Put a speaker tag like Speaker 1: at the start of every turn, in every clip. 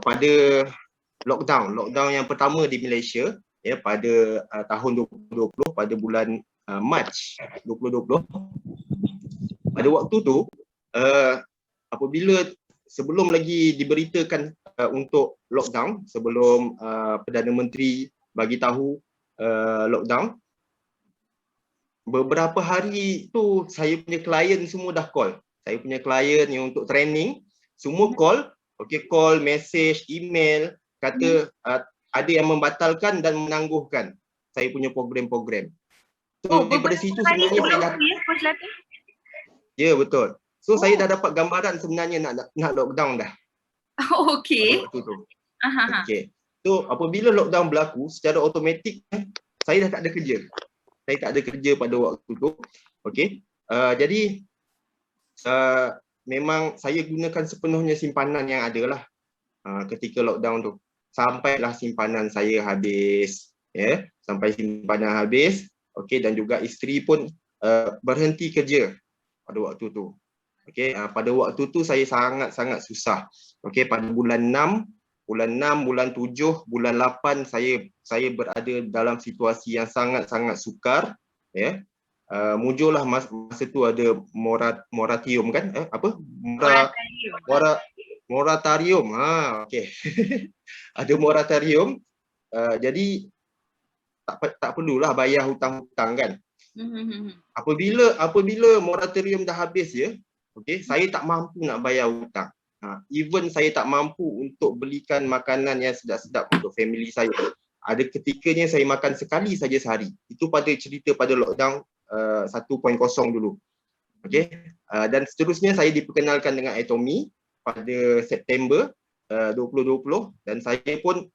Speaker 1: pada lockdown yang pertama di Malaysia ya pada tahun 2020 pada bulan Mac 2020. Pada waktu tu apabila sebelum lagi diberitakan untuk lockdown, sebelum Perdana Menteri bagi tahu lockdown, beberapa hari tu saya punya klien semua dah call. Saya punya klien yang untuk training semua call, call, message, email, kata ada yang membatalkan dan menangguhkan saya punya program-program. So daripada situ sebenarnya saya dah ya betul. So saya dah dapat gambaran sebenarnya nak lockdown dah.
Speaker 2: Okey.
Speaker 1: Waktu tu. Okey. So apabila lockdown berlaku secara automatik saya dah tak ada kerja. Saya tak ada kerja pada waktu tu. Okey. Jadi memang saya gunakan sepenuhnya simpanan yang ada lah ketika lockdown tu. Sampailah simpanan saya habis, ya. Sampai simpanan habis. Okey, dan juga isteri pun berhenti kerja pada waktu tu. Okey, pada waktu tu saya sangat-sangat susah. Okey, pada bulan 6, bulan 7, bulan 8 saya berada dalam situasi yang sangat-sangat sukar, ya. Muncullah masa tu ada moratorium kan? Moratorium. Okey. Ada moratorium. Jadi tak perlulah bayar hutang-hutang kan. Apabila moratorium dah habis ya, okey, saya tak mampu nak bayar hutang. Even saya tak mampu untuk belikan makanan yang sedap-sedap untuk family saya. Ada ketikanya saya makan sekali saja sehari. Itu pada cerita pada lockdown 1.0 dulu. Okey. Dan seterusnya saya diperkenalkan dengan Atomy pada September 2020 dan saya pun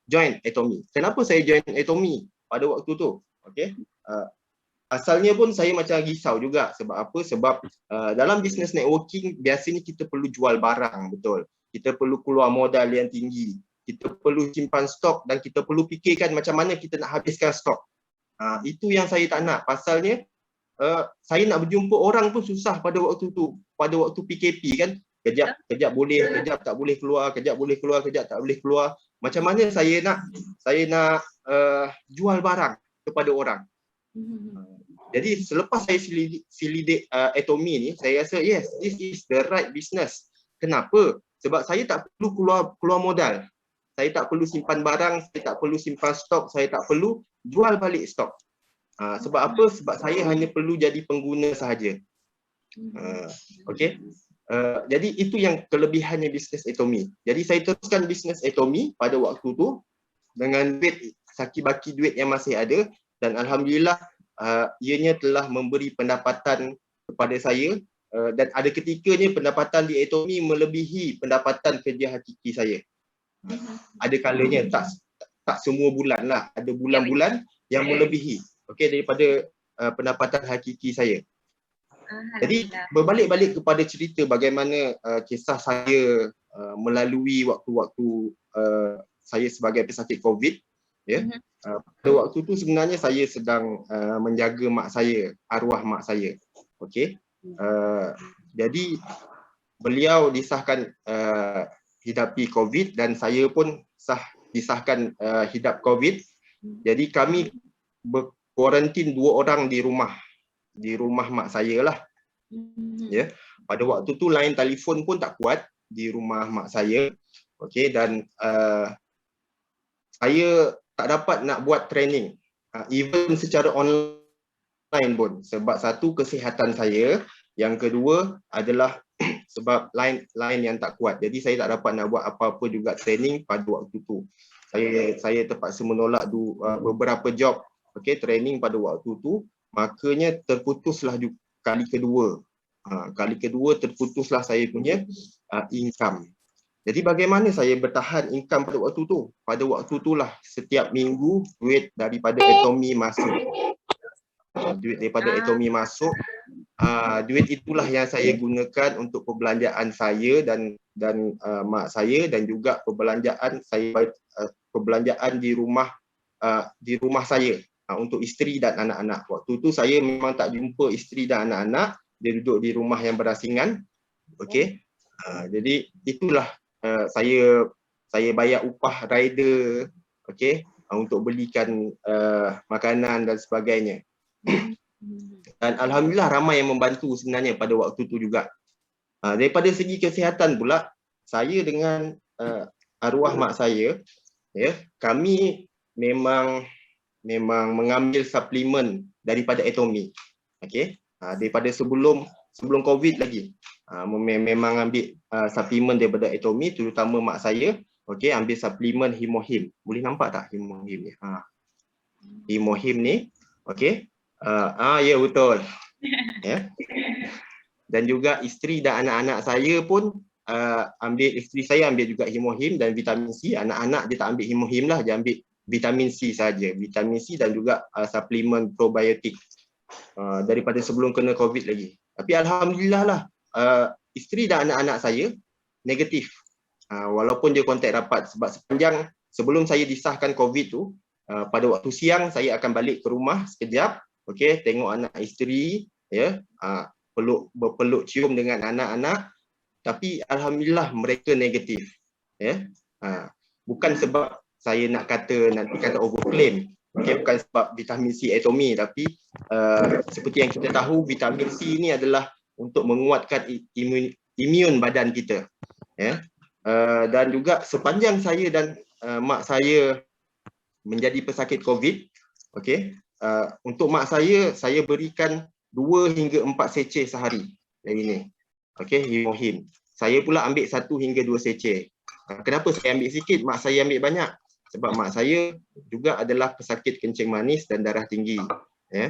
Speaker 1: join Atomy. Kenapa saya join Atomy pada waktu tu? Okey. Asalnya pun saya macam risau juga. Sebab apa? Sebab dalam business networking biasanya kita perlu jual barang, betul. Kita perlu keluar modal yang tinggi. Kita perlu simpan stok dan kita perlu fikirkan macam mana kita nak habiskan stok. Itu yang saya tak nak. Pasalnya saya nak berjumpa orang pun susah pada waktu tu. Pada waktu PKP kan. Kejap boleh, kejap tak boleh keluar, kejap boleh keluar, kejap tak boleh keluar. Macam mana saya nak jual barang kepada orang. Jadi selepas saya selidik Atomy ni, saya rasa yes, this is the right business. Kenapa? Sebab saya tak perlu keluar modal. Saya tak perlu simpan barang, saya tak perlu simpan stok, saya tak perlu jual balik stok. Sebab apa? Sebab saya hanya perlu jadi pengguna sahaja. Okey. Jadi itu yang kelebihannya bisnes Atomy. Jadi saya teruskan bisnes Atomy pada waktu tu dengan duit saki-baki duit yang masih ada dan alhamdulillah ianya telah memberi pendapatan kepada saya dan ada ketikanya pendapatan di Atomy melebihi pendapatan kerja hakiki saya. Ada kalanya tak semua bulan lah, ada bulan-bulan yang melebihi daripada pendapatan hakiki saya. Jadi berbalik-balik kepada cerita bagaimana kisah saya melalui waktu-waktu saya sebagai pesakit COVID, ya. Pada waktu tu sebenarnya saya sedang menjaga mak saya, arwah mak saya. Okey. Jadi beliau disahkan hidapi COVID dan saya pun disahkan hidap COVID. Jadi kami berkuarantin 2 orang di rumah mak saya lah. Ya. Pada waktu tu line telefon pun tak kuat di rumah mak saya. Okey, dan saya tak dapat nak buat training even secara online pun sebab satu kesihatan saya, yang kedua adalah sebab line yang tak kuat. Jadi saya tak dapat nak buat apa-apa juga training pada waktu tu. Saya terpaksa menolak beberapa job training pada waktu tu. Makanya terputuslah kali kedua. Kali kedua terputuslah saya punya income. Jadi bagaimana saya bertahan income pada waktu tu? Pada waktu itulah setiap minggu duit daripada Atomy masuk. Duit daripada Atomy masuk. Duit itulah yang saya gunakan untuk perbelanjaan saya dan mak saya dan juga perbelanjaan di rumah saya untuk isteri dan anak-anak. Waktu tu saya memang tak jumpa isteri dan anak-anak, dia duduk di rumah yang berasingan. Okey. Jadi itulah saya bayar upah rider, okey, untuk belikan makanan dan sebagainya. Dan alhamdulillah ramai yang membantu sebenarnya pada waktu tu juga. Daripada segi kesihatan pula, saya dengan arwah mak saya, ya, kami memang mengambil suplemen daripada Atomy. Okey. Daripada sebelum COVID lagi. Memang ambil suplemen daripada Atomy, terutama mak saya, okey, ambil suplemen Himohim. Boleh nampak tak Himohim ni? Himohim ni, okey. Ya betul. Ya. Dan juga isteri dan anak-anak saya pun isteri saya ambil juga Himohim dan vitamin C. Anak-anak dia tak ambil Himohim lah, dia ambil vitamin C saja, vitamin C dan juga suplemen probiotik daripada sebelum kena COVID lagi. Tapi alhamdulillah lah, isteri dan anak-anak saya negatif. Walaupun dia kontak rapat, sebab sepanjang sebelum saya disahkan COVID tu, pada waktu siang saya akan balik ke rumah sekejap, okey, tengok anak isteri, ya, berpeluk cium dengan anak-anak, tapi alhamdulillah mereka negatif, ya. Bukan sebab saya nak nanti kata overclaim, okey, bukan sebab vitamin C Atomy, tapi seperti yang kita tahu, vitamin C ni adalah untuk menguatkan imun badan kita, ya. Dan juga sepanjang saya dan mak saya menjadi pesakit COVID, okey, untuk mak saya berikan 2 hingga 4 seceh sehari dari ni, okey, Himohim. Saya pula ambil 1 hingga 2 seceh. Kenapa saya ambil sikit, mak saya ambil banyak? Sebab mak saya juga adalah pesakit kencing manis dan darah tinggi, ya.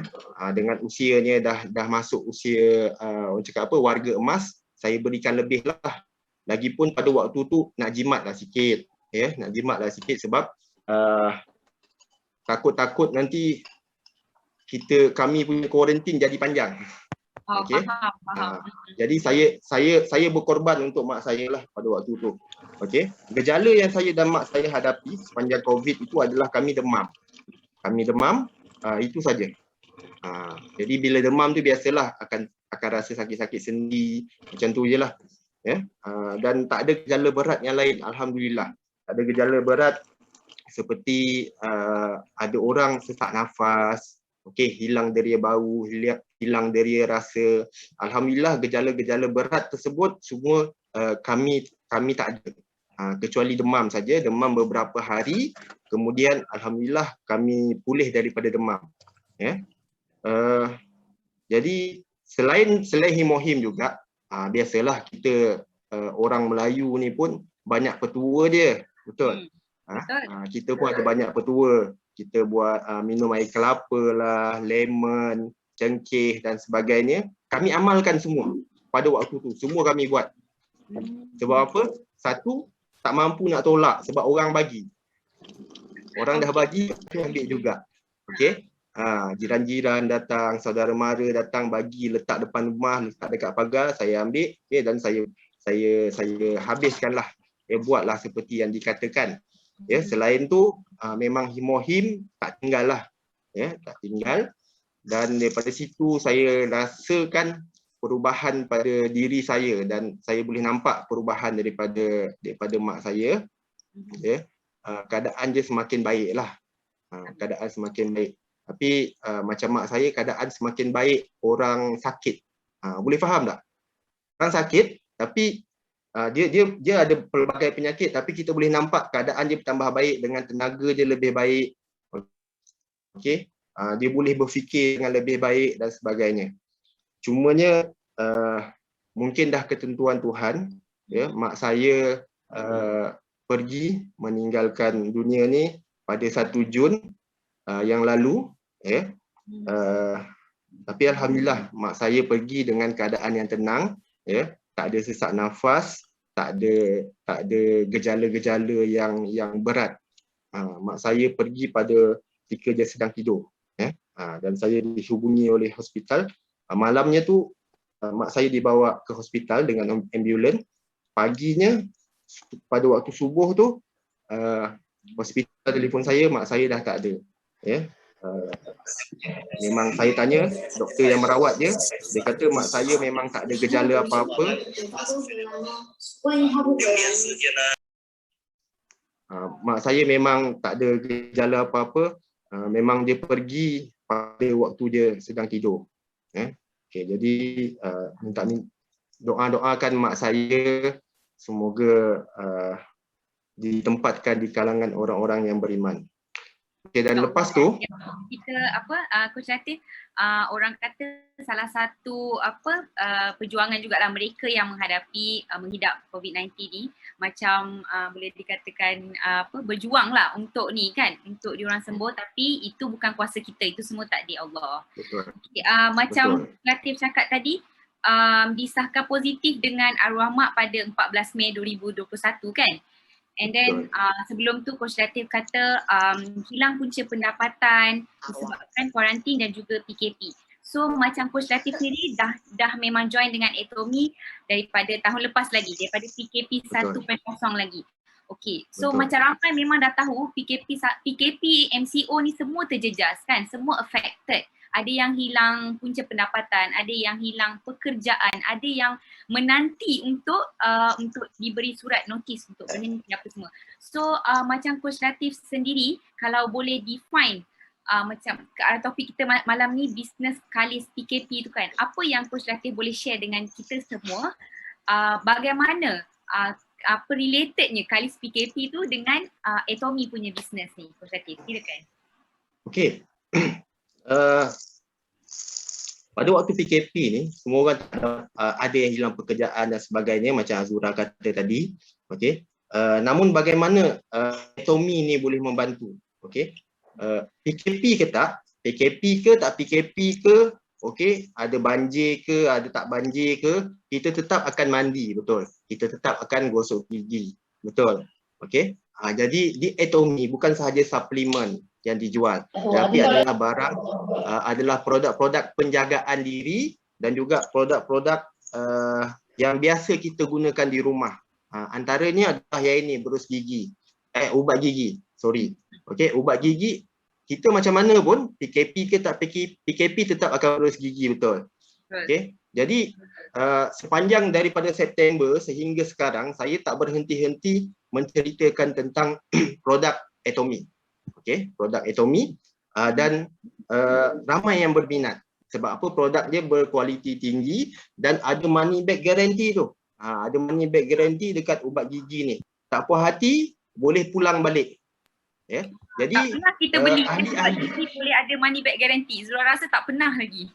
Speaker 1: Dengan usianya dah masuk usia orang cakap apa, warga emas, saya berikan lebih lah. Lagipun pada waktu tu nak jimatlah sikit, ya, nak jimatlah sikit sebab takut nanti kami punya kuarantin jadi panjang. Okey. Jadi saya berkorban untuk mak saya lah pada waktu tu. Okey. Gejala yang saya dan mak saya hadapi sepanjang COVID itu adalah kami demam. Itu saja. Jadi bila demam tu biasalah akan rasa sakit-sakit sendi, macam tu jelah. Ya. Dan tak ada gejala berat yang lain, alhamdulillah. Tak ada gejala berat seperti ada orang sesak nafas, okey, hilang deria bau, hilang deria rasa. Alhamdulillah gejala-gejala berat tersebut semua kami tak ada. Kecuali demam saja, demam beberapa hari, kemudian alhamdulillah kami pulih daripada demam. Ya. Jadi selain Himohim juga, biasalah kita orang Melayu ni pun banyak petua dia, betul? Kita pun ada banyak petua. Kita buat minum air kelapa lah, lemon, cengkeh dan sebagainya. Kami amalkan semua pada waktu tu. Semua kami buat. Sebab apa? Satu, tak mampu nak tolak sebab orang bagi. Orang dah bagi, ambil juga. Okey? Jiran-jiran datang, saudara mara datang bagi, letak depan rumah, letak dekat pagar, saya ambil, okay, dan saya habiskanlah. Buatlah seperti yang dikatakan. Ya, selain tu memang Himohim tak tinggal lah, ya, tak tinggal. Dan daripada situ saya rasakan perubahan pada diri saya dan saya boleh nampak perubahan daripada mak saya, ya. Keadaan dia semakin baik lah, keadaan semakin baik. Tapi macam mak saya, keadaan semakin baik orang sakit. Boleh faham tak? Orang sakit tapi dia ada pelbagai penyakit, tapi kita boleh nampak keadaan dia bertambah baik dengan tenaga dia lebih baik. Okey, dia boleh berfikir dengan lebih baik dan sebagainya. Cumanya mungkin dah ketentuan Tuhan, ya, mak saya pergi meninggalkan dunia ni pada 1 Jun yang lalu, ya. Tapi alhamdulillah mak saya pergi dengan keadaan yang tenang, ya. Tak ada sesak nafas, tak ada gejala-gejala yang berat. Mak saya pergi pada ketika dia sedang tidur, ya. Dan saya dihubungi oleh hospital. Malamnya tu mak saya dibawa ke hospital dengan ambulans. Paginya pada waktu subuh tu hospital telefon saya, mak saya dah tak ada, ya. Memang saya tanya doktor yang merawat dia kata mak saya memang tak ada gejala apa-apa. Mak saya memang tak ada gejala apa-apa, memang dia pergi pada waktu dia sedang tidur. Okay, jadi minta doakan mak saya semoga ditempatkan di kalangan orang-orang yang beriman. Okay, dan lepas tu
Speaker 2: kita Coach Latif, orang kata salah satu perjuangan jugalah mereka yang menghadapi menghidap COVID-19 ni macam boleh dikatakan berjuanglah untuk ni kan, untuk diorang sembuh, tapi itu bukan kuasa kita, itu semua takdir Allah.
Speaker 1: Betul.
Speaker 2: Okay, macam Latif cakap tadi, disahkan positif dengan arwah mak pada 14 Mei 2021 kan. And then sebelum tu Coach Latif kata hilang punca pendapatan disebabkan kuarantin dan juga PKP. So macam Coach Latif sendiri dah memang join dengan Atomy daripada tahun lepas lagi, daripada PKP 1.0 lagi. Okay, so macam ramai memang dah tahu PKP MCO ni semua terjejas kan, semua affected. Ada yang hilang punca pendapatan, ada yang hilang pekerjaan, ada yang menanti untuk diberi surat notis untuk berhenti apa semua. So macam Coach Latif sendiri, kalau boleh define macam topik kita malam ni business kalis PKP tu kan, apa yang Coach Latif boleh share dengan kita semua, bagaimana apa relatednya kalis PKP tu dengan Atomy punya business ni, Coach Latif, silakan.
Speaker 1: Okay. Pada waktu PKP ni, semua orang ada yang hilang pekerjaan dan sebagainya macam Azura kata tadi. Okay. Namun bagaimana Atomy ni boleh membantu? Okay. PKP ke tak? PKP ke tak PKP ke? Okay. Ada banjir ke, ada tak banjir ke? Kita tetap akan mandi, betul. Kita tetap akan gosok gigi, betul. Okay. Jadi di Atomy bukan sahaja suplemen yang dijual, tapi adalah barang, adalah produk-produk penjagaan diri dan juga produk-produk yang biasa kita gunakan di rumah. Antaranya adalah yang ini, berus gigi, ubat gigi, sorry. Okay, ubat gigi, kita macam mana pun, PKP ke tak PKP tetap akan berus gigi, betul. Okay, jadi sepanjang daripada September sehingga sekarang, saya tak berhenti-henti menceritakan tentang produk Atomy. Okay, produk Atomy, dan ramai yang berminat. Sebab apa? Produk dia berkualiti tinggi dan ada money back guarantee tu. Ada money back guarantee dekat ubat gigi ni. Tak puas hati, boleh pulang balik. Ya. Jadi
Speaker 2: tak pernah kita beli ubat gigi boleh ada money back guarantee. Zura rasa tak pernah lagi.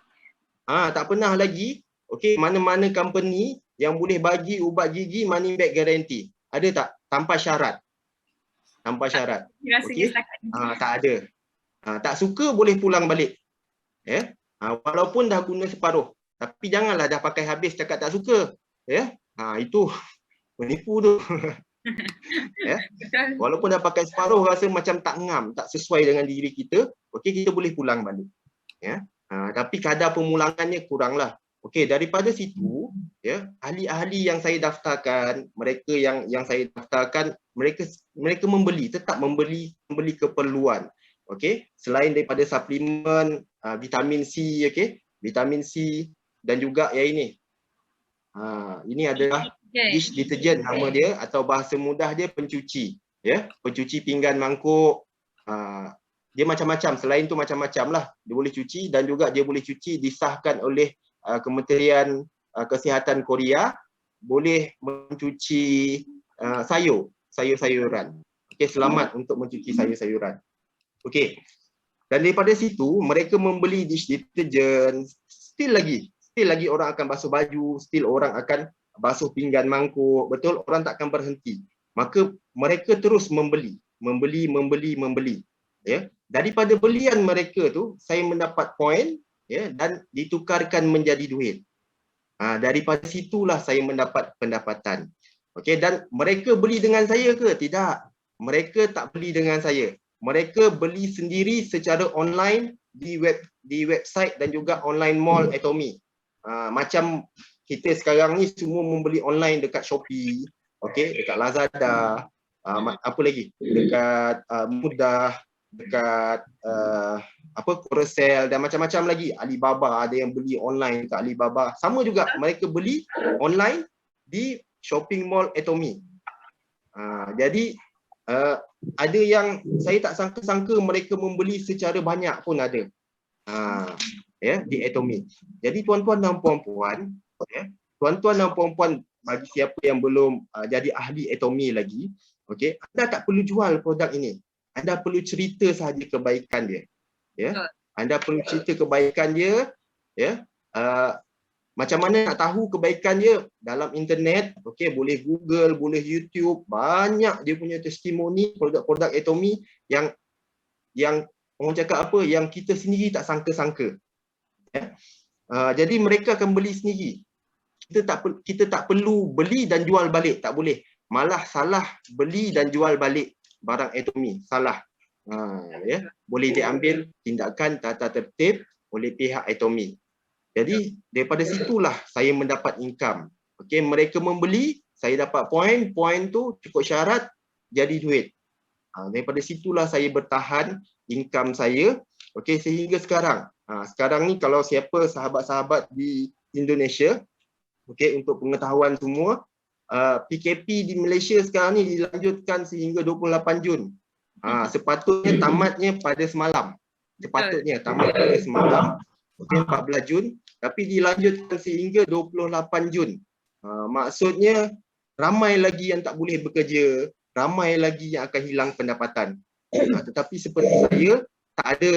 Speaker 1: Tak pernah lagi. Okay, mana-mana company yang boleh bagi ubat gigi money back guarantee. Ada tak? Tanpa syarat. Tanpa syarat. Okay. Tak ada. Tak suka boleh pulang balik. Ya. Walaupun dah guna separuh. Tapi janganlah dah pakai habis cakap tak suka. Ya. Itu menipu tu. Ya. Walaupun dah pakai separuh rasa macam tak ngam, tak sesuai dengan diri kita, okey, kita boleh pulang balik. Ya. Tapi kadar pemulangannya kuranglah. Okey, daripada situ, ya, ahli-ahli yang saya daftarkan, mereka yang saya daftarkan, mereka membeli, tetap membeli keperluan. Okey, selain daripada suplemen, vitamin C, okey, vitamin C dan juga yang ini. Ini adalah dish detergent nama dia, atau bahasa mudah dia pencuci, ya, pencuci pinggan mangkuk. Dia macam-macam, selain tu macam-macam lah. Dia boleh cuci dan juga dia boleh cuci, disahkan oleh Kementerian Kesihatan Korea, boleh mencuci sayur-sayuran. Okey, selamat untuk mencuci sayur-sayuran. Okey. Dan daripada situ mereka membeli dish detergent, still lagi orang akan basuh baju, still orang akan basuh pinggan mangkuk, betul, orang tak akan berhenti. Maka mereka terus membeli. Ya. Daripada belian mereka tu saya mendapat poin, ya, dan ditukarkan menjadi duit. Daripada situlah saya mendapat pendapatan. Okey, dan mereka beli dengan saya ke? Tidak. Mereka tak beli dengan saya. Mereka beli sendiri secara online di website dan juga online mall Atomy. Macam kita sekarang ni semua membeli online dekat Shopee, okey, dekat Lazada, apa lagi? Dekat Mudah, dekat Carousell dan macam-macam lagi. Alibaba, ada yang beli online kat Alibaba. Sama juga, mereka beli online di shopping mall Atomy. Jadi ada yang saya tak sangka-sangka mereka membeli secara banyak pun ada. Di Atomy. Jadi tuan-tuan dan puan-puan, tuan-tuan dan puan-puan, bagi siapa yang belum jadi ahli Atomy lagi, okey, anda tak perlu jual produk ini. Anda perlu cerita sahaja kebaikan dia. Anda perlu cerita kebaikan dia, macam mana nak tahu kebaikan dia dalam internet, okey, boleh Google, boleh YouTube, banyak dia punya testimoni produk-produk Atomy yang orang cakap apa, yang kita sendiri tak sangka-sangka. Jadi mereka akan beli sendiri. Kita tak perlu beli dan jual balik, tak boleh. Malah salah beli dan jual balik barang Atomy, salah. Boleh diambil tindakan tata tertib oleh pihak Atomy. Jadi daripada situlah saya mendapat income. Okey, mereka membeli, saya dapat poin tu cukup syarat, jadi duit. Daripada situlah saya bertahan income saya, okey, sehingga sekarang. Sekarang ni kalau siapa sahabat-sahabat di Indonesia, okey, untuk pengetahuan semua, PKP di Malaysia sekarang ni dilanjutkan sehingga 28 Jun. Sepatutnya tamatnya pada semalam. Sepatutnya tamat pada semalam, okey, 14 Jun, tapi dilanjutkan sehingga 28 Jun. Maksudnya ramai lagi yang tak boleh bekerja, ramai lagi yang akan hilang pendapatan. Tetapi seperti saya, tak ada.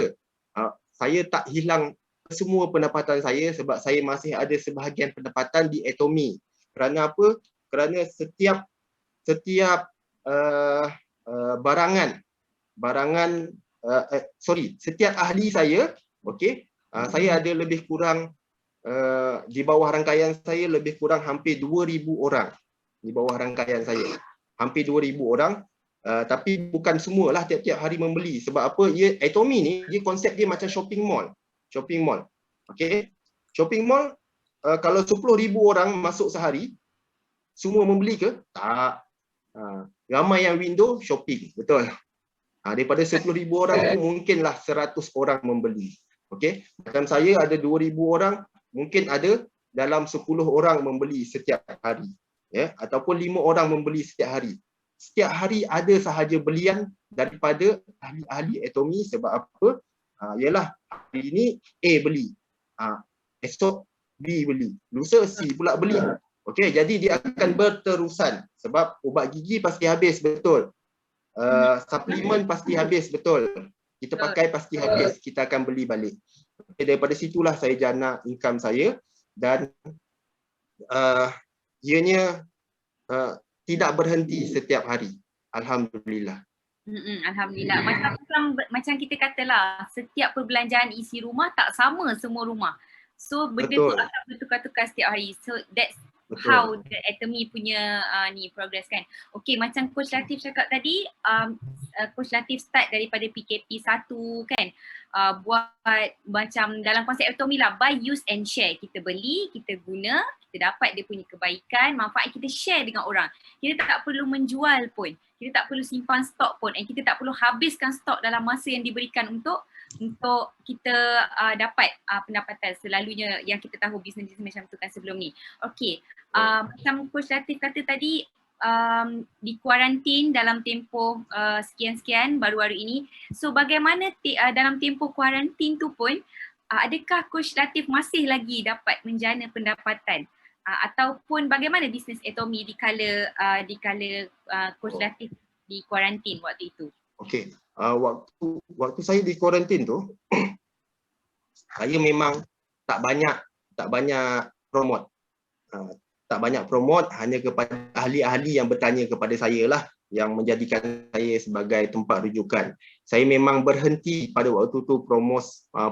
Speaker 1: Saya tak hilang semua pendapatan saya sebab saya masih ada sebahagian pendapatan di Atomy. Kerana apa? Kerana setiap setiap ahli saya, okey, saya ada lebih kurang di bawah rangkaian saya lebih kurang hampir 2,000 orang di bawah rangkaian saya. Hampir 2,000 orang. Tapi bukan semualah tiap-tiap hari membeli. Sebab apa? Atomy ni, konsep dia macam shopping mall. Shopping mall. Okey. Shopping mall, kalau 10,000 orang masuk sehari, semua membeli ke? Tak. Ramai yang window shopping. Betul. Daripada 10,000 orang tu mungkinlah 100 orang membeli. Okey. Macam saya ada 2,000 orang, mungkin ada dalam 10 orang membeli setiap hari. Ataupun 5 orang membeli setiap hari. Setiap hari ada sahaja belian daripada ahli-ahli Atomy. Sebab apa? Ialah hari ini A beli, esok B beli, lusa C pula beli. Okey, jadi dia akan berterusan sebab ubat gigi pasti habis, betul. Suplemen pasti habis, betul. Kita pakai pasti habis, kita akan beli balik. Okay, daripada situlah saya jana income saya dan ianya tidak berhenti setiap hari. Alhamdulillah.
Speaker 2: Alhamdulillah. Macam kita katalah, setiap perbelanjaan isi rumah tak sama semua rumah. So benda tu akan bertukar-tukar setiap hari. So that's how the Atomy punya progress kan. Okay, macam Coach Latif cakap tadi, Coach Latif start daripada PKP 1 kan. Buat macam dalam konsep Atomy lah, buy, use and share. Kita beli, kita guna, kita dapat dia punya kebaikan, manfaat, kita share dengan orang. Kita tak perlu menjual pun, kita tak perlu simpan stok pun, and kita tak perlu habiskan stok dalam masa yang diberikan untuk kita dapat pendapatan. Selalunya yang kita tahu bisnes macam tu kan sebelum ni. Okay, macam Coach Latif kata tadi, di kuarantin dalam tempoh sekian-sekian baru-baru ini. So bagaimana dalam tempoh kuarantin tu pun, adakah Coach Latif masih lagi dapat menjana pendapatan? Ataupun bagaimana bisnes Atomy di kala Coach Latif di kuarantin waktu itu?
Speaker 1: Okey, waktu saya di kuarantin tu, saya memang tak banyak promote. Tak banyak promote, hanya kepada ahli-ahli yang bertanya kepada saya lah yang menjadikan saya sebagai tempat rujukan. Saya memang berhenti pada waktu tu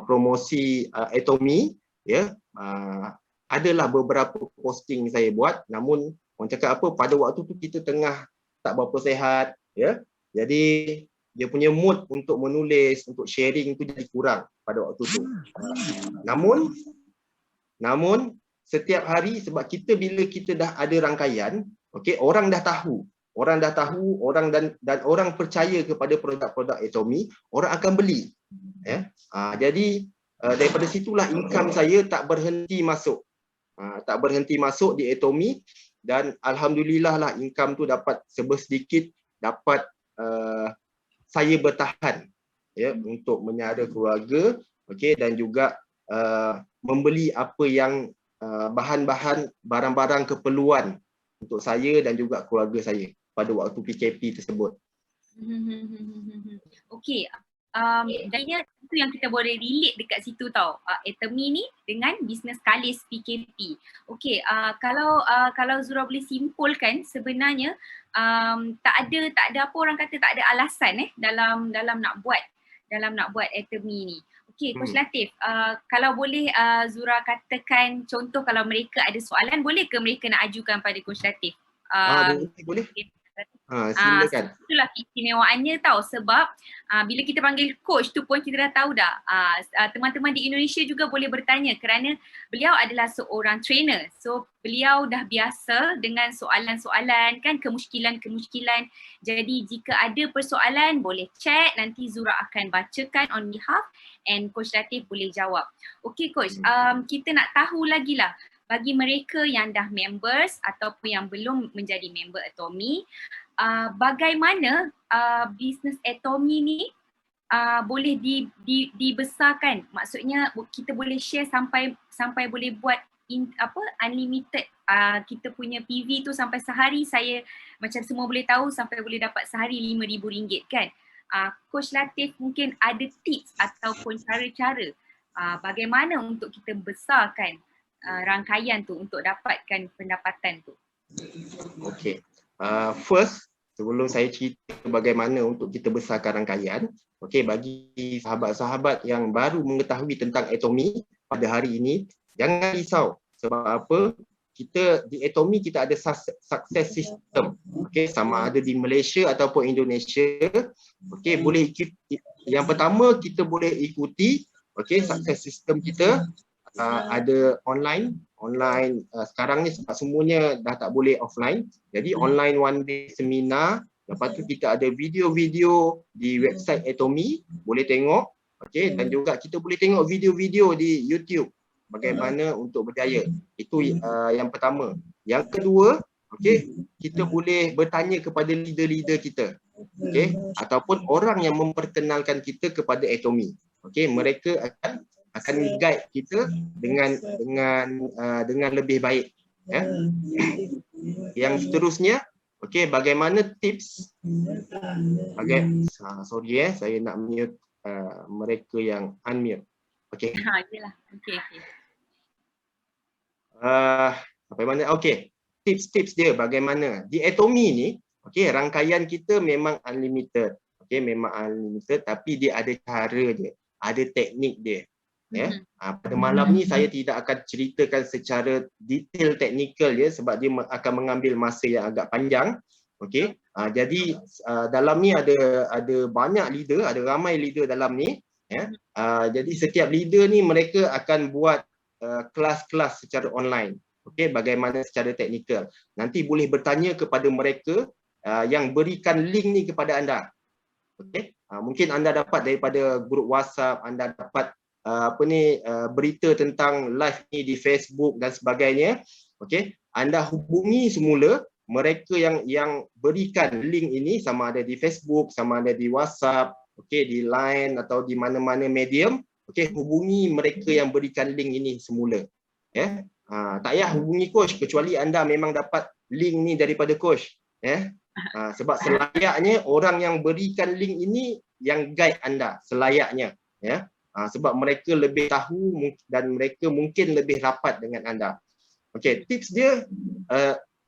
Speaker 1: promosi Atomy, ya. Adalah beberapa posting saya buat, namun orang cakap apa, pada waktu tu kita tengah tak berapa sihat, ya. Jadi dia punya mood untuk menulis, untuk sharing tu jadi kurang pada waktu tu. Namun setiap hari, sebab kita bila kita dah ada rangkaian, okey, orang dah tahu, dan orang percaya kepada produk-produk Atomy, orang akan beli. Ya. Jadi daripada situlah income saya tak berhenti masuk. Tak berhenti masuk di Atomy, dan alhamdulillah lah income tu dapat sedikit dapat saya bertahan ya untuk menyara keluarga, okey, dan juga membeli apa yang bahan-bahan barang-barang keperluan untuk saya dan juga keluarga saya pada waktu PKP tersebut.
Speaker 2: Okey, jadinya itu yang kita boleh relate dekat situ tau, Atomy ni dengan bisnes kalis PKP. Okey, kalau Zura boleh simpulkan, sebenarnya tak ada apa orang kata, tak ada alasan dalam nak buat Atomy ni. Okey, Coach Latif, kalau boleh Zura katakan contoh kalau mereka ada soalan, boleh ke mereka nak ajukan pada Coach Latif?
Speaker 1: Boleh. Silakan.
Speaker 2: Itulah keistimewaannya tau, sebab bila kita panggil coach tu pun kita dah tahu dah teman-teman di Indonesia juga boleh bertanya kerana beliau adalah seorang trainer. So beliau dah biasa dengan soalan-soalan kan, kemusykilan. Jadi jika ada persoalan boleh chat, nanti Zura akan bacakan on behalf and Coach Latif boleh jawab. Okay Coach, kita nak tahu lagi lah bagi mereka yang dah members ataupun yang belum menjadi member Atomy, bagaimana bisnes Atomy ni boleh dibesarkan. Maksudnya kita boleh share sampai boleh buat unlimited, kita punya PV tu sampai sehari, saya macam semua boleh tahu sampai boleh dapat sehari RM5,000 kan. Coach Latif mungkin ada tips ataupun cara-cara bagaimana untuk kita besarkan rangkaian tu untuk dapatkan pendapatan tu.
Speaker 1: Okay. First, sebelum saya cerita bagaimana untuk kita besarkan rangkaian, okay, bagi sahabat-sahabat yang baru mengetahui tentang Atomy pada hari ini, jangan risau. Sebab apa? Kita di Atomy kita ada success system. Okay, sama ada di Malaysia ataupun Indonesia. Okay, boleh ikuti. Yang pertama kita boleh ikuti, okay, success system kita. Ada online sekarang ni sebab semuanya dah tak boleh offline, jadi online one day seminar. Lepas tu kita ada video-video di website Atomy, boleh tengok, okey, dan juga kita boleh tengok video-video di YouTube bagaimana untuk berjaya. Itu yang pertama. Yang kedua, okey, kita boleh bertanya kepada leader-leader kita, okey, ataupun orang yang memperkenalkan kita kepada Atomy. Okey, mereka akan guide kita dengan lebih baik, ya. Yang seterusnya, okey, bagaimana tips? Sorry saya nak mute mereka yang unmute. Okey.
Speaker 2: Yalah. Okey.
Speaker 1: Bagaimana? Okey. Tips dia bagaimana? Di Atomy ni, okey, rangkaian kita memang unlimited. Okey, memang unlimited, tapi dia ada cara dia, ada teknik dia. Ya, pada malam ni saya tidak akan ceritakan secara detail teknikal ya, sebab dia akan mengambil masa yang agak panjang. Okey, jadi dalam ni ada banyak leader, ada ramai leader dalam ni. Ya, jadi setiap leader ni mereka akan buat kelas-kelas secara online. Okey, bagaimana secara teknikal. Nanti boleh bertanya kepada mereka yang berikan link ni kepada anda. Okey, mungkin anda dapat daripada grup WhatsApp, anda dapat berita tentang live ni di Facebook dan sebagainya. Okey, anda hubungi semula mereka yang berikan link ini, sama ada di Facebook, sama ada di WhatsApp, okey, di Line atau di mana-mana medium. Okey, hubungi mereka yang berikan link ini semula. Ya. Tak payah hubungi coach kecuali anda memang dapat link ni daripada coach, ya. Sebab selayaknya orang yang berikan link ini yang guide anda selayaknya, ya. Sebab mereka lebih tahu dan mereka mungkin lebih rapat dengan anda. Okey, tips dia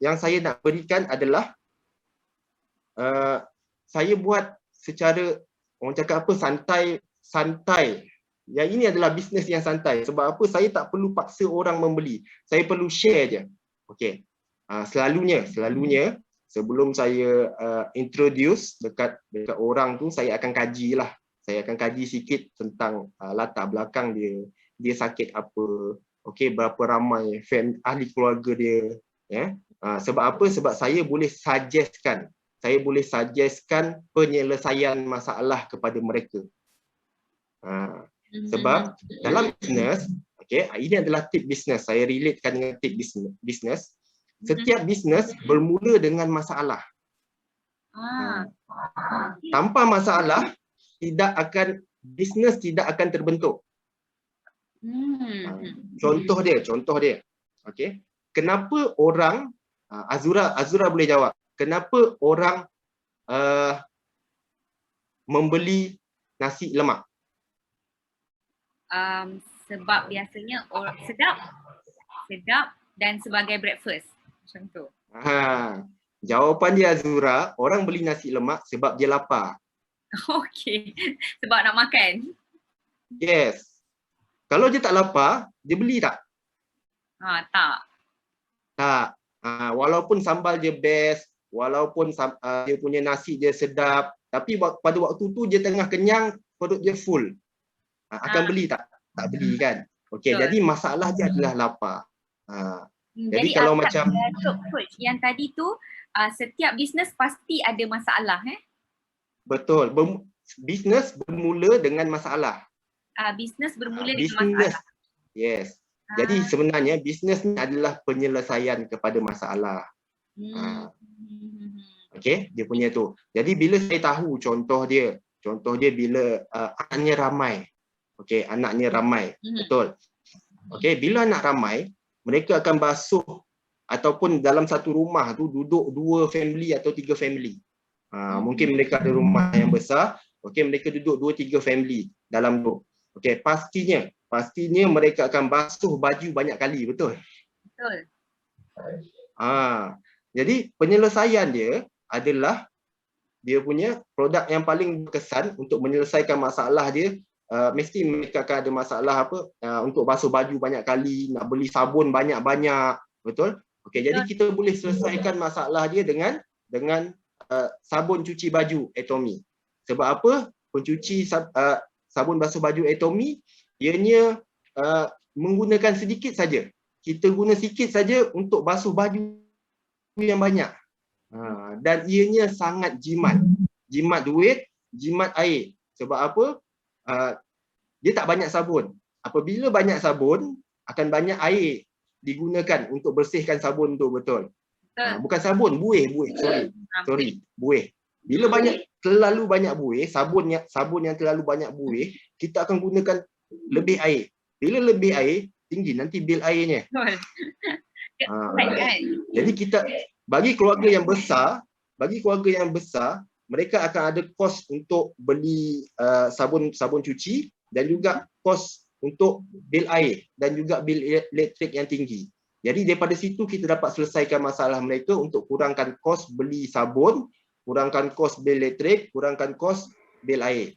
Speaker 1: yang saya nak berikan adalah saya buat secara, orang cakap apa, santai. Yang ini adalah bisnes yang santai. Sebab apa? Saya tak perlu paksa orang membeli. Saya perlu share je. Okey. Selalunya sebelum saya introduce dekat orang tu, saya akan kajilah. Saya akan kaji sikit tentang latar belakang dia. Dia sakit apa? Okey, berapa ramai ahli keluarga dia, ya. Sebab apa? Sebab saya boleh suggestkan. Saya boleh suggestkan penyelesaian masalah kepada mereka. Sebab dalam bisnes, okay, ini adalah tip bisnes. Saya relatekan dengan tip bisnes. Setiap bisnes bermula dengan masalah. Tanpa masalah, bisnes tidak akan terbentuk. Contoh dia. Okay. Kenapa orang, Azura boleh jawab. Kenapa orang membeli nasi lemak?
Speaker 2: Sebab biasanya sedap dan sebagai breakfast macam tu.
Speaker 1: Jawapan dia Azura, orang beli nasi lemak sebab dia lapar.
Speaker 2: Okey, sebab nak makan.
Speaker 1: Yes. Kalau dia tak lapar, dia beli tak?
Speaker 2: Tak.
Speaker 1: Tak. Walaupun sambal dia best, walaupun dia punya nasi dia sedap, tapi pada waktu tu dia tengah kenyang, perut dia full. Akan beli tak? Tak beli kan? Okey, jadi masalah dia adalah lapar. Jadi kalau macam
Speaker 2: coach, yang tadi tu setiap bisnes pasti ada masalah
Speaker 1: Betul. Bisnes bermula dengan masalah.
Speaker 2: Bisnes bermula dengan masalah.
Speaker 1: Yes. Jadi sebenarnya bisnes ni adalah penyelesaian kepada masalah. Okey, dia punya tu. Jadi bila saya tahu contoh dia bila anaknya ramai. Okey, anaknya ramai. Betul. Okey, bila anak ramai, mereka akan basuh ataupun dalam satu rumah tu duduk 2 family atau 3 family. Mungkin mereka ada rumah yang besar, okey, mereka duduk 2-3 family dalam tu. Okey, pastinya mereka akan basuh baju banyak kali, betul?
Speaker 2: Betul.
Speaker 1: Jadi penyelesaian dia adalah dia punya produk yang paling berkesan untuk menyelesaikan masalah dia. Mesti mereka akan ada masalah untuk basuh baju banyak kali, nak beli sabun banyak-banyak, betul? Okey, jadi kita boleh selesaikan masalah dia dengan sabun cuci baju Atomy. Sebab apa? Sabun basuh baju Atomy, ianya menggunakan sedikit saja. Kita guna sikit saja untuk basuh baju yang banyak. Dan ianya sangat jimat. Jimat duit, jimat air. Sebab apa? Dia tak banyak sabun. Apabila banyak sabun, akan banyak air digunakan untuk bersihkan sabun tu, betul? Bukan sabun, buih. Sorry, buih. Bila terlalu banyak buih, sabun yang terlalu banyak buih, kita akan gunakan lebih air. Bila lebih air, tinggi nanti bil airnya. Jadi bagi keluarga yang besar, mereka akan ada kos untuk beli sabun cuci dan juga kos untuk bil air dan juga bil elektrik yang tinggi. Jadi daripada situ kita dapat selesaikan masalah mereka untuk kurangkan kos beli sabun, kurangkan kos bil elektrik, kurangkan kos bil air.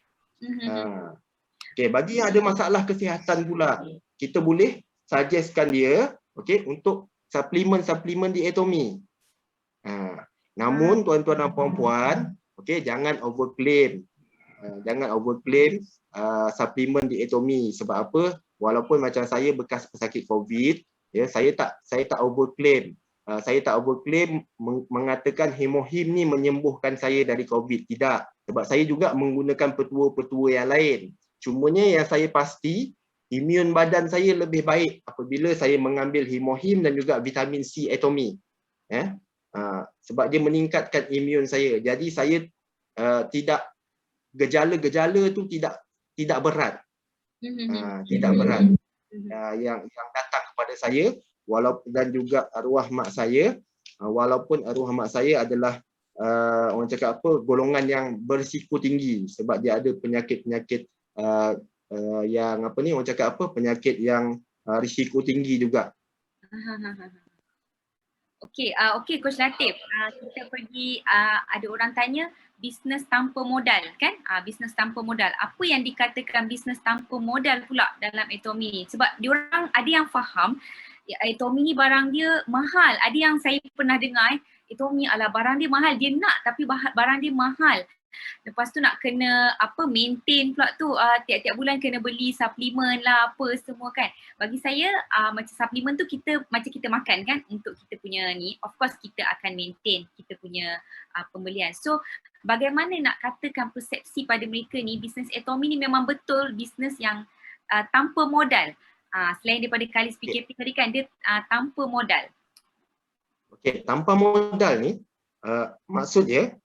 Speaker 1: Okey, bagi yang ada masalah kesihatan pula, kita boleh suggestkan dia untuk suplemen di Atomy. Namun tuan-tuan dan puan-puan, jangan overclaim. Suplemen di Atomy. Sebab apa? Walaupun macam saya bekas pesakit COVID, saya tak overclaim. Saya tak overclaim mengatakan hemohim ni menyembuhkan saya dari COVID. Tidak. Sebab saya juga menggunakan petua-petua yang lain. Cumanya yang saya pasti, imun badan saya lebih baik apabila saya mengambil hemohim dan juga vitamin C Atomy. Sebab dia meningkatkan imun saya. Jadi saya gejala-gejala tu tidak berat. Tidak berat. Yang datang kepada saya dan juga arwah mak saya, walaupun arwah mak saya adalah orang cakap golongan yang berisiko tinggi sebab dia ada penyakit-penyakit yang orang cakap penyakit yang risiko tinggi juga.
Speaker 2: Okey Coach Latif, kita pergi ada orang tanya bisnes tanpa modal kan? Bisnes tanpa modal. Apa yang dikatakan bisnes tanpa modal pula dalam Atomy? Sebab diorang ada yang faham Atomy ni barang dia mahal. Ada yang saya pernah dengar Atomy ala barang dia mahal, dia nak tapi barang dia mahal. Lepas tu nak kena maintain pula tu, tiap-tiap bulan kena beli suplemen lah apa semua kan. Bagi saya macam suplemen tu macam kita makan kan untuk kita punya ni, of course kita akan maintain kita punya pembelian. So bagaimana nak katakan persepsi pada mereka ni, bisnes Atomy ni memang betul bisnes yang tanpa modal. Selain daripada Kalis PKP tadi kan, dia tanpa modal.
Speaker 1: Okey, tanpa modal ni maksudnya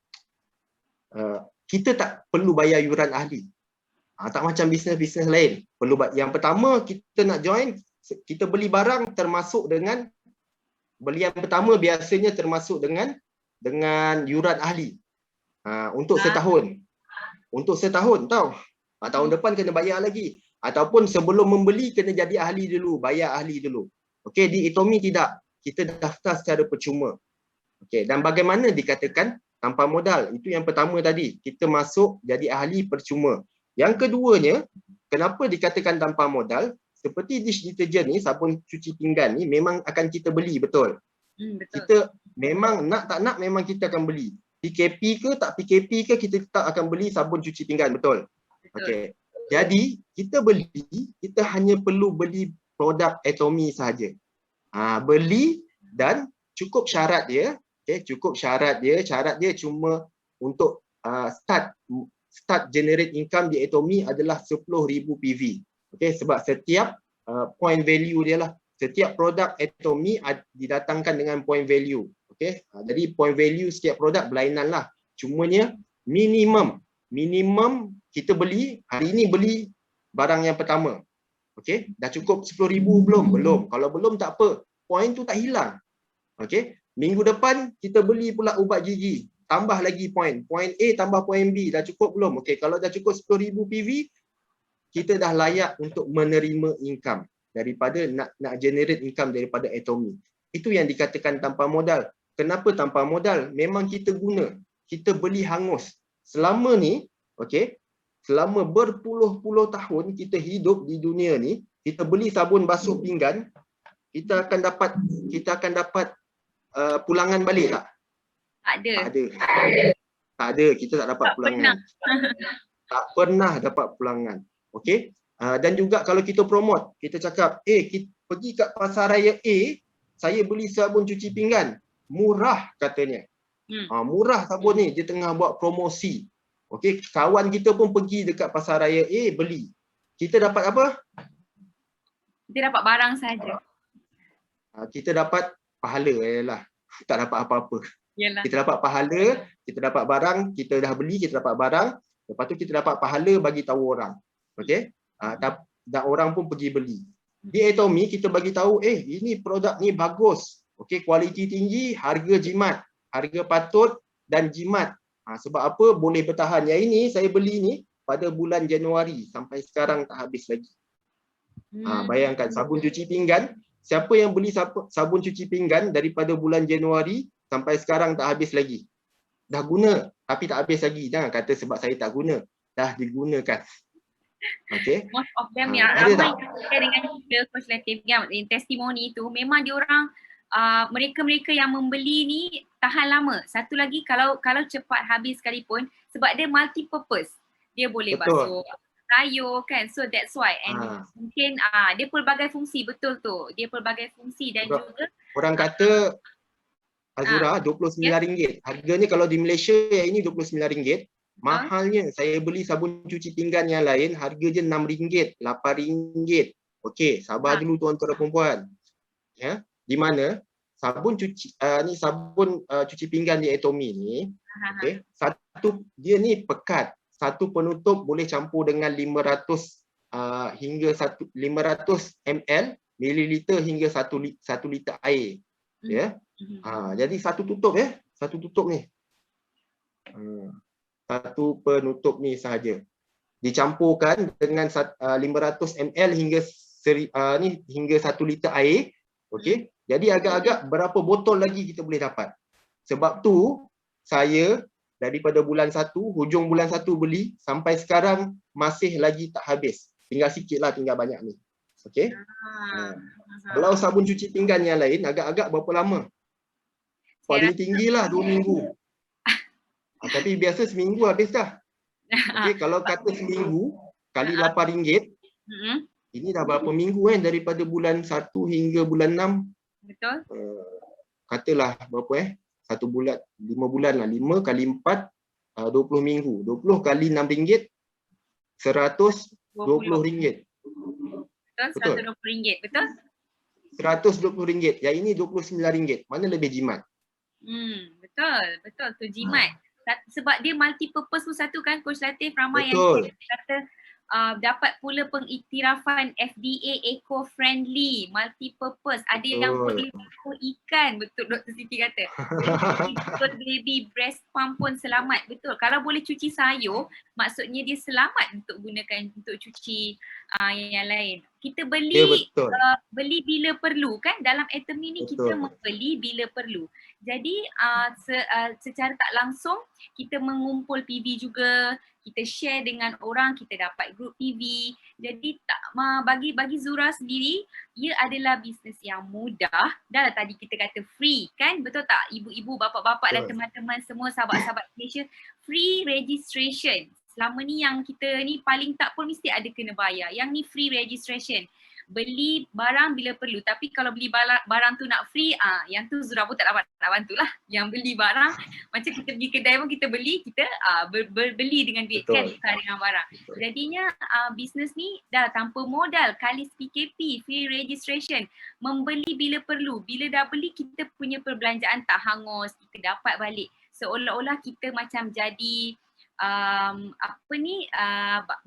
Speaker 1: kita tak perlu bayar yuran ahli. Tak macam bisnes-bisnes lain. Yang pertama kita nak join, kita beli barang termasuk dengan belian pertama biasanya termasuk dengan yuran ahli. Untuk setahun. Untuk setahun tau. Tahun depan kena bayar lagi. Ataupun sebelum membeli kena jadi ahli dulu, bayar ahli dulu. Okey, di Atomy tidak. Kita daftar secara percuma. Okey, dan bagaimana dikatakan tanpa modal? Itu yang pertama tadi. Kita masuk jadi ahli percuma. Yang keduanya, kenapa dikatakan tanpa modal? Seperti dish detergent ni, sabun cuci pinggan ni memang akan kita beli, betul?
Speaker 2: Betul.
Speaker 1: Kita memang nak tak nak memang kita akan beli. PKP ke tak PKP ke kita tetap akan beli sabun cuci pinggan, betul? Okey. Jadi kita hanya perlu beli produk Atomy sahaja. Beli dan cukup syarat dia, cukup syarat dia cuma untuk start generate income di Atomy adalah 10,000 PV. Okey, sebab setiap point value dia lah. Setiap produk Atomy didatangkan dengan point value. Okey, jadi point value setiap produk berlainan lah. Cumanya minimum kita beli, hari ini beli barang yang pertama. Okey, dah cukup 10,000 belum? Belum. Kalau belum tak apa, point tu tak hilang. Okey, minggu depan kita beli pula ubat gigi, tambah lagi point. Point A tambah point B, dah cukup belum? Okey, kalau dah cukup 10,000 PV, kita dah layak untuk menerima income daripada nak generate income daripada Atomy. Itu yang dikatakan tanpa modal. Kenapa tanpa modal? Memang kita kita beli hangus. Selama ni, okey, selama berpuluh-puluh tahun kita hidup di dunia ni, kita beli sabun basuh pinggan, kita akan dapat pulangan balik tak? Tak ada, kita tak dapat pulangan. Tak pernah dapat pulangan. Okey? Dan juga kalau kita promote, kita cakap, kita pergi kat pasar raya A, saya beli sabun cuci pinggan, murah katanya. Murah sabun ni, dia tengah buat promosi. Okey, kawan kita pun pergi dekat pasar raya A beli. Kita dapat apa?
Speaker 2: Kita dapat barang saja.
Speaker 1: Kita dapat pahala lah. Tak dapat apa-apa.
Speaker 2: Yalah.
Speaker 1: Kita dapat pahala, kita dapat barang, kita dah beli, kita dapat barang, lepas tu kita dapat pahala bagi tahu orang. Okey? Dan orang pun pergi beli. Di Atomy kita bagi tahu, ini produk ni bagus. Okey, kualiti tinggi, harga jimat, harga patut dan jimat. Sebab apa? Boleh bertahan. Yang ini saya beli ni pada bulan Januari sampai sekarang tak habis lagi. Bayangkan sabun cuci pinggan, siapa yang beli sabun cuci pinggan daripada bulan Januari sampai sekarang tak habis lagi. Dah guna tapi tak habis lagi. Jangan kata sebab saya tak guna. Dah digunakan. Okay.
Speaker 2: Most of them yang ramai yang share dengan kita, Coach Latif, yang testimoni tu memang diorang mereka-mereka yang membeli ni tahan lama. Satu lagi kalau cepat habis sekalipun, sebab dia multi purpose. Dia boleh basuh sayur kan. So that's why. And mungkin dia pelbagai fungsi, betul tu. Dia pelbagai fungsi dan juga
Speaker 1: orang kata Azura RM29. Harganya kalau di Malaysia yang ini RM29. Mahalnya. Saya beli sabun cuci pinggan yang lain harga je RM6, RM8. Okey, sabar dulu tuan-tuan dan puan-puan. Ya, di mana sabun cuci pinggan di Atomy ni, okey, dia ni pekat. Satu penutup boleh campur dengan 500 hingga 500 ml mililiter hingga 1 liter air. Ya. Jadi satu tutup ni. Satu penutup ni sahaja dicampurkan dengan 500 ml hingga 1 liter air. Okey. Jadi agak-agak berapa botol lagi kita boleh dapat. Sebab tu saya daripada bulan 1, hujung bulan 1 beli sampai sekarang masih lagi tak habis. Tinggal sikit lah, tinggal banyak ni. Okey. Kalau sabun cuci pinggan yang lain agak-agak berapa lama? Paling tinggilah 2 minggu. Tapi biasa seminggu habis dah. Okey, kalau kata seminggu kali RM8, ini dah berapa minggu kan, daripada bulan 1 hingga bulan 6.
Speaker 2: Betul.
Speaker 1: Katalah berapa 1 bulan, 5 bulan lah. 5 kali 4, 20 minggu. 20 kali RM6, RM120.
Speaker 2: Betul, RM120. Betul?
Speaker 1: RM120. Yang ini RM29. Mana lebih jimat?
Speaker 2: Betul tu jimat. Sebab dia multi purpose pun satu kan Coach Latif, ramai
Speaker 1: Betul.
Speaker 2: yang kata dapat pula pengiktirafan FDA eco-friendly, multi purpose. Ada yang boleh ikut ikan, betul Dr. Siti kata. Betul, baby breast pump pun selamat, betul. Kalau boleh cuci sayur, maksudnya dia selamat untuk gunakan untuk cuci yang lain. Kita beli beli bila perlu kan, dalam Atomy ni kita membeli bila perlu. Jadi secara tak langsung kita mengumpul PV juga, kita share dengan orang, kita dapat group PV. Jadi bagi Zura sendiri, ia adalah bisnes yang mudah. Dah tadi kita kata free kan, betul tak ibu-ibu, bapa-bapa dan teman-teman semua, sahabat-sahabat Malaysia, free registration. Selama ni yang kita ni paling tak pun mesti ada kena bayar. Yang ni free registration. Beli barang bila perlu, tapi kalau beli barang tu nak free, yang tu Zura pun tak dapat nak bantulah. Yang beli barang macam kita pergi kedai pun kita beli, kita beli dengan duit kan, bukan dengan barang. Jadinya bisnes ni dah tanpa modal, kali PKP, free registration, membeli bila perlu. Bila dah beli, kita punya perbelanjaan tak hangus, kita dapat balik. Seolah-olah kita macam jadi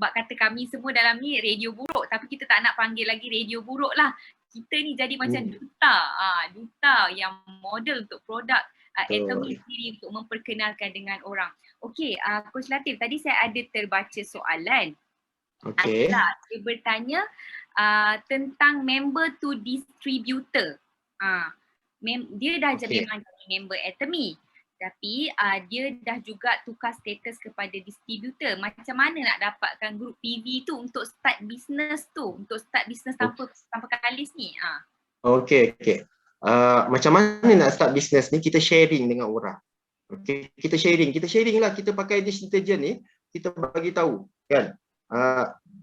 Speaker 2: bak kata kami semua dalam ni radio buruk, tapi kita tak nak panggil lagi radio buruk lah. Kita ni jadi macam duta yang model untuk produk Atomy sendiri untuk memperkenalkan dengan orang. Okey, Coach Latif, tadi saya ada terbaca soalan. Dia bertanya tentang member to distributor. Dia dah memang jadi member Atomy, tapi dia dah juga tukar status kepada distributor. Macam mana nak dapatkan grup PV tu untuk start bisnes tu, untuk start bisnes tanpa kalis ni?
Speaker 1: Okey. Macam mana nak start bisnes ni? Kita sharing dengan orang. Okey, kita sharing lah. Kita pakai dish detergent ni, kita bagi tahu kan.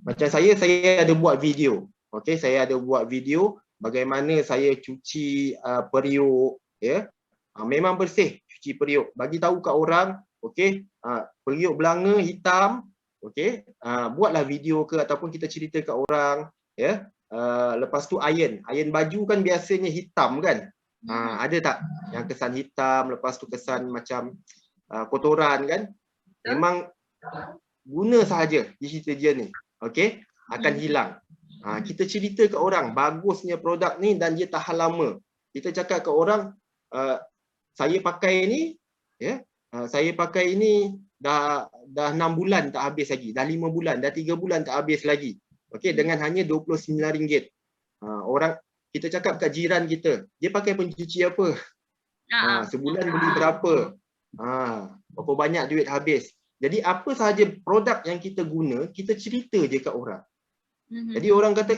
Speaker 1: Macam saya ada buat video. Okey, saya ada buat video bagaimana saya cuci periuk, ya. Memang bersih cuci periuk. Bagi tahu kat orang, okey, periuk belanga hitam, okey, buatlah video ke ataupun kita cerita kat orang, ya. Lepas tu iron baju kan biasanya hitam kan. Ada tak yang kesan hitam, lepas tu kesan macam kotoran kan. Memang guna sahaja deterjen ni, okey, akan hilang. Kita cerita kat orang bagusnya produk ni dan dia tahan lama. Kita cakap kat orang, saya pakai ni, ya, saya pakai ni dah 6 bulan tak habis lagi, dah 5 bulan, dah 3 bulan tak habis lagi. Okey, dengan hanya RM29. Orang kita cakap kat jiran kita, dia pakai pencuci apa? Sebulan beli berapa? Berapa banyak duit habis. Jadi apa sahaja produk yang kita guna, kita cerita je kat orang. Jadi orang kata,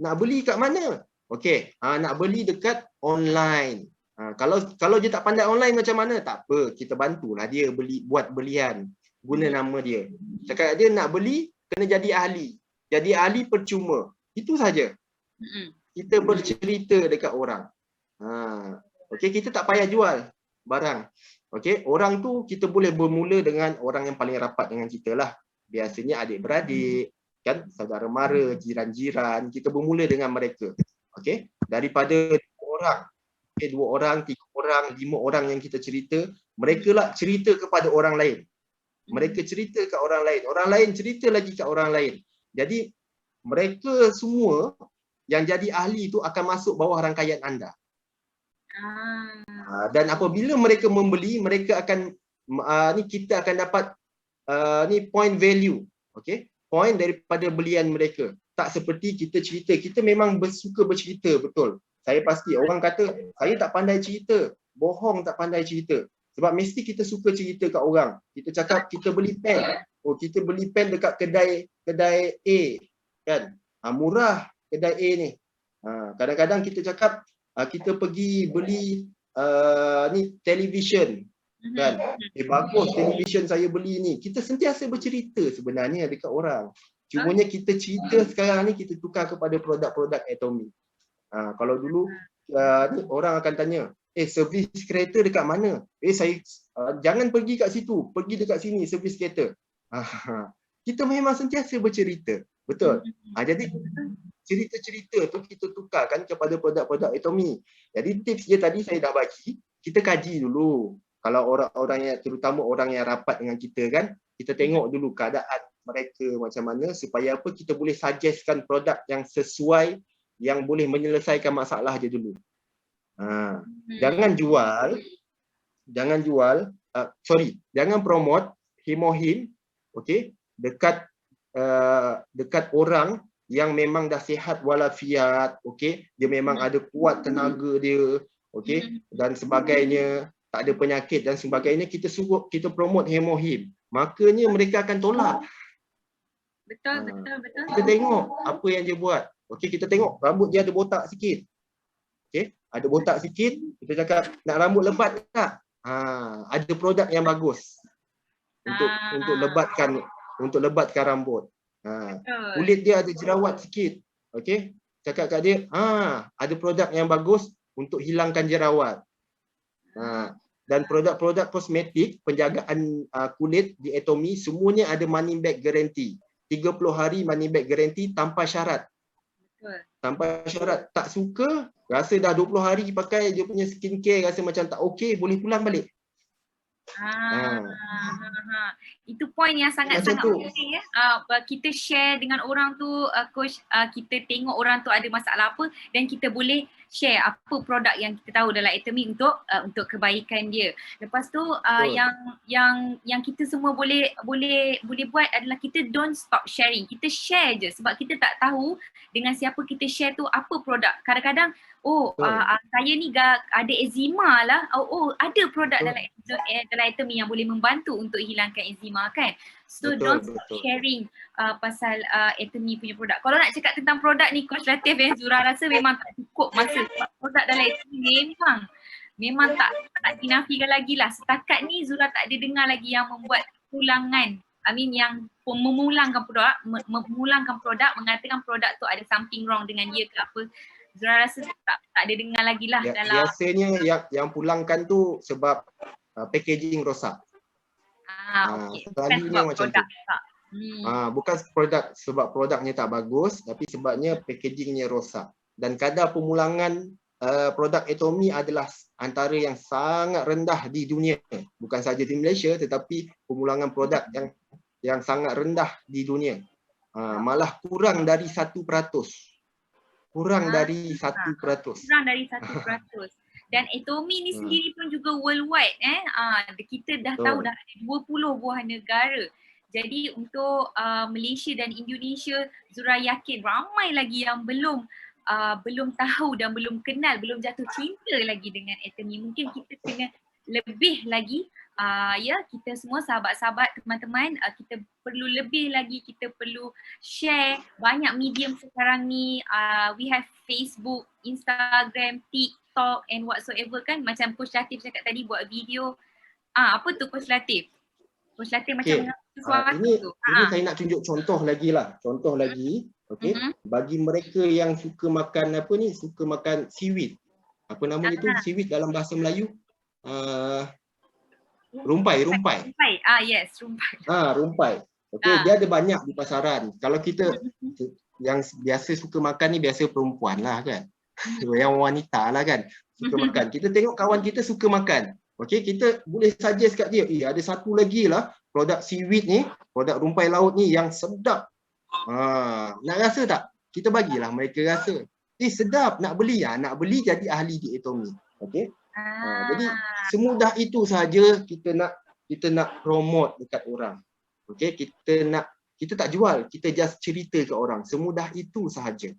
Speaker 1: nak beli kat mana? Okey, nak beli dekat online. Kalau dia tak pandai online macam mana, tak apa, kita bantulah dia buat belian, guna nama dia. Cakap dia nak beli, kena jadi ahli. Jadi ahli percuma. Itu saja. Kita bercerita dekat orang. Okey, kita tak payah jual barang. Okey, orang tu kita boleh bermula dengan orang yang paling rapat dengan kita lah. Biasanya adik-beradik, kan, saudara mara, jiran-jiran, kita bermula dengan mereka. Okey, daripada 2 orang, 2 orang, 3 orang, 5 orang yang kita cerita, mereka lah cerita kepada orang lain. Mereka cerita kat orang lain. Orang lain cerita lagi kat orang lain. Jadi mereka semua yang jadi ahli tu akan masuk bawah rangkaian anda. Dan apabila mereka membeli, mereka akan kita akan dapat point value. Okey, point daripada belian mereka. Tak seperti kita cerita. Kita memang suka bercerita, betul. Saya pasti orang kata saya tak pandai cerita, bohong tak pandai cerita. Sebab mesti kita suka cerita kat orang. Kita cakap kita beli pen. Kita beli pen dekat kedai A kan. Murah kedai A ni. Kadang-kadang kita cakap kita pergi beli ni television. kan. Bagus television saya beli ni. Kita sentiasa bercerita sebenarnya dekat orang. Cumanya kita cerita sekarang ni kita tukar kepada produk-produk Atomy. Kalau dulu ni orang akan tanya, servis kereta dekat mana? Saya jangan pergi kat situ, pergi dekat sini servis kereta. Kita memang sentiasa bercerita. Betul. Jadi cerita-cerita tu kita tukarkan kepada produk-produk Atomy. Jadi tips dia tadi saya dah bagi, kita kaji dulu. Kalau orang-orang yang, terutama orang yang rapat dengan kita kan, kita tengok dulu keadaan mereka macam mana supaya apa kita boleh suggestkan produk yang sesuai, yang boleh menyelesaikan masalah je dulu. Jangan jangan promote Hemohim, okey, dekat orang yang memang dah sihat walafiat, okey, dia memang ada kuat tenaga dia, okey, dan sebagainya, tak ada penyakit dan sebagainya, kita promote Hemohim, makanya mereka akan tolak.
Speaker 2: Betul.
Speaker 1: Kita tengok apa yang dia buat. Okey, kita tengok rambut dia ada botak sikit. Okey, ada botak sikit, kita cakap nak rambut lebat tak? Ada produk yang bagus untuk lebatkan rambut. Kulit dia ada jerawat sikit. Okey, cakap kat dia, ada produk yang bagus untuk hilangkan jerawat. Dan produk-produk kosmetik penjagaan kulit di Atomy semuanya ada money back guarantee. 30 hari money back guarantee tanpa syarat. Tanpa syarat. Tak suka, rasa dah 20 hari pakai dia punya skincare, rasa macam tak okey, boleh pulang balik.
Speaker 2: Itu point yang sangat-sangat penting ya. Kita share dengan orang tu, coach, kita tengok orang tu ada masalah apa dan kita boleh share apa produk yang kita tahu dalam Atomy untuk kebaikan dia. Lepas tu yang kita semua boleh buat adalah kita don't stop sharing. Kita share je sebab kita tak tahu dengan siapa kita share tu apa produk. Kadang-kadang saya ni ada eczema lah. Ada produk dalam Atomy yang boleh membantu untuk hilangkan eczema kan. So don't stop sharing pasal Atomy punya produk. Kalau nak cakap tentang produk ni Coach Latif, Zura rasa memang tak cukup masa. Produk dalam Atomy memang tak dinafikan lagi lah. Setakat ni Zura tak ada dengar lagi yang membuat pulangan. Yang memulangkan produk, mengatakan produk tu ada something wrong dengan dia ke apa. Zura rasa tak ada dengar lagi lah.
Speaker 1: Biasanya yang pulangkan tu sebab packaging rosak. Selalunya macam tu. Bukan sebab produknya tak bagus, tapi sebabnya packagingnya rosak. Dan kadar pemulangan produk Atomy adalah antara yang sangat rendah di dunia. Bukan saja di Malaysia, tetapi pemulangan produk yang sangat rendah di dunia. Malah kurang dari 1%. Kurang dari 1%. Dan Atomy ni sendiri pun juga worldwide. Kita dah tahu dah ada 20 buah negara. Jadi untuk Malaysia dan Indonesia, Zura yakin ramai lagi yang belum tahu dan belum kenal, belum jatuh cinta lagi dengan Atomy. Mungkin kita kena lebih lagi, kita semua sahabat-sahabat, teman-teman, kita perlu lebih lagi, kita perlu share banyak medium sekarang ni. We have Facebook, Instagram, TikTok and whatsoever kan. Macam Coach Latif cakap tadi buat video. Apa tu Coach Latif? Coach Latif macam sesuatu tu. Ini saya nak tunjuk contoh lagi lah. Okay. Bagi mereka yang suka makan suka makan seaweed. Apa nama itu seaweed dalam bahasa Melayu? Rumpai.
Speaker 2: Yes, rumpai.
Speaker 1: Rumpai. Okey, dia ada banyak di pasaran. Kalau kita yang biasa suka makan ni biasa perempuan lah kan. Yang wanita lah kan suka makan. Kita tengok kawan kita suka makan. Okey, kita boleh suggest kat dia, ada satu lagi lah produk seaweed ni, produk rumpai laut ni yang sedap. Nak rasa tak? Kita bagilah mereka rasa. Sedap, nak beli jadi ahli di Atomy. Okey. Jadi semudah itu saja kita nak promote dekat orang. Okey, kita tak jual, kita just cerita ke orang. Semudah itu sahaja.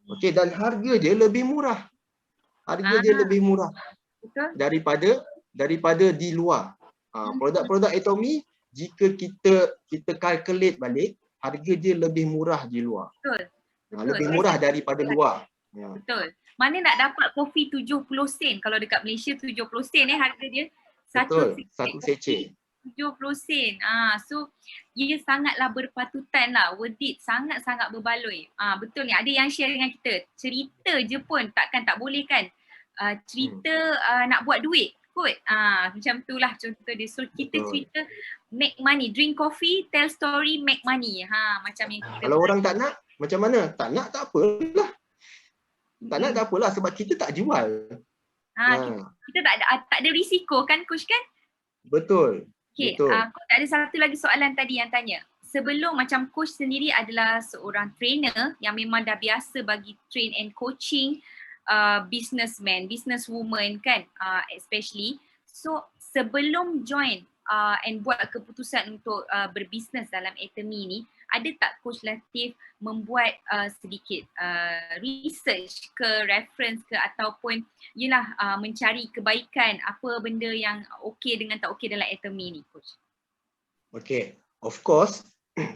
Speaker 1: Okey, dan harga dia lebih murah.
Speaker 2: Betul.
Speaker 1: Daripada di luar. Produk-produk Atomy jika kita calculate balik, harga dia lebih murah di luar.
Speaker 2: Betul.
Speaker 1: Lebih murah daripada luar.
Speaker 2: Betul. Mana nak dapat kopi 70 sen, kalau dekat Malaysia 70 sen harga dia.
Speaker 1: Betul,
Speaker 2: Satu
Speaker 1: satu
Speaker 2: kopi
Speaker 1: seceh.
Speaker 2: 70 sen. So ia sangatlah berpatutan lah, worth it, sangat-sangat berbaloi. Betul ni, ada yang share dengan kita, cerita je pun takkan tak boleh kan. Cerita nak buat duit kot. Macam tu lah contoh dia. So kita
Speaker 1: Betul.
Speaker 2: cerita make money, drink coffee, tell story, make money. Macam yang kita
Speaker 1: Kalau orang tak nak, macam mana? Tak nak tak apalah. Tak nak tak apalah sebab kita tak jual.
Speaker 2: Kita tak ada risiko kan coach kan?
Speaker 1: Betul.
Speaker 2: Okay,
Speaker 1: Betul.
Speaker 2: coach ada satu lagi soalan tadi yang tanya. Sebelum macam coach sendiri adalah seorang trainer yang memang dah biasa bagi train and coaching businessman, businesswoman kan, especially. So sebelum join and buat keputusan untuk berbisnes dalam Atomy ni, ada tak Coach Latif membuat sedikit research ke, reference ke, ataupun yelah mencari kebaikan, apa benda yang okey dengan tak okey dalam Atomy ni Coach?
Speaker 1: Okay, of course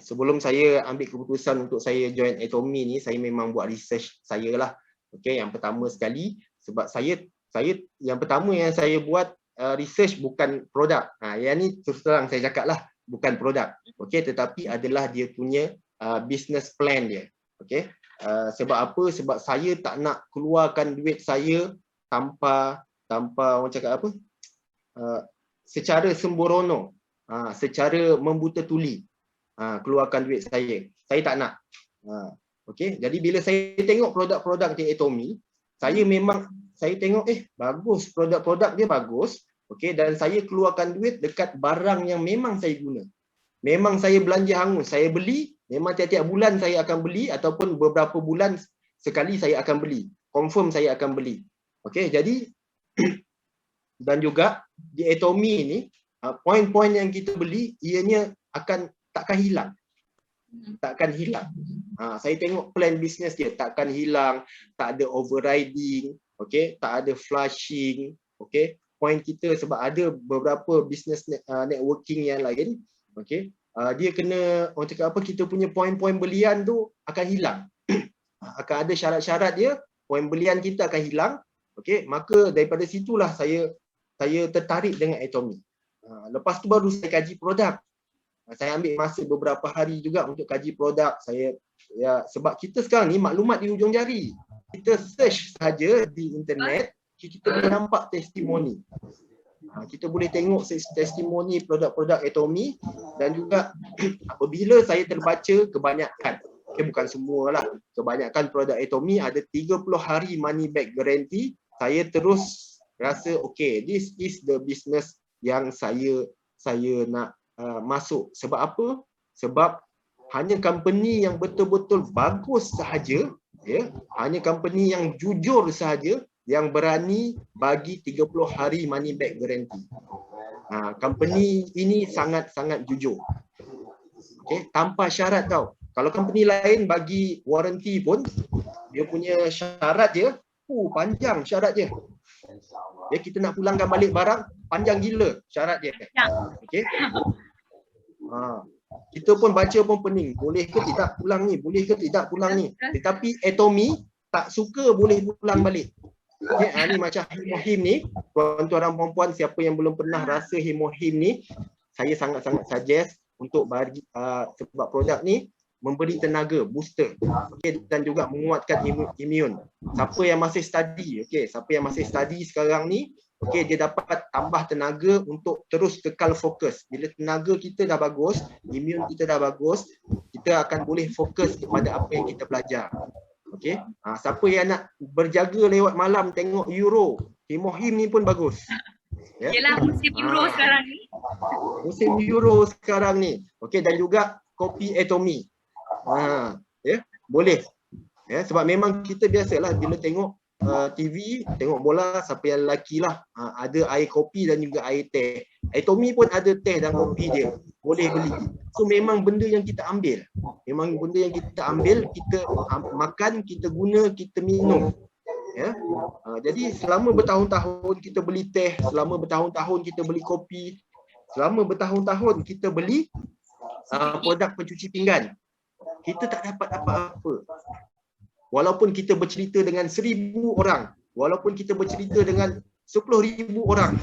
Speaker 1: sebelum saya ambil keputusan untuk saya join Atomy ni, saya memang buat research saya lah. Okay, yang pertama sekali sebab saya yang pertama yang saya buat research bukan produk. Yang ni terus terang saya cakap lah, bukan produk. Okay, tetapi adalah dia punya business plan dia. Okay, sebab apa? Sebab saya tak nak keluarkan duit saya tanpa orang cakap apa? Secara sembrono, secara membuta tuli. Keluarkan duit saya. Saya tak nak. Okay, jadi bila saya tengok produk-produk di Atomy, saya tengok bagus, produk-produk dia bagus. Okay, dan saya keluarkan duit dekat barang yang memang saya guna. Memang saya belanja hangus, saya beli, memang tiap-tiap bulan saya akan beli ataupun beberapa bulan sekali saya akan beli. Confirm saya akan beli. Okay, jadi dan juga di Atomy ni, poin-poin yang kita beli ianya takkan hilang. Takkan hilang. Saya tengok plan bisnes dia takkan hilang, tak ada overriding, okey, tak ada flushing, okey. Poin kita sebab ada beberapa business networking yang lain, okey. Dia kena orang cakap apa, kita punya poin-poin belian tu akan hilang. Akan ada syarat-syarat dia, poin belian kita akan hilang. Okey, maka daripada situlah saya tertarik dengan Atomy. Lepas tu baru saya kaji produk. Saya ambil masa beberapa hari juga untuk kaji produk. Sebab kita sekarang ni maklumat di hujung jari. Kita search saja di internet, kita boleh nampak testimoni. Kita boleh tengok testimoni produk-produk Atomy dan juga apabila saya terbaca kebanyakan, bukan semualah, kebanyakan produk Atomy ada 30 hari money back guarantee. Saya terus rasa this is the business yang saya nak masuk. Sebab apa? Sebab hanya company yang betul-betul bagus sahaja, hanya company yang jujur sahaja yang berani bagi 30 hari money back guarantee. Company ini sangat-sangat jujur. Okay, tanpa syarat tau. Kalau company lain bagi warranty pun, dia punya syarat dia, panjang syarat dia. Kita nak pulangkan balik barang, panjang gila syarat dia. Okay. Kita pun baca pun pening, boleh ke tidak pulang ni, boleh ke tidak pulang ni. Tetapi Atomy tak suka boleh pulang balik. Okay, ni macam Hemohim ni, tuan-tuan dan puan-puan, siapa yang belum pernah rasa Hemohim ni, saya sangat-sangat suggest untuk bagi sebab produk ni memberi tenaga, booster, dan juga menguatkan imun. Siapa yang masih study, siapa yang masih study sekarang ni, dia dapat tambah tenaga untuk terus kekal fokus. Bila tenaga kita dah bagus, imun kita dah bagus, kita akan boleh fokus kepada apa yang kita belajar. Siapa yang nak berjaga lewat malam tengok Euro, Hemohim ni pun bagus.
Speaker 2: Yelah musim Euro sekarang ni.
Speaker 1: Musim Euro sekarang ni. Dan juga kopi Atomy. Boleh. Sebab memang kita biasalah bila tengok TV, tengok bola, siapa yang lelaki lah, ada air kopi dan juga air teh. Atomy pun ada teh dan kopi dia, boleh beli. So memang benda yang kita ambil, kita makan, kita guna, kita minum. Jadi selama bertahun-tahun kita beli teh, selama bertahun-tahun kita beli kopi, selama bertahun-tahun kita beli produk pencuci pinggan, kita tak dapat apa-apa. Walaupun kita bercerita dengan 1,000 orang, walaupun kita bercerita dengan 10,000 orang,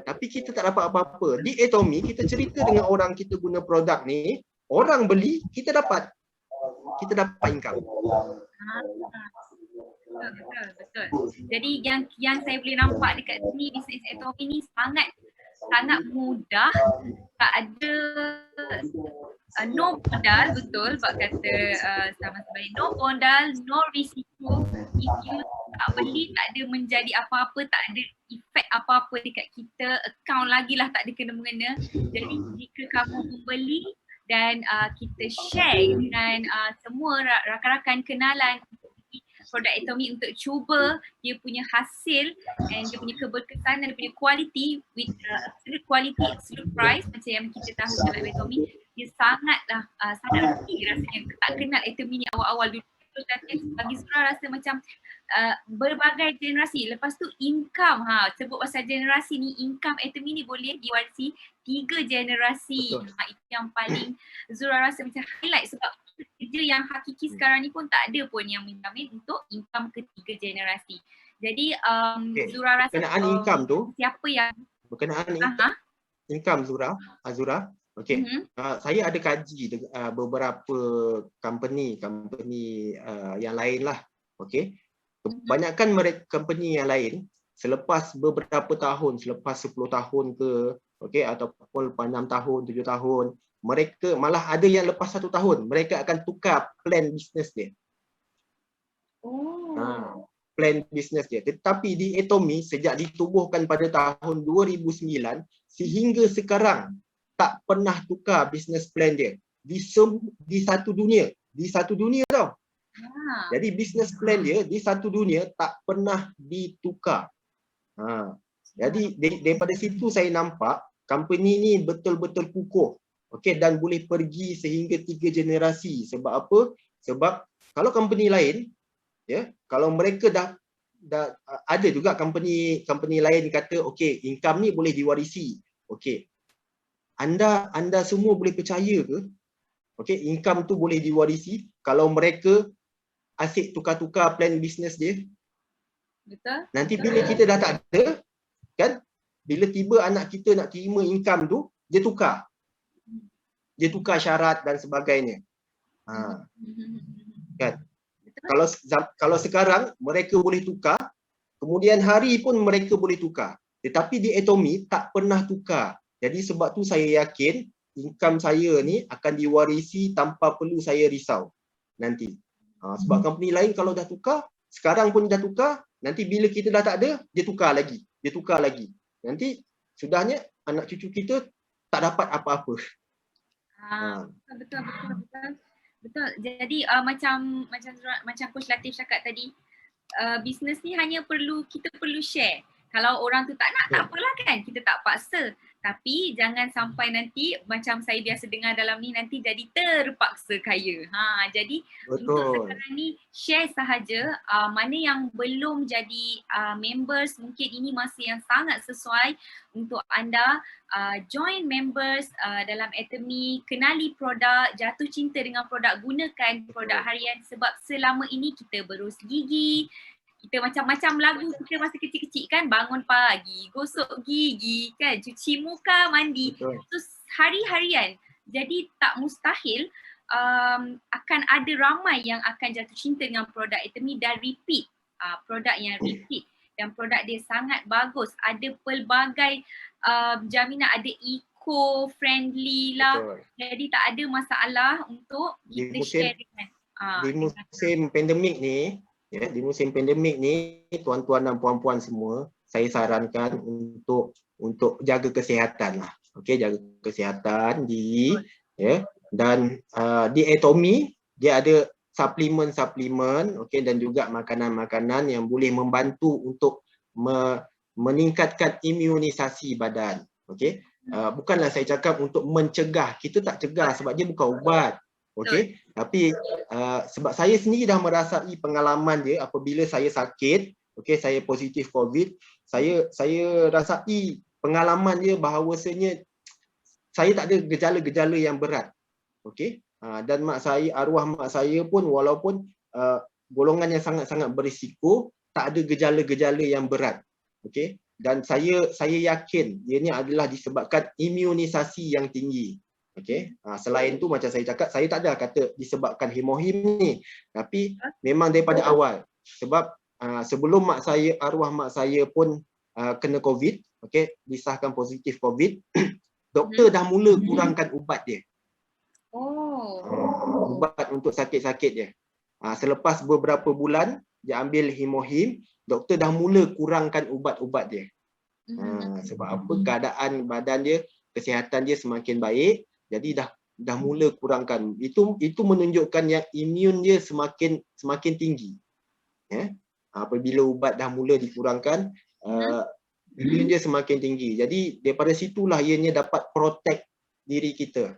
Speaker 1: Tapi kita tak dapat apa-apa. Di Atomy kita cerita dengan orang kita guna produk ni, orang beli, kita dapat income.
Speaker 2: Betul. Jadi yang saya boleh nampak dekat sini, bisnes Atomy ni sangat mudah, tak ada no modal, betul sebab kata sama sebaik no modal, no risiko. If you tak beli, tak ada menjadi apa-apa, tak ada efek apa-apa dekat kita, account lagi lah tak ada kena-mengena. Jadi jika kamu membeli dan kita share dengan semua rakan-rakan kenalan produk Atomy untuk cuba dia punya hasil and dia punya keberkesanan, dia punya quality with absolute quality, absolute price macam yang kita tahu dalam Atomy, dia sangat tinggi rasanya. Tak kenal Atomy ni awal-awal dulu, bagi Zura rasa macam berbagai generasi. Lepas tu income, sebut pasal generasi ni, income Atomy ni boleh diwarisi 3 generasi. Itu yang paling Zura rasa macam highlight, sebab kerja yang hakiki sekarang ni pun tak ada pun yang menjamin untuk income ketiga generasi. Jadi Zura rasa
Speaker 1: income tu,
Speaker 2: siapa yang
Speaker 1: berkenaan income Zura, saya ada kaji beberapa company yang lain lah. Kebanyakan mereka company yang lain selepas beberapa tahun, selepas 10 tahun ke, ataupun 6 tahun, 7 tahun, mereka malah ada yang lepas 1 tahun mereka akan tukar plan bisnes dia. Plan bisnes dia. Tetapi di Atomy sejak ditubuhkan pada tahun 2009 sehingga sekarang tak pernah tukar bisnes plan dia di satu dunia tau. Jadi bisnes plan dia di satu dunia tak pernah ditukar. Jadi daripada situ saya nampak company ni betul-betul kukuh. Dan boleh pergi sehingga 3 generasi. Sebab apa? Sebab kalau company lain, kalau mereka dah ada juga company lain kata income ni boleh diwarisi. Anda semua boleh percaya ke? Income tu boleh diwarisi kalau mereka asyik tukar-tukar plan bisnes dia.
Speaker 2: Betul.
Speaker 1: Nanti bila kita dah tak ada, kan? Bila tiba anak kita nak terima income tu, dia tukar syarat dan sebagainya. Kan? Kalau sekarang mereka boleh tukar, kemudian hari pun mereka boleh tukar. Tetapi di Atomy tak pernah tukar. Jadi sebab tu saya yakin income saya ni akan diwarisi tanpa perlu saya risau nanti. Sebab company lain kalau dah tukar, sekarang pun dah tukar, nanti bila kita dah tak ada, dia tukar lagi. Nanti sudahnya anak cucu kita tak dapat apa-apa.
Speaker 2: Betul. Jadi macam Coach Latif cakap tadi, bisnes ni kita perlu share. Kalau orang tu tak nak, tak apalah kan, kita tak paksa. Tapi jangan sampai nanti macam saya biasa dengar dalam ni, nanti jadi terpaksa kaya. Jadi untuk sekarang ni share sahaja. Mana yang belum jadi members, mungkin ini masa yang sangat sesuai untuk anda join members dalam Atomy, kenali produk, jatuh cinta dengan produk, gunakan produk harian, sebab selama ini kita berus gigi, kita macam-macam lagu kita masa kecil-kecil kan, bangun pagi, gosok gigi kan, cuci muka, mandi. Terus hari-harian. Jadi tak mustahil akan ada ramai yang akan jatuh cinta dengan produk Atomy dan repeat. Produk yang repeat. Dan produk dia sangat bagus. Ada pelbagai jaminan, ada eco-friendly lah. Jadi tak ada masalah untuk kita share dengan
Speaker 1: di musim pandemik ni, di musim pandemik ni, tuan-tuan dan puan-puan semua, saya sarankan untuk jaga kesihatan lah. Jaga kesihatan diri, dan di Atomy dia ada suplemen, dan juga makanan-makanan yang boleh membantu untuk meningkatkan imunisasi badan. Bukanlah saya cakap untuk mencegah, kita tak cegah sebab dia bukan ubat. Tapi sebab saya sendiri dah merasai pengalaman dia apabila saya sakit, saya positif COVID, saya rasai pengalaman dia bahawasanya saya tak ada gejala-gejala yang berat. Dan arwah mak saya pun walaupun golongan yang sangat-sangat berisiko, tak ada gejala-gejala yang berat. dan saya yakin ianya adalah disebabkan imunisasi yang tinggi. Okey, selain tu macam saya cakap, saya tak ada kata disebabkan hemohim ni, tapi memang daripada awal. Sebab sebelum arwah mak saya pun kena COVID, okey, disahkan positif COVID, doktor dah mula kurangkan ubat dia. Ubat untuk sakit-sakit dia. Selepas beberapa bulan dia ambil hemohim, doktor dah mula kurangkan ubat-ubat dia. Sebab apa? Keadaan badan dia, kesihatan dia semakin baik, jadi dah mula kurangkan. Itu menunjukkan yang imun dia semakin tinggi. Ya. Apabila ubat dah mula dikurangkan, imun dia semakin tinggi. Jadi daripada situlah ianya dapat protect diri kita.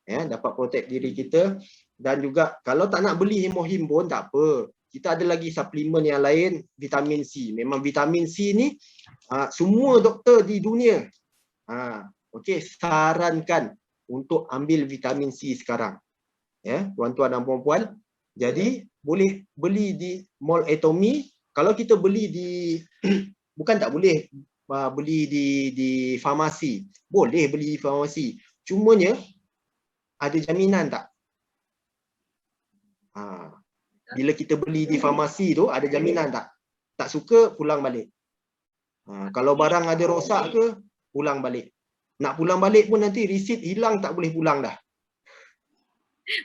Speaker 1: Ya, dapat protect diri kita. Dan juga kalau tak nak beli hemohim pun tak apa. Kita ada lagi suplemen yang lain, vitamin C. Memang vitamin C ni semua doktor di dunia sarankan untuk ambil vitamin C sekarang. Ya, tuan-tuan dan puan-puan. Jadi boleh beli di Mall Atomy. Kalau kita beli di bukan tak boleh beli di farmasi. Boleh beli di farmasi. Cumanya ada jaminan tak? Bila kita beli di farmasi tu ada jaminan tak? Tak suka pulang balik. Kalau barang ada rosak ke, pulang balik. Nak pulang balik pun nanti resit hilang, tak boleh pulang dah.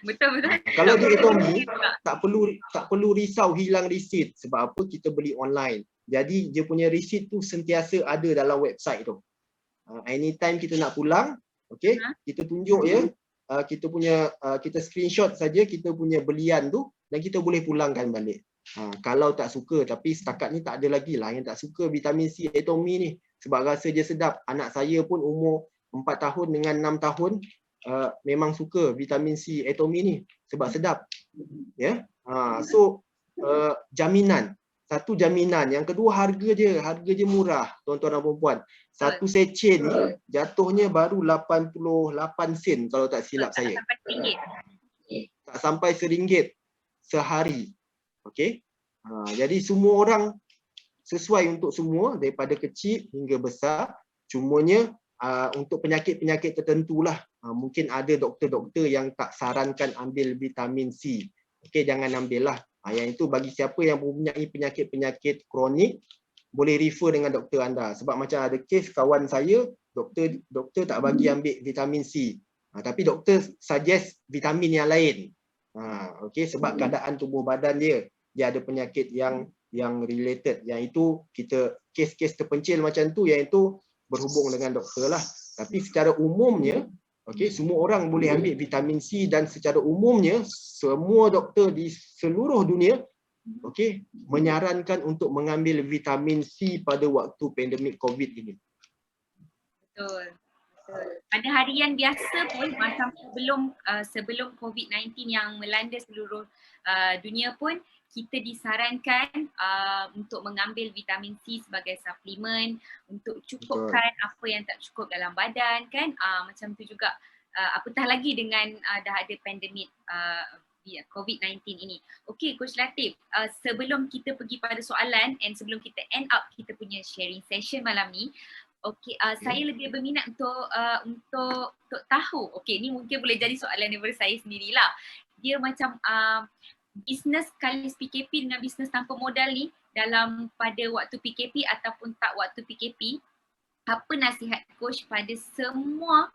Speaker 2: Betul.
Speaker 1: Kalau di Atomy tak perlu risau hilang resit. Sebab apa? Kita beli online. Jadi dia punya resit tu sentiasa ada dalam website tu. Anytime kita nak pulang, okey, kita tunjuk ya. Kita screenshot saja kita punya belian tu dan kita boleh pulangkan balik. Kalau tak suka, tapi setakat ni tak ada lagi lah yang tak suka vitamin C Atomy ni. Sebab rasa dia sedap. Anak saya pun umur 4 tahun dengan 6 tahun memang suka vitamin C Atomy ni sebab sedap. Ya. Jaminan. Satu jaminan. Yang kedua harga dia murah, tuan-tuan dan puan-puan. Satu secen ni jatuhnya baru 88 sen kalau tak silap saya. Tak sampai RM1 sehari. Okey. Jadi semua orang sesuai untuk semua daripada kecil hingga besar. Cumanya untuk penyakit-penyakit tertentulah mungkin ada doktor-doktor yang tak sarankan ambil vitamin C. Okey, jangan ambil lah. Yang itu bagi siapa yang mempunyai penyakit-penyakit kronik boleh refer dengan doktor anda. Sebab macam ada kes kawan saya, doktor tak bagi ambil vitamin C. Tapi doktor suggest vitamin yang lain. Okey, sebab keadaan tubuh badan dia ada penyakit yang related. Yang itu kita kes-kes terpencil macam tu, yang itu berhubung dengan doktor lah. Tapi secara umumnya, okey, semua orang boleh ambil vitamin C dan secara umumnya semua doktor di seluruh dunia okey menyarankan untuk mengambil vitamin C pada waktu pandemik COVID ini.
Speaker 2: Betul. Pada harian biasa pun macam sebelum COVID-19 yang melanda seluruh dunia pun kita disarankan untuk mengambil vitamin C sebagai suplemen untuk cukupkan apa yang tak cukup dalam badan kan. Macam tu juga apatah lagi dengan dah ada pandemik COVID-19 ini. Okey, Coach Latif, sebelum kita pergi pada soalan and sebelum kita end up kita punya sharing session malam ni, okey, saya lebih berminat untuk tahu. Okey, ni mungkin boleh jadi soalan daripada saya sendirilah. Dia macam bisnes kalis PKP dengan bisnes tanpa modal ni dalam pada waktu PKP ataupun tak waktu PKP, apa nasihat coach pada semua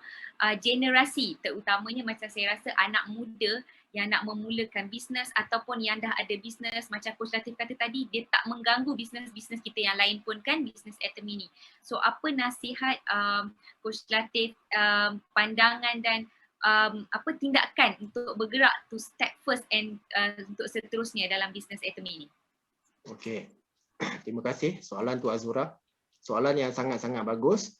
Speaker 2: generasi, terutamanya macam saya rasa anak muda yang nak memulakan bisnes ataupun yang dah ada bisnes macam Coach Latif kata tadi, dia tak mengganggu bisnes-bisnes kita yang lain pun kan, bisnes Atomy ni. So apa nasihat Coach Latif, pandangan dan apa tindakan untuk bergerak to step first and untuk seterusnya dalam bisnes Atomy ni?
Speaker 1: Okey. Terima kasih soalan tu Azura. Soalan yang sangat-sangat bagus.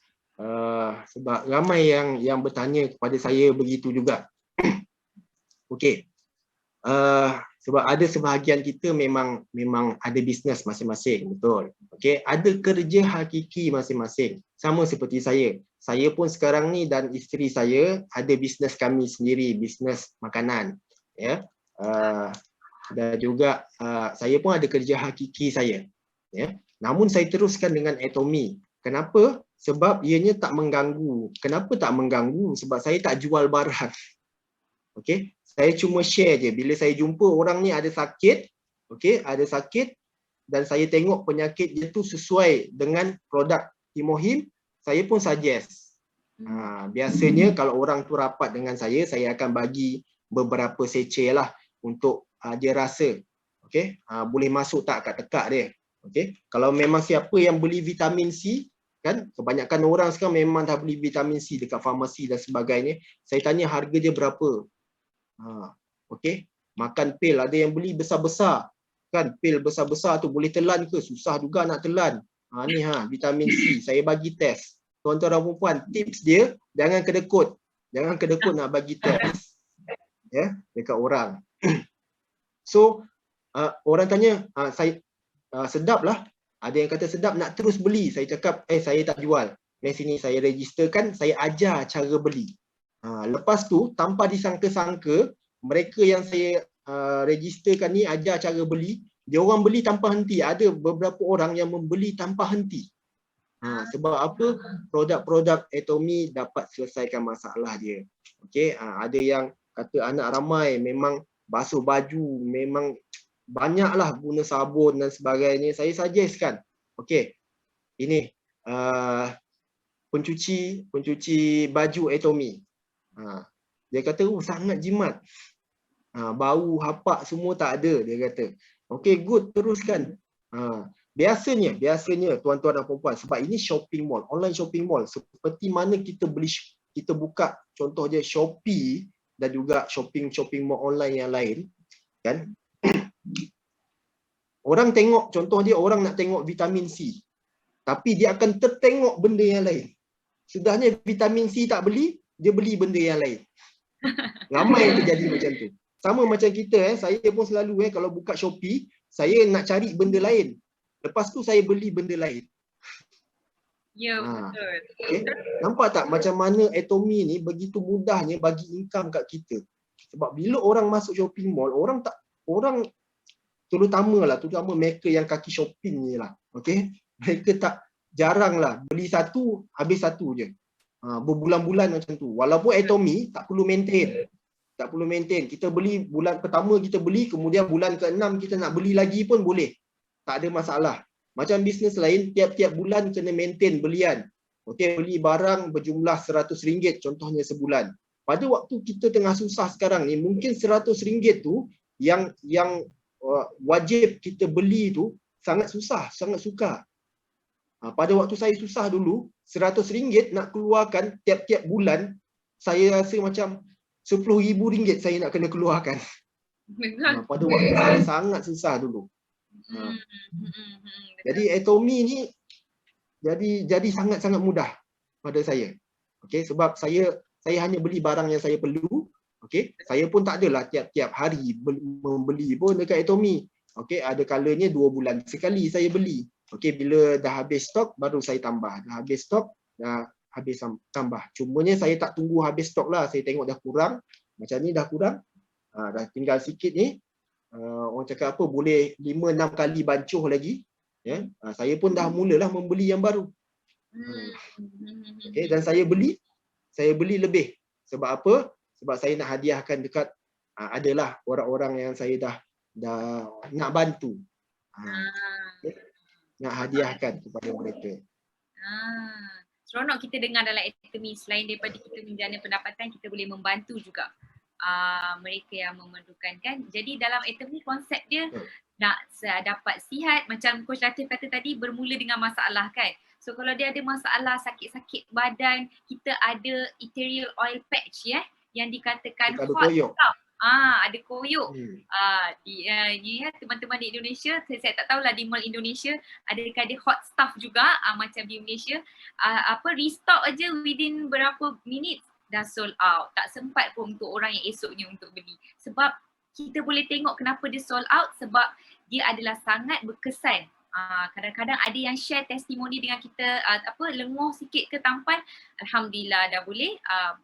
Speaker 1: Sebab ramai yang bertanya kepada saya begitu juga. Okey. Sebab ada sebahagian kita memang ada bisnes masing-masing, betul. Okey, ada kerja hakiki masing-masing. Sama seperti saya. Saya pun sekarang ni dan isteri saya ada bisnes kami sendiri, bisnes makanan, ya. Dan juga saya pun ada kerja hakiki saya, ya. Namun saya teruskan dengan Atomy Kenapa? Sebab ianya tak mengganggu. Kenapa tak mengganggu? Sebab saya tak jual barang. Okey, saya cuma share je. Bila saya jumpa orang ni ada sakit, okey, ada sakit dan saya tengok penyakit dia tu sesuai dengan produk Timohim, saya pun suggest. Biasanya kalau orang tu rapat dengan saya akan bagi beberapa seceh lah untuk dia rasa. Okey, boleh masuk tak kat tekak dia. Okey, kalau memang siapa yang beli vitamin C, kan kebanyakan orang sekarang memang dah beli vitamin C dekat farmasi dan sebagainya, saya tanya harga dia berapa. Okey, makan pil, ada yang beli besar-besar, kan pil besar-besar tu boleh telan ke? Susah juga nak telan. Ni vitamin C, saya bagi test. Tuan-tuan dan puan, tips dia jangan kedekut. Jangan kedekut nak bagi test ya dekat orang. So orang tanya, saya sedap lah. Ada yang kata sedap, nak terus beli. Saya cakap, saya tak jual. Dari sini saya registerkan, saya ajar cara beli. Lepas tu, tanpa disangka-sangka, mereka yang saya registerkan ni ajar cara beli, dia orang beli tanpa henti. Ada beberapa orang yang membeli tanpa henti. Sebab apa? Produk-produk Atomy dapat selesaikan masalah dia. Okey, ada yang kata anak ramai, memang basuh baju, memang banyaklah guna sabun dan sebagainya. Saya suggestkan, okey, ini pencuci baju Atomy. Dia kata, sangat jimat. Bau, hapak semua tak ada, dia kata. Okey, good, teruskan. Biasanya tuan-tuan dan puan-puan, sebab ini shopping mall, online shopping mall, seperti mana kita buka contoh je Shopee dan juga shopping mall online yang lain, kan? Orang tengok, contoh dia orang nak tengok vitamin C, tapi dia akan tertengok benda yang lain. Sudahnya vitamin C tak beli, dia beli benda yang lain. Ramai yang terjadi macam tu. Sama macam kita, saya pun selalu kalau buka Shopee, saya nak cari benda lain. Lepas tu saya beli benda lain.
Speaker 2: Ya, betul.
Speaker 1: Okay. Nampak tak macam mana Atomy ni begitu mudahnya bagi income kat kita. Sebab bila orang masuk shopping mall, orang terutama mereka yang kaki shopping ni lah. Okay? Mereka jarang lah beli satu, habis satu je. Berbulan-bulan macam tu. Walaupun Atomy tak perlu maintain. Tak perlu maintain. Kita beli bulan pertama kita beli, kemudian bulan ke-6 kita nak beli lagi pun boleh. Tak ada masalah. Macam bisnes lain, tiap-tiap bulan kena maintain belian. Okey, beli barang berjumlah RM100 contohnya sebulan. Pada waktu kita tengah susah sekarang ni, mungkin RM100 tu yang wajib kita beli tu sangat susah, sangat sukar. Pada waktu saya susah dulu, RM100 nak keluarkan tiap-tiap bulan, saya rasa macam RM10,000 saya nak kena keluarkan. Pada waktu saya sangat susah dulu. Jadi Atomy ni jadi sangat-sangat mudah pada saya. Okey, sebab saya hanya beli barang yang saya perlu. Okey, saya pun tak adalah tiap-tiap hari membeli pun dekat Atomy. Okey, ada kalanya 2 bulan sekali saya beli. Okey, bila dah habis stok baru saya tambah. Dah habis stok, dah habis tambah. Cumanya saya tak tunggu habis stok lah. Saya tengok dah kurang. Macam ni dah kurang. Dah tinggal sikit ni. Orang cakap apa, boleh 5-6 kali bancuh lagi. Ya, saya pun dah mulalah membeli yang baru. Okay, dan saya beli lebih. Sebab apa? Sebab saya nak hadiahkan dekat adalah orang-orang yang saya dah nak bantu. Okay, nak hadiahkan kepada mereka.
Speaker 2: Seronok kita dengar dalam Atomy, selain daripada kita menjana pendapatan, kita boleh membantu juga mereka yang memerlukan, kan. Jadi dalam Atomy konsep dia nak dapat sihat, macam Coach Latif kata tadi, bermula dengan masalah, kan. So kalau dia ada masalah sakit-sakit badan, kita ada ethereal oil patch yang dikatakan hot stuff. Ada koyok. Teman-teman di Indonesia, saya tak tahulah di mall Indonesia adakah ada hot stuff juga macam di Malaysia. Restock aja within berapa minit dah sold out. Tak sempat pun untuk orang yang esoknya untuk beli. Sebab kita boleh tengok kenapa dia sold out, sebab dia adalah sangat berkesan Kadang-kadang ada yang share testimoni dengan kita lenguh sikit ke tampan, alhamdulillah dah boleh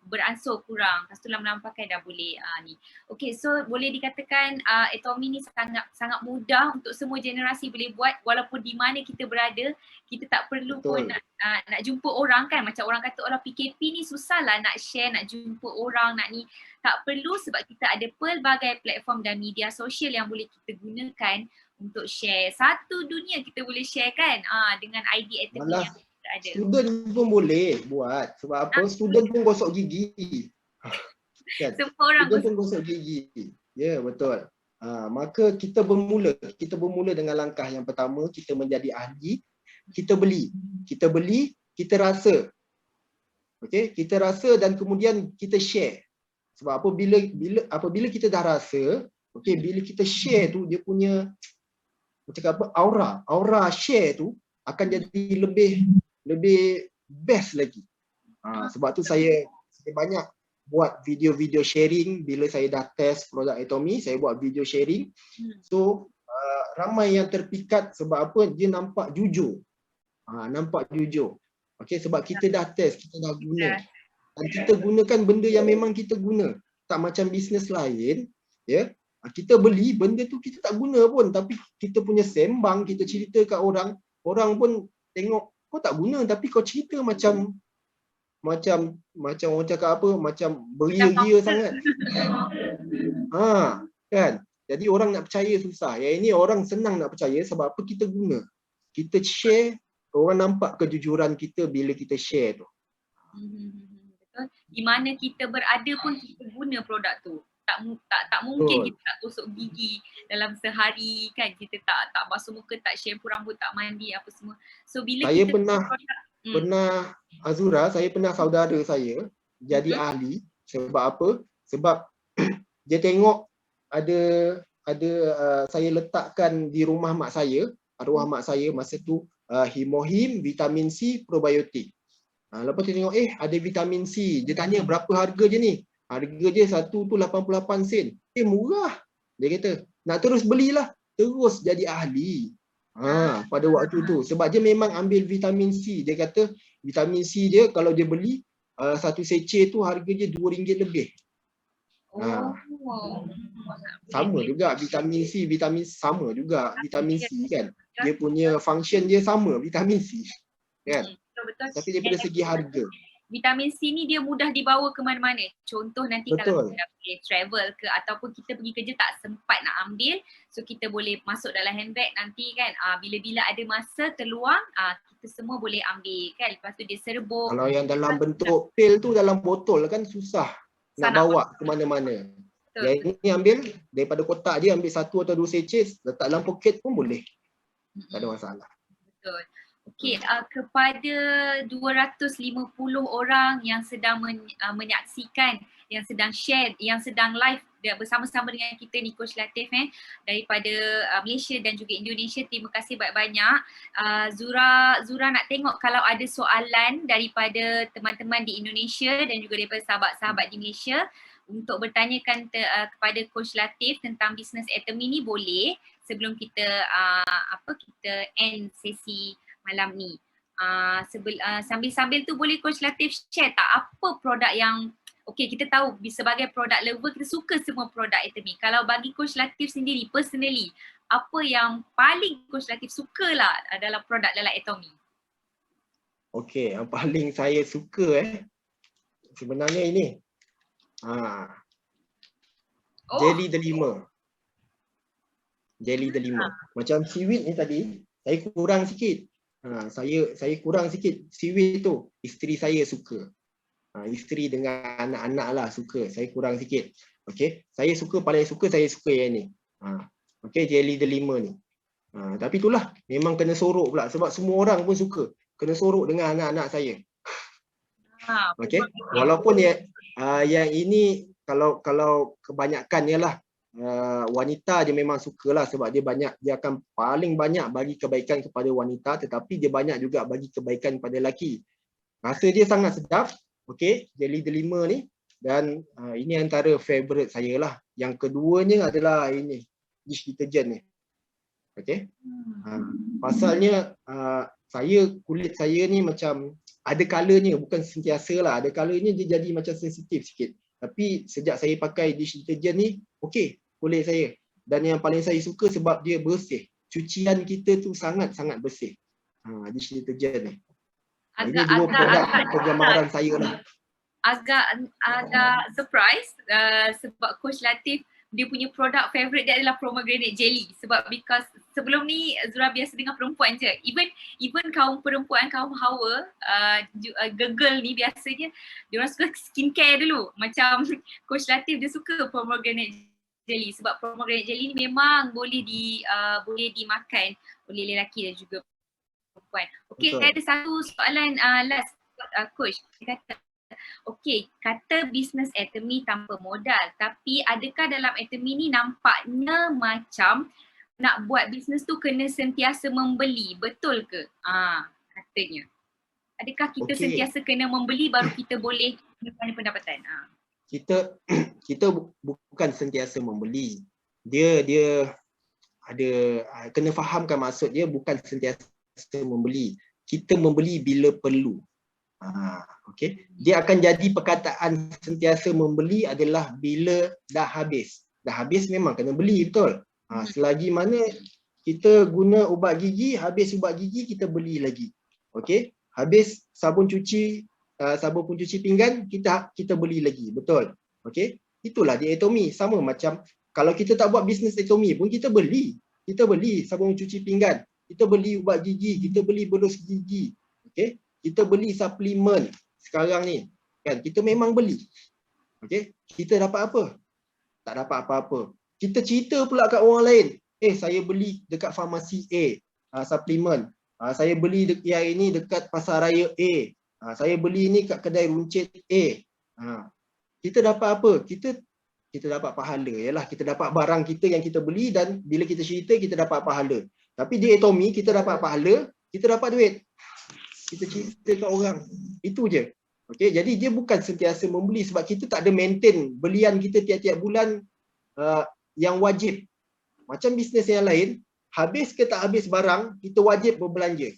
Speaker 2: beransur kurang. Lepas tu lama-lama pakai dah boleh ni. Okay, so boleh dikatakan Atomy ni sangat mudah untuk semua generasi boleh buat, walaupun di mana kita berada, kita tak perlu pun nak jumpa orang kan. Macam orang kata orang PKP ni susah lah nak share, nak jumpa orang, nak ni. Tak perlu, sebab kita ada pelbagai platform dan media sosial yang boleh kita gunakan untuk share. Satu dunia kita boleh share kan dengan ID Atomy yang kita ada.
Speaker 1: Student pun boleh buat. Sebab apa? Student pun gosok gigi. Kan?
Speaker 2: Semua orang
Speaker 1: pun gosok gigi. Ya, betul. Maka kita bermula dengan langkah yang pertama, kita menjadi ahli, kita beli, kita rasa. Okey, kita rasa dan kemudian kita share. Sebab apa, apabila kita dah rasa, okey, bila kita share tu dia punya macam apa, aura share tu akan jadi lebih best lagi. Sebab tu saya banyak buat video-video sharing. Bila saya dah test produk Atomy, saya buat video sharing. So ramai yang terpikat sebab apa, dia nampak jujur. Okey, sebab kita dah test, kita dah guna. Dan kita gunakan benda yang memang kita guna. Tak macam bisnes lain, ya. Kita beli benda tu kita tak guna pun, tapi kita punya sembang, kita cerita kat orang, orang pun tengok kau tak guna tapi kau cerita macam orang cakap apa, macam beria-ria sangat. Kan? Jadi orang nak percaya susah. Yang ini orang senang nak percaya sebab apa, kita guna. Kita share, orang nampak kejujuran kita bila kita share tu.
Speaker 2: Betul. Di mana kita berada pun kita guna produk tu. Tak mungkin kita tak gosok gigi dalam sehari kan, kita tak basuh muka, tak shampoo rambut, tak mandi apa semua. So bila
Speaker 1: saya
Speaker 2: kita
Speaker 1: pernah Azura, saya pernah saudara saya jadi ahli. Sebab apa? Sebab dia tengok ada saya letakkan di rumah mak saya, arwah mak saya masa tu Himohim, vitamin C, probiotik. Lepas dia tengok ada vitamin C. Dia tanya berapa harga je ni? Harga dia satu tu 88 sen. Murah. Dia kata, nak terus belilah. Terus jadi ahli. Pada waktu tu. Sebab dia memang ambil vitamin C. Dia kata, vitamin C dia kalau dia beli, satu seceh tu harga dia RM2 lebih. Sama juga vitamin C sama juga. Vitamin C kan. Dia punya function dia sama, vitamin C. Kan?
Speaker 2: Betul.
Speaker 1: Tapi daripada segi harga.
Speaker 2: Vitamin C ni dia mudah dibawa ke mana-mana. Contoh nanti kalau kita pergi travel ke ataupun kita pergi kerja tak sempat nak ambil, so kita boleh masuk dalam handbag nanti kan, bila-bila ada masa terluang, kita semua boleh ambil kan. Lepas tu dia serbuk.
Speaker 1: Kalau yang dalam bentuk pil tu dalam botol kan susah nak bawa ke mana-mana. Yang ini ambil daripada kotak dia, ambil satu atau dua seceh, letak dalam poket pun boleh. Tak ada masalah.
Speaker 2: Betul. Okey, kepada 250 orang yang sedang menyaksikan, yang sedang share, yang sedang live bersama-sama dengan kita ni Coach Latif daripada Malaysia dan juga Indonesia, terima kasih banyak-banyak. Zura nak tengok kalau ada soalan daripada teman-teman di Indonesia dan juga daripada sahabat-sahabat di Malaysia untuk bertanyakan kepada Coach Latif tentang bisnes Atomy ni, boleh sebelum kita kita end sesi malam ni. Sambil-sambil tu boleh Coach Latif share tak apa produk yang kita tahu sebagai produk lover kita suka semua produk Atomy. Kalau bagi Coach Latif sendiri personally, apa yang paling Coach Latif suka lah dalam produk dalam Atomy?
Speaker 1: Yang paling saya suka sebenarnya ini Jelly Delima. Macam seaweed ni tadi saya kurang sikit. Saya kurang sikit seaweed tu. Isteri saya suka. Isteri dengan anak-anak lah suka. Saya kurang sikit. Saya paling suka yang ni. Jelly Delima ni. Tapi itulah memang kena sorok pula sebab semua orang pun suka. Kena sorok dengan anak-anak saya. Walaupun yang ini kalau kebanyakan ialah wanita dia memang sukalah sebab dia akan paling banyak bagi kebaikan kepada wanita, tetapi dia banyak juga bagi kebaikan kepada lelaki. Rasa dia sangat sedap. Jelly Delima ni, dan ini antara favorite saya lah. Yang keduanya adalah ini dish detergent ni. Okey. Pasalnya kulit saya ni macam ada colornya, bukan sentiasa lah. Ada colornya dia jadi macam sensitif sikit. Tapi sejak saya pakai dish detergent ni, okey kulit saya. Dan yang paling saya suka sebab dia bersih. Cucian kita tu sangat-sangat bersih. Dish detergent ni. Ini dua produk kegemaran saya lah.
Speaker 2: Agak surprise sebab Coach Latif dia punya produk favorite dia adalah pomegranate jelly, sebab because sebelum ni Zura biasa dengan perempuan je, even kaum perempuan, kaum hawa, girl ni biasanya dia orang suka skincare dulu, macam Coach Latif dia suka pomegranate jelly sebab pomegranate jelly ni memang boleh dimakan oleh lelaki dan juga perempuan. Okey, saya ada satu soalan last Coach. Dia kata, okey, kata business atomy tanpa modal, tapi adakah dalam atomy ni nampaknya macam nak buat bisnes tu kena sentiasa membeli, betul ke? Katanya. Adakah kita sentiasa kena membeli baru kita boleh mencari pendapatan?
Speaker 1: Kita bukan sentiasa membeli. Dia ada kena fahamkan maksud dia bukan sentiasa membeli. Kita membeli bila perlu. Okey. Dia akan jadi perkataan sentiasa membeli adalah bila dah habis. Dah habis memang kena beli, betul? Selagi mana kita guna ubat gigi, habis ubat gigi kita beli lagi. Okey. Habis sabun pencuci pinggan kita beli lagi, betul? Okey. Itulah di atomy, sama macam kalau kita tak buat bisnes atomy pun kita beli. Kita beli sabun cuci pinggan, kita beli ubat gigi, kita beli berus gigi. Okey. Kita beli suplemen sekarang ni, kan? Kita memang beli. Okey, kita dapat apa? Tak dapat apa-apa. Kita cerita pula kat orang lain. Saya beli dekat farmasi A, suplemen. Saya beli yang ini dekat pasar raya A. Saya beli ni kat kedai runcit A. Kita dapat apa? Kita dapat pahala. Yalah, kita dapat barang kita yang kita beli dan bila kita cerita kita dapat pahala. Tapi di atomy kita dapat pahala, kita dapat duit. Kita cerita kat orang. Itu je. Okey, jadi dia bukan sentiasa membeli sebab kita tak ada maintain belian kita tiap-tiap bulan yang wajib. Macam bisnes yang lain, habis ke tak habis barang, kita wajib berbelanja.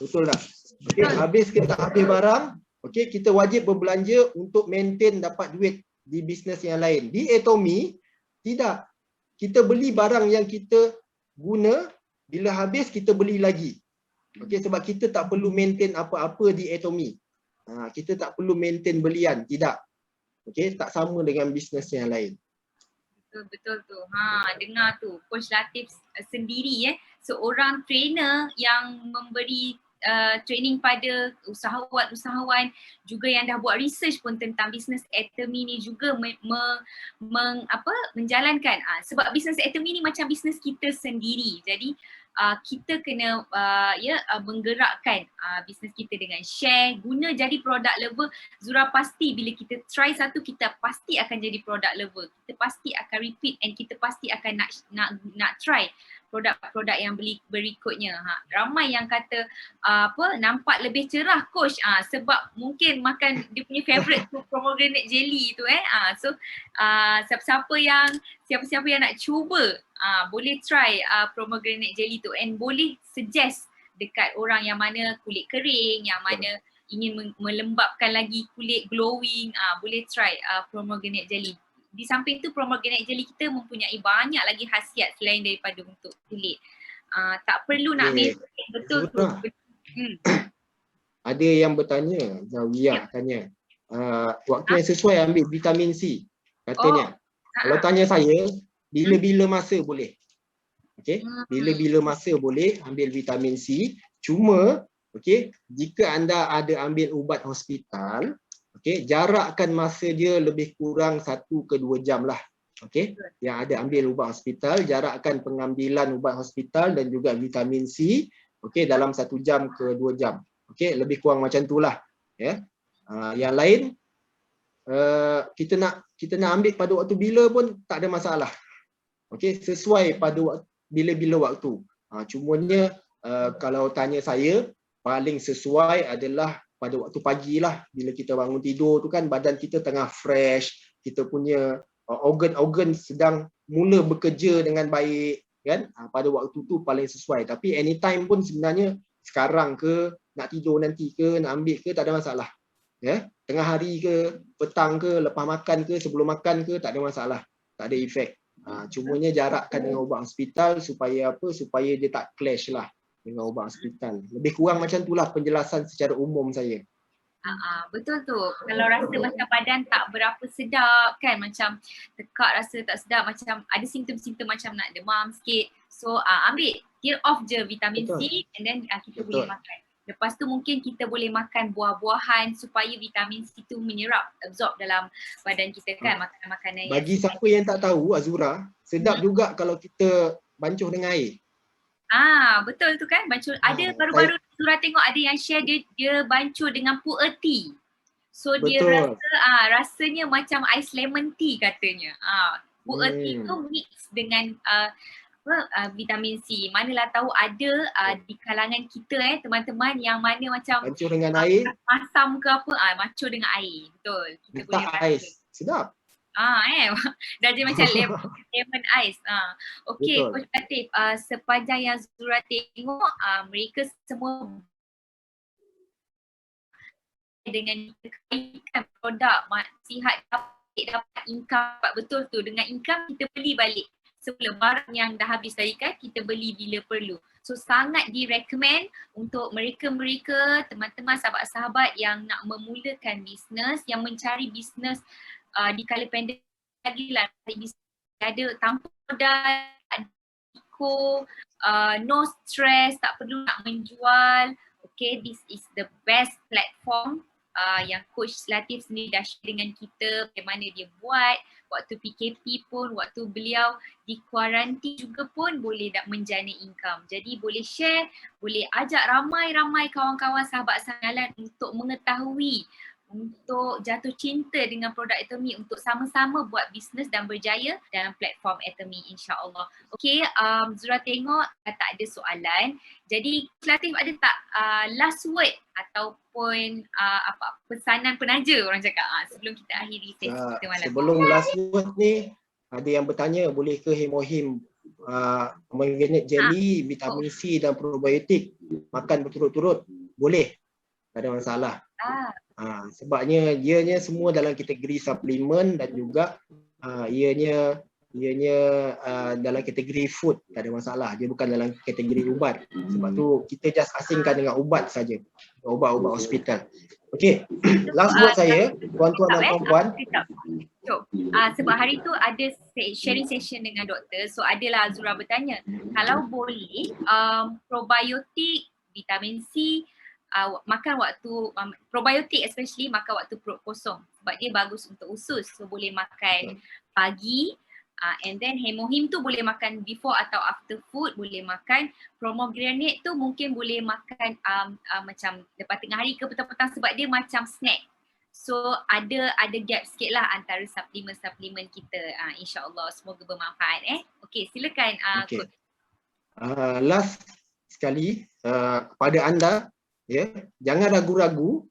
Speaker 1: Betul tak? Okey, habis ke tak habis barang, okey, kita wajib berbelanja untuk maintain dapat duit di bisnes yang lain. Di atomy, tidak. Kita beli barang yang kita guna, bila habis kita beli lagi. Okey, sebab kita tak perlu maintain apa-apa di atomy. Kita tak perlu maintain belian, tidak. Okey, tak sama dengan bisnes yang lain.
Speaker 2: Betul tu. Dengar tu. Coach Latif sendiri seorang trainer yang memberi training pada usahawan juga yang dah buat research pun tentang bisnes atomy ni juga menjalankan. Sebab bisnes atomy ni macam bisnes kita sendiri. Jadi kita kena menggerakkan bisnes kita dengan share, guna jadi product lover. Zura pasti bila kita try satu, kita pasti akan jadi product lover. Kita pasti akan repeat and kita pasti akan nak try produk-produk yang berikutnya. Ramai yang kata nampak lebih cerah Coach sebab mungkin makan dia punya favorite tu pomegranate jelly tu so siapa-siapa yang nak cuba boleh try pomegranate jelly tu and boleh suggest dekat orang yang mana kulit kering, yang mana ingin melembapkan lagi kulit glowing, boleh try pomegranate jelly. Di samping tu pomegranate jelly kita mempunyai banyak lagi khasiat selain daripada untuk kulit. Tak perlu nak betul tu.
Speaker 1: Ada yang bertanya, Zawiyah tanya, waktu yang sesuai ambil vitamin C katanya. Kalau tanya saya, bila-bila masa boleh. Okey, bila-bila masa boleh ambil vitamin C. Cuma jika anda ada ambil ubat hospital, jarakkan masa dia lebih kurang 1 ke 2 jam lah. Yang ada ambil ubat hospital, jarakkan pengambilan ubat hospital dan juga vitamin C dalam 1 jam ke 2 jam. Lebih kurang macam itulah. Yang lain kita nak ambil pada waktu bila pun tak ada masalah. Sesuai pada bila-bila waktu. Cumanya kalau tanya saya, paling sesuai adalah pada waktu pagi lah. Bila kita bangun tidur tu kan badan kita tengah fresh, kita punya organ-organ sedang mula bekerja dengan baik. kan, pada waktu tu paling sesuai. Tapi anytime pun sebenarnya, sekarang ke, nak tidur nanti ke, nak ambil ke, tak ada masalah. Ya, tengah hari ke, petang ke, lepas makan ke, sebelum makan ke, tak ada masalah, tak ada efek. Cumanya jarakkan dengan ubat hospital supaya apa? Supaya dia tak clash lah dengan ubat hospital. Lebih kurang macam itulah penjelasan secara umum saya.
Speaker 2: Betul tu. Kalau rasa macam badan tak berapa sedap kan, macam tekak, rasa tak sedap, macam ada simptom-simptom macam nak demam sikit. So ambil, clear off je vitamin C and then kita boleh makan. Lepas tu mungkin kita boleh makan buah-buahan supaya vitamin C tu menyerap, absorb dalam badan kita kan, makanan-makanan.
Speaker 1: Bagi siapa yang tak tahu, Azura, sedap juga kalau kita bancuh dengan air.
Speaker 2: Betul tu kan, bancuh. Ada baru-baru Zura tengok ada yang share dia bancuh dengan pu'er tea. So dia rasanya macam ice lemon tea katanya. Pu'er tea tu mix dengan vitamin C. Manalah tahu ada di kalangan kita teman-teman yang mana macam
Speaker 1: bancuh dengan air,
Speaker 2: masam ke apa, bancuh dengan air. Betul. Kita boleh
Speaker 1: ais. Sedap.
Speaker 2: Dah jadi macam lemon ice. Okey, Coach Latif, sepanjang yang Zura tengok, mereka semua dengan kebaikan produk sihat, dapat income, betul tu, dengan income kita beli balik semula barang yang dah habis tadi kan, kita beli bila perlu. So sangat direkomend untuk mereka-mereka, teman-teman, sahabat-sahabat yang nak memulakan bisnes, yang mencari bisnes di kala pandemik lagi lah, ada tanpa modal, no stress, tak perlu nak menjual. Okay, this is the best platform yang Coach Latif sendiri dah share dengan kita bagaimana dia buat waktu PKP pun, waktu beliau di kuarantin juga pun boleh menjana income. Jadi boleh share, boleh ajak ramai-ramai kawan-kawan sahabat sangalan untuk mengetahui, untuk jatuh cinta dengan produk Atomy, untuk sama-sama buat bisnes dan berjaya dalam platform Atomy, insya-Allah. Okey, Zura tengok tak ada soalan. Jadi Latif ada tak last word ataupun pesanan penaja orang cakap sebelum kita akhiri sesi kita malam?
Speaker 1: Sebelum last word ni, ada yang bertanya boleh ke Hemohim pomegranate jelly, vitamin C dan probiotik makan berturut-turut? Boleh, tak ada masalah. Sebabnya ianya semua dalam kategori suplemen dan juga ianya dalam kategori food, tak ada masalah. Dia bukan dalam kategori ubat. Sebab tu kita just asingkan dengan ubat saja, ubat-ubat hospital. Okey, last word saya, tuan-tuan dan puan-puan.
Speaker 2: Sebab hari tu ada sharing session dengan doktor, so adalah Zura bertanya, kalau boleh probiotik, vitamin C, makan waktu probiotik especially makan waktu perut kosong sebab dia bagus untuk usus, so boleh makan pagi, and then Hemohim tu boleh makan before atau after food, boleh makan pomegranate tu mungkin boleh makan macam lepas tengah hari ke petang-petang sebab dia macam snack. So ada gap sikit lah antara suplemen-suplemen kita. InsyaAllah semoga bermanfaat. Okey, silakan Coach.
Speaker 1: Last sekali pada anda, jangan ragu-ragu,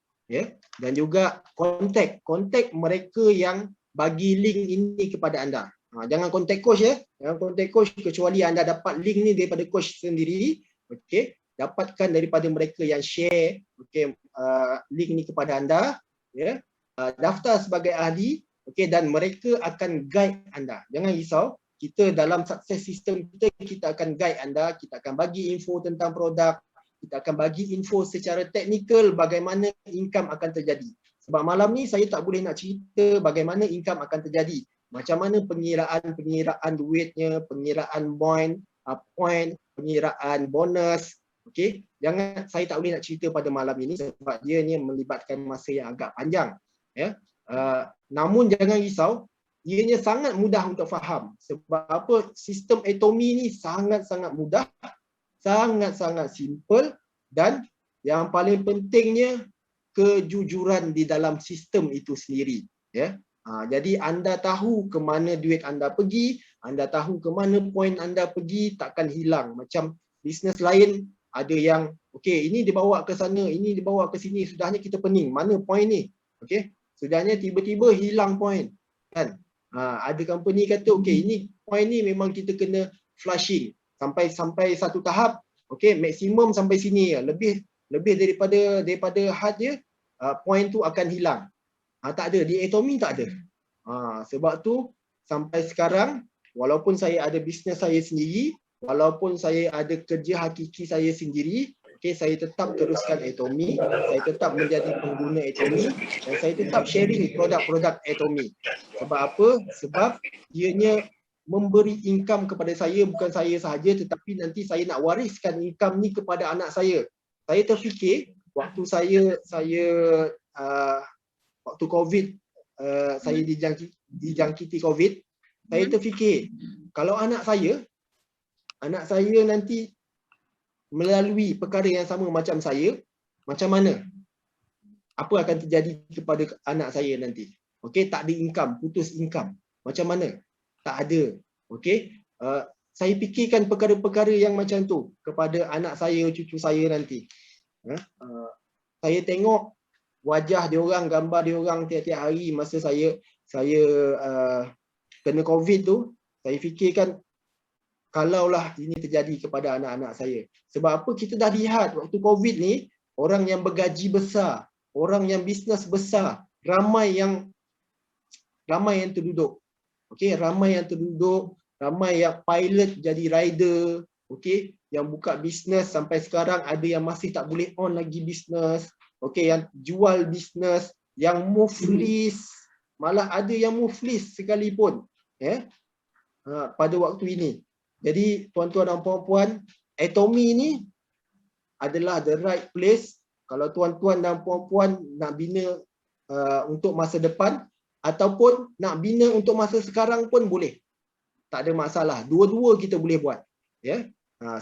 Speaker 1: dan juga kontak mereka yang bagi link ini kepada anda. Jangan kontak coach, jangan kontak coach kecuali anda dapat link ni daripada coach sendiri. Okey, dapatkan daripada mereka yang share link ni kepada anda, daftar sebagai ahli, dan mereka akan guide anda. Jangan risau, kita dalam success system kita akan guide anda, kita akan bagi info tentang produk, kita akan bagi info secara teknikal bagaimana income akan terjadi. Sebab malam ni saya tak boleh nak cerita bagaimana income akan terjadi. Macam mana pengiraan duitnya, pengiraan point, pengiraan bonus. Okey, saya tak boleh nak cerita pada malam ini sebab dia ni melibatkan masa yang agak panjang. Namun jangan risau, ianya sangat mudah untuk faham. Sebab apa? Sistem Atomy ni sangat-sangat mudah, sangat-sangat simple, dan yang paling pentingnya kejujuran di dalam sistem itu sendiri. Jadi anda tahu ke mana duit anda pergi, anda tahu ke mana poin anda pergi, takkan hilang. Macam bisnes lain ada yang ini dibawa ke sana, ini dibawa ke sini, sudahnya kita pening, mana poin ni? Sudahnya tiba-tiba hilang poin, kan? Ada company kata ini poin ni memang kita kena flushing. sampai satu tahap, okey, maksimum sampai sini, lebih daripada had dia, point tu akan hilang. Tak ada, di Atomy tak ada. Sebab tu sampai sekarang, walaupun saya ada bisnes saya sendiri, walaupun saya ada kerja hakiki saya sendiri, okey, saya tetap teruskan Atomy, saya tetap menjadi pengguna Atomy dan saya tetap sharing produk-produk Atomy. Sebab apa? Sebab ianya memberi income kepada saya, bukan saya sahaja, tetapi nanti saya nak wariskan income ni kepada anak saya. Saya terfikir waktu waktu COVID, saya dijangkiti COVID, saya terfikir kalau anak saya nanti melalui perkara yang sama macam saya, macam mana? Apa akan terjadi kepada anak saya nanti? Okey, tak ada income, putus income. Macam mana? Tak ada. Okey, saya fikirkan perkara-perkara yang macam tu kepada anak saya, cucu saya nanti. Saya tengok wajah diorang, gambar diorang tiap-tiap hari masa saya kena COVID tu, saya fikirkan kalaulah ini terjadi kepada anak-anak saya. Sebab apa? Kita dah lihat waktu COVID ni, orang yang bergaji besar, orang yang bisnes besar, ramai yang terduduk. Okey, ramai yang terduduk, ramai yang pilot jadi rider, okey, yang buka bisnes sampai sekarang ada yang masih tak boleh on lagi bisnes, okey, yang jual bisnes, yang muflis, malah ada yang muflis sekalipun, pada waktu ini. Jadi tuan-tuan dan puan-puan, Atomy ni adalah the right place kalau tuan-tuan dan puan-puan nak bina untuk masa depan ataupun nak bina untuk masa sekarang pun boleh. Tak ada masalah. Dua-dua kita boleh buat.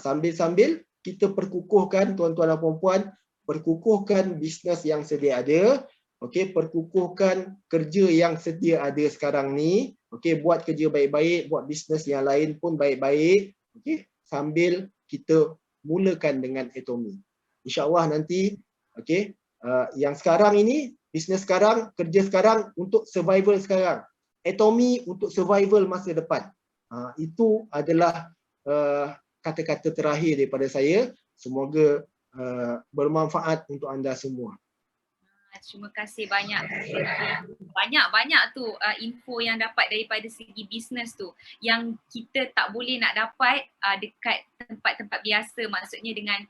Speaker 1: Sambil-sambil kita perkukuhkan tuan-tuan dan puan-puan, perkukuhkan bisnes yang sedia ada, okey, perkukuhkan kerja yang sedia ada sekarang ni, okey, buat kerja baik-baik, buat bisnes yang lain pun baik-baik, okey, sambil kita mulakan dengan Atomy. InsyaAllah nanti, okey, yang sekarang ini, bisnes sekarang, kerja sekarang untuk survival sekarang. Atomy untuk survival masa depan. Itu adalah kata-kata terakhir daripada saya. Semoga bermanfaat untuk anda semua.
Speaker 2: Terima kasih banyak. Banyak tu info yang dapat daripada segi bisnes tu yang kita tak boleh nak dapat dekat tempat-tempat biasa. Maksudnya dengan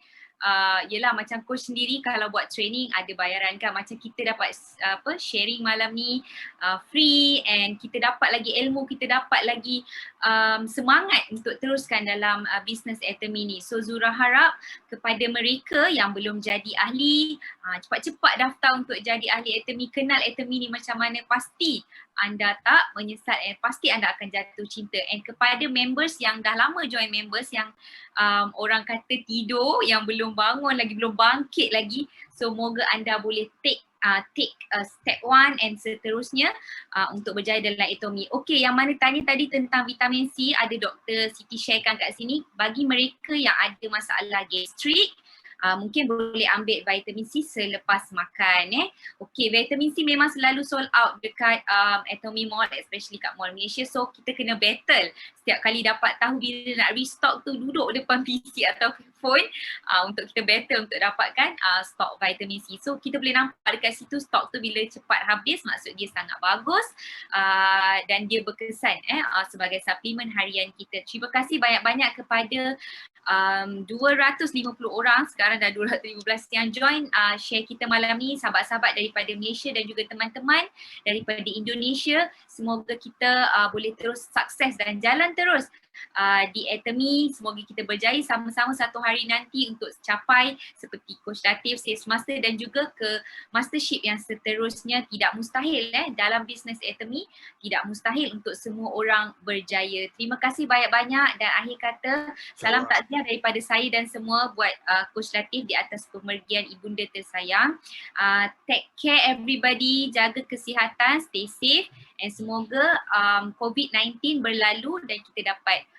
Speaker 2: yelah macam coach sendiri kalau buat training ada bayaran kan, macam kita dapat sharing malam ni free, and kita dapat lagi ilmu, kita dapat lagi semangat untuk teruskan dalam bisnes Atomy ni. So Zura harap kepada mereka yang belum jadi ahli, cepat-cepat daftar untuk jadi ahli Atomy, kenal Atomy ni macam mana, pasti anda tak menyesal, pasti anda akan jatuh cinta. And kepada members yang dah lama join members, yang orang kata tidur, yang belum bangun lagi, belum bangkit lagi, semoga anda boleh take step 1 and seterusnya untuk berjaya dalam Atomy. Okey, yang mana tanya tadi tentang vitamin C, ada Dr. Siti sharekan kat sini. Bagi mereka yang ada masalah gastrik, mungkin boleh ambil vitamin C selepas makan. Okey, vitamin C memang selalu sold out dekat Atomy Mall, especially kat Mall Malaysia. So kita kena battle. Setiap kali dapat tahu bila nak restock tu, duduk depan PC atau phone untuk kita battle untuk dapatkan stok vitamin C. So kita boleh nampak dekat situ stok tu bila cepat habis, maksud dia sangat bagus dan dia berkesan sebagai suplemen harian kita. Terima kasih banyak-banyak kepada 250 orang, sekarang dah 215 yang join share kita malam ni, sahabat-sahabat daripada Malaysia dan juga teman-teman daripada Indonesia. Semoga kita boleh terus sukses dan jalan terus di Atomy. Semoga kita berjaya sama-sama satu hari nanti untuk capai seperti Coach Latif, Sales Master dan juga ke Mastership yang seterusnya. Tidak mustahil dalam bisnes Atomy, tidak mustahil untuk semua orang berjaya. Terima kasih banyak-banyak dan akhir kata salam takziah daripada saya dan semua buat Coach Latif di atas pemergian ibunda tersayang. Take care everybody, jaga kesihatan, stay safe, and semoga COVID-19 berlalu dan kita dapat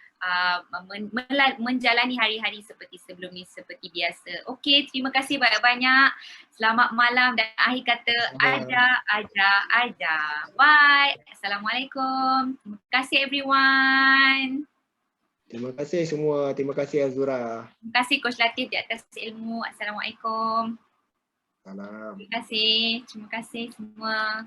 Speaker 2: menjalani hari-hari seperti sebelum ni, seperti biasa. Okey, terima kasih banyak-banyak. Selamat malam dan akhir kata aja. Bye. Assalamualaikum. Terima kasih everyone.
Speaker 1: Terima kasih semua. Terima kasih Azura.
Speaker 2: Terima kasih Coach Latif di atas ilmu. Assalamualaikum.
Speaker 1: Salam.
Speaker 2: Terima kasih semua.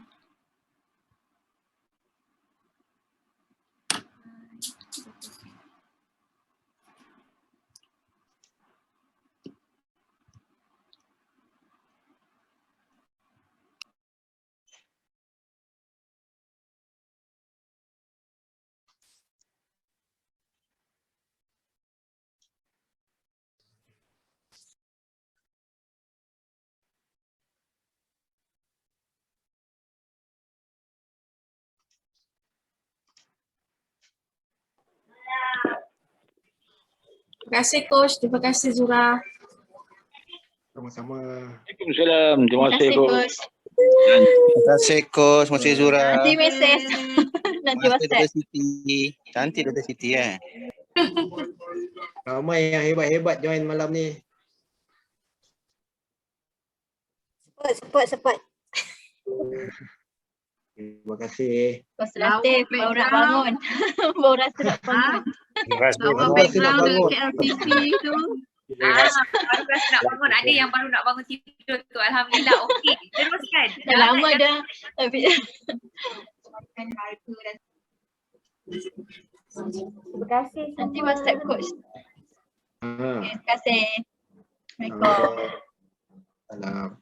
Speaker 3: Terima kasih Coach, terima kasih Zura.
Speaker 1: Sama-sama.
Speaker 4: Waalaikumsalam. Terima kasih Coach.
Speaker 5: Terima kasih Coach, terima kasih Zura.
Speaker 3: Nanti mesej. Nanti
Speaker 5: Terima kasih Dr.
Speaker 3: WhatsApp.
Speaker 5: Siti. Cantik Dr. Siti ya.
Speaker 1: Ramai yang hebat-hebat join malam ni.
Speaker 6: Cepat.
Speaker 1: Terima kasih.
Speaker 3: Coach Latif baru nak bangun. Baru rasa nak bangun.
Speaker 4: Terima kasih.
Speaker 1: Terima kasih nak bangun.
Speaker 3: KLTV tu.
Speaker 2: Baru rasa nak bangun. Ada yang baru nak bangun tidur tu. Alhamdulillah. Okey. Teruskan.
Speaker 3: Dah lama dah. Tapi
Speaker 6: Terima kasih.
Speaker 3: nanti WhatsApp Coach.
Speaker 1: Ha.
Speaker 3: Terima kasih. Assalamualaikum.
Speaker 1: Salam.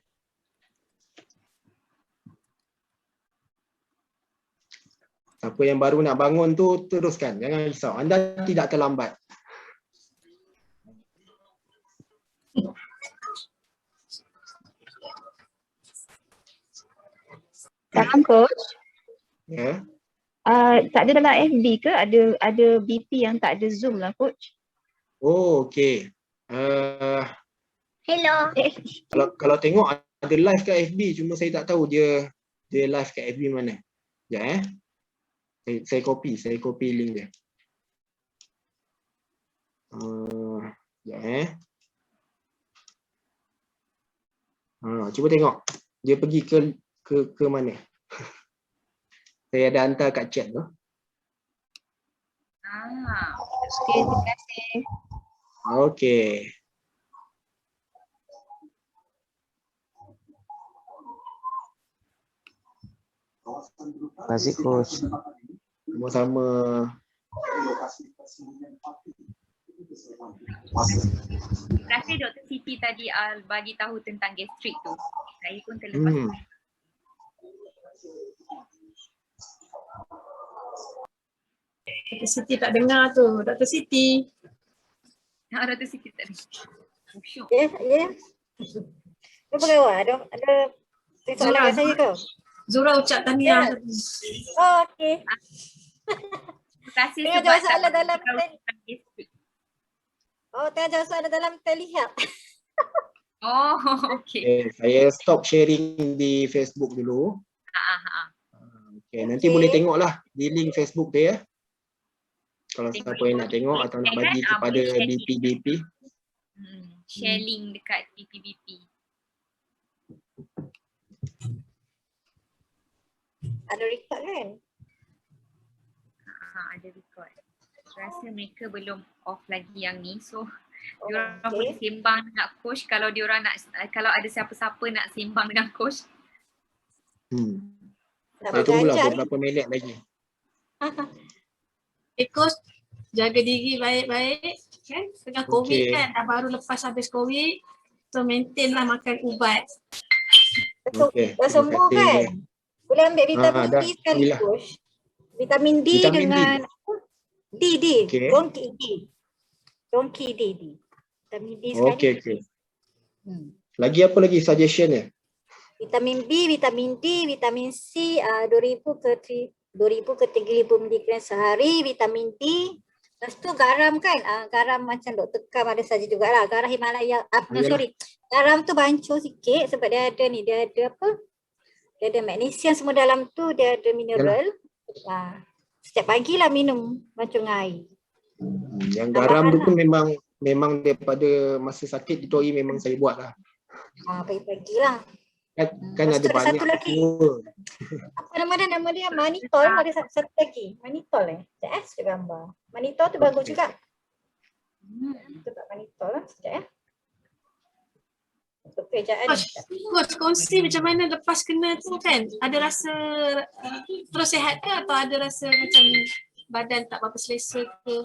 Speaker 1: Siapa yang baru nak bangun tu teruskan, jangan risau. Anda tidak terlambat.
Speaker 6: Salam Coach.
Speaker 1: Ya.
Speaker 6: Tak ada dalam FB ke? Ada BP yang tak ada Zoom lah Coach.
Speaker 1: Oh, okey.
Speaker 6: Hello.
Speaker 1: Kalau tengok ada live kat FB, cuma saya tak tahu dia live kat FB mana. Sekejap Saya copy link dia. Sekejap cuba tengok. Dia pergi ke mana? Saya ada hantar kat chat tu.
Speaker 6: Okey, terima kasih.
Speaker 1: Okey.
Speaker 5: Terima kasih Coach.
Speaker 1: Sama-sama.
Speaker 2: Terima kasih Dr. Siti tadi bagi tahu tentang gastrik tu. Saya pun terlepas.
Speaker 3: Dr. Siti tak dengar tu. Dr. Siti.
Speaker 2: Dr. Siti tak dengar. Syuk.
Speaker 6: Ya. Apa kawan? Ada soalan kat saya ke?
Speaker 3: Zura ucap tahniah.
Speaker 6: Oh, okey.
Speaker 2: Terima kasih
Speaker 6: Tengah
Speaker 2: sebab
Speaker 6: jawab soalan
Speaker 2: tak
Speaker 6: dalam
Speaker 2: tahu tentang gastrik.
Speaker 6: Tengah jawab soalan dalam telehelp.
Speaker 2: Oh, okey.
Speaker 1: Saya stop sharing di Facebook dulu. Okay, nanti boleh tengoklah di link Facebook tu ya. Kalau siapa yang nak tengok atau nak bagi kepada BP.
Speaker 2: Share link dekat BP.
Speaker 6: Ada record kan?
Speaker 2: Ada record. Rasa mereka belum off lagi yang ni. So, diorang boleh sembang dengan coach kalau diorang nak, kalau ada siapa-siapa nak sembang dengan coach.
Speaker 1: Saya tunggulah beberapa minit lagi.
Speaker 3: Coach, jaga diri baik-baik. Kan? Tengah COVID
Speaker 1: Okey.
Speaker 3: kan. Dah baru lepas habis COVID. So maintain lah makan ubat.
Speaker 6: Betul.
Speaker 1: Okey,
Speaker 6: Dah
Speaker 1: terima
Speaker 6: sembuh
Speaker 1: kasih.
Speaker 6: kan? Boleh ambil vitamin
Speaker 1: dah.
Speaker 6: D sekali
Speaker 1: Alhamdulillah.
Speaker 6: Coach. Vitamin D
Speaker 1: Vitamin D.
Speaker 6: dengan D.
Speaker 1: Okey.
Speaker 6: Donki D. Vitamin D sekali.
Speaker 1: Okey. Lagi apa lagi suggestion ya?
Speaker 6: Vitamin B, vitamin D, vitamin C 2000 ke 3000 mg sehari, vitamin D. Lepas tu garam kan, garam macam Dr. Kam ada saja jugalah, garam Himalaya. Garam tu bancuh sikit sebab dia ada ni, dia ada apa? Dia ada magnesium semua dalam tu, dia ada mineral. Setiap pagi lah minum macam air.
Speaker 1: Yang garam tu pun memang daripada masa sakit itu hari memang saya buat lah.
Speaker 6: Pagi-pagi lah.
Speaker 1: Kan ada
Speaker 6: Lepas tu
Speaker 1: banyak
Speaker 6: satu lagi.
Speaker 1: semua.
Speaker 6: Apa nama dia? Manitol. Ada satu lagi. Manitol Sekejap gambar. Manitol tu bagus juga. Kita tak monitor lah sekejap ya. Untuk kerjaan.
Speaker 3: Coach, kongsi macam mana lepas kena tu kan? Ada rasa terus sihat ke atau ada rasa macam badan tak berapa selesa ke?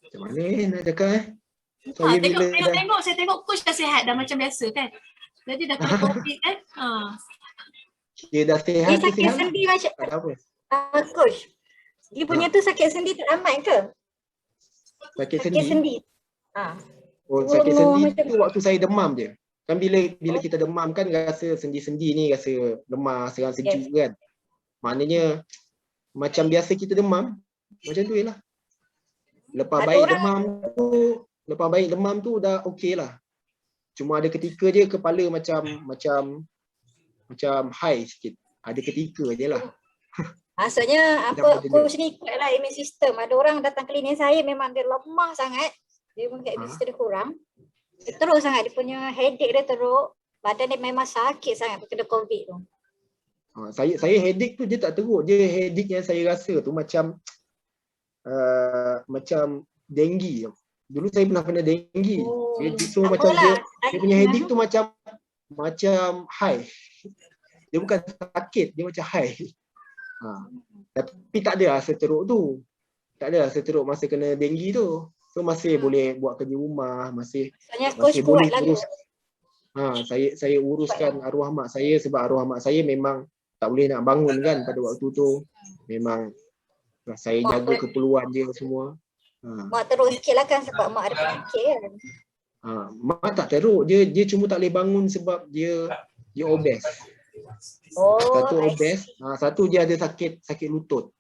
Speaker 1: Macam mana nak cakap Saya
Speaker 3: Tengok saya tengok coach dah sihat dah macam biasa kan? Jadi dah kena COVID kan?
Speaker 1: Dia dah sihat
Speaker 6: Dia
Speaker 1: tu
Speaker 6: sakit
Speaker 1: sihat
Speaker 6: sendi
Speaker 1: lah.
Speaker 6: macam
Speaker 1: Tak ada apa.
Speaker 6: coach. Dia punya tu sakit sendi tak amat ke?
Speaker 1: Sakit
Speaker 6: Sakit
Speaker 1: sendi.
Speaker 6: sendi.
Speaker 1: Oh, sakit sendi
Speaker 6: macam
Speaker 1: tu waktu saya demam je. Kan bila kita demam kan rasa sendi-sendi ni rasa lemas, serang sejuk kan. Maknanya macam biasa kita demam, macam tu je lah. Lepas baik demam tu dah okey lah. Cuma ada ketika je kepala macam high sikit. Ada ketika je lah.
Speaker 6: Maksudnya apa coach ni ikutlah immune system. Ada orang datang klinik saya memang dia lemah sangat. Dia mungkin immune system dia kurang. Dia teruk sangat, dia punya headache dia teruk. Badan dia memang sakit sangat kena COVID tu.
Speaker 1: Saya headache tu dia tak teruk. Dia headache yang saya rasa tu macam denggi. Dulu saya pernah kena denggi. So macam dia punya headache tu macam high. Dia bukan sakit, dia macam high. Tapi tak ada rasa teruk tu. Tak ada rasa teruk masa kena denggi tu. So masih boleh buat kerja rumah, masih boleh urus. Saya uruskan arwah mak saya sebab arwah mak saya memang tak boleh nak bangun kan pada waktu tu. Memang saya jaga keperluan dia semua.
Speaker 6: Mak teruk sikit lah kan sebab mak ada penyakit kan.
Speaker 1: Mak tak teruk, dia cuma tak boleh bangun sebab dia obes. Satu obes, satu dia ada sakit lutut.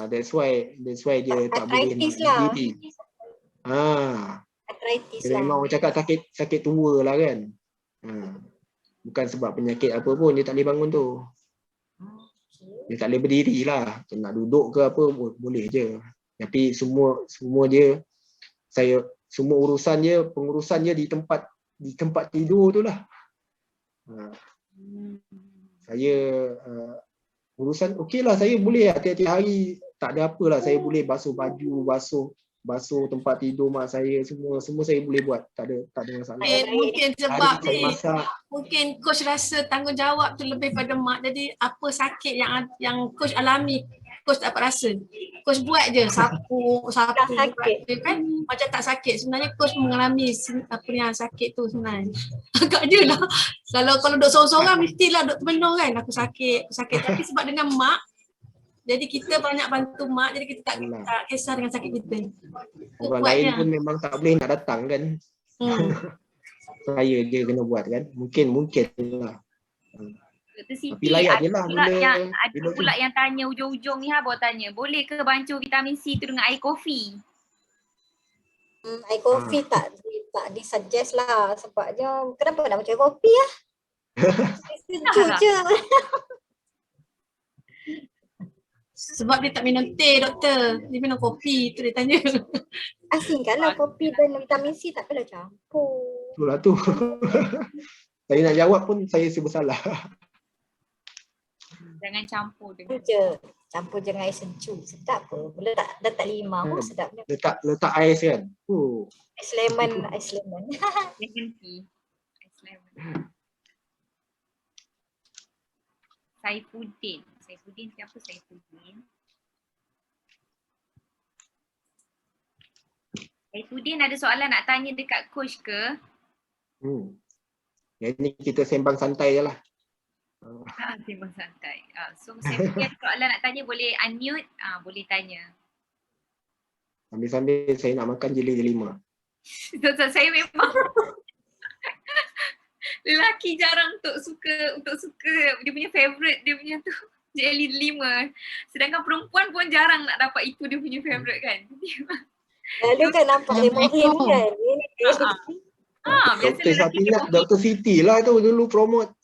Speaker 1: That's why dia tak boleh nak berdiri.
Speaker 6: Arthritis
Speaker 1: Dia
Speaker 6: lah.
Speaker 1: memang orang cakap sakit tua lah kan. Bukan sebab penyakit apa pun dia tak boleh bangun tu. Dia tak boleh berdiri lah. Nak duduk ke apa boleh je. Tapi semua dia semua pengurusan dia di tempat tidur tu lah. Saya urusan okey lah, saya boleh tiap-tiap hari tak ada apalah, saya boleh basuh baju, basuh tempat tidur mak saya, semua saya boleh buat, tak ada masalah.
Speaker 3: Mungkin sebab
Speaker 1: saya masak.
Speaker 3: Mungkin coach rasa tanggungjawab tu lebih pada mak, jadi apa sakit yang coach alami coach tak dapat rasa. Coach buat je sapu
Speaker 6: sakit.
Speaker 3: kan macam tak sakit, sebenarnya coach mengalami apa yang sakit tu sebenarnya. Agak je lah. Kalau duduk seorang-seorang mestilah duduk termenung kan, aku sakit. Tapi sebab dengan mak, jadi kita banyak bantu mak, jadi kita tak kisah dengan sakit kita.
Speaker 1: Orang lain pun memang tak boleh nak datang kan. Saya je kena buat kan. Mungkin lah.
Speaker 2: Dr. Siti,
Speaker 1: tapi layak je lah
Speaker 2: ada pula yang tanya ujung-ujung ni baru tanya, boleh ke bancur vitamin C tu dengan air kopi?
Speaker 6: Air kopi tak disuggest lah sebabnya kenapa nak macam kopi lah. Sejuk je.
Speaker 3: Sebab dia tak minum teh doktor, dia minum kopi tu dia tanya.
Speaker 6: Asingkanlah kopi dan vitamin C tak kena campur.
Speaker 1: Itulah tu. Saya nak jawab pun saya rasa bersalah.
Speaker 2: Jangan campur dengan
Speaker 6: campur dengan air sejuk, sedap ke. Letak limau, sedapnya.
Speaker 1: Letak ais kan.
Speaker 6: Ais lemon.
Speaker 2: lemon tea. Ais lemon. Saifuddin siapa Saifuddin? Saifuddin ada soalan nak tanya dekat coach ke?
Speaker 1: Yang ni kita sembang santai je lah.
Speaker 2: Sembang santai. So Saifuddin ada soalan nak tanya, boleh unmute, boleh tanya.
Speaker 1: Sambil-sambil saya nak makan jeli delima.
Speaker 2: Saya memang lelaki jarang untuk suka dia punya favourite, dia punya tu jeli delima. Sedangkan perempuan pun jarang nak dapat itu dia punya favourite kan.
Speaker 6: Lalu kan nampak dia mohim kan.
Speaker 1: Dr. Siti lah tu dulu promote.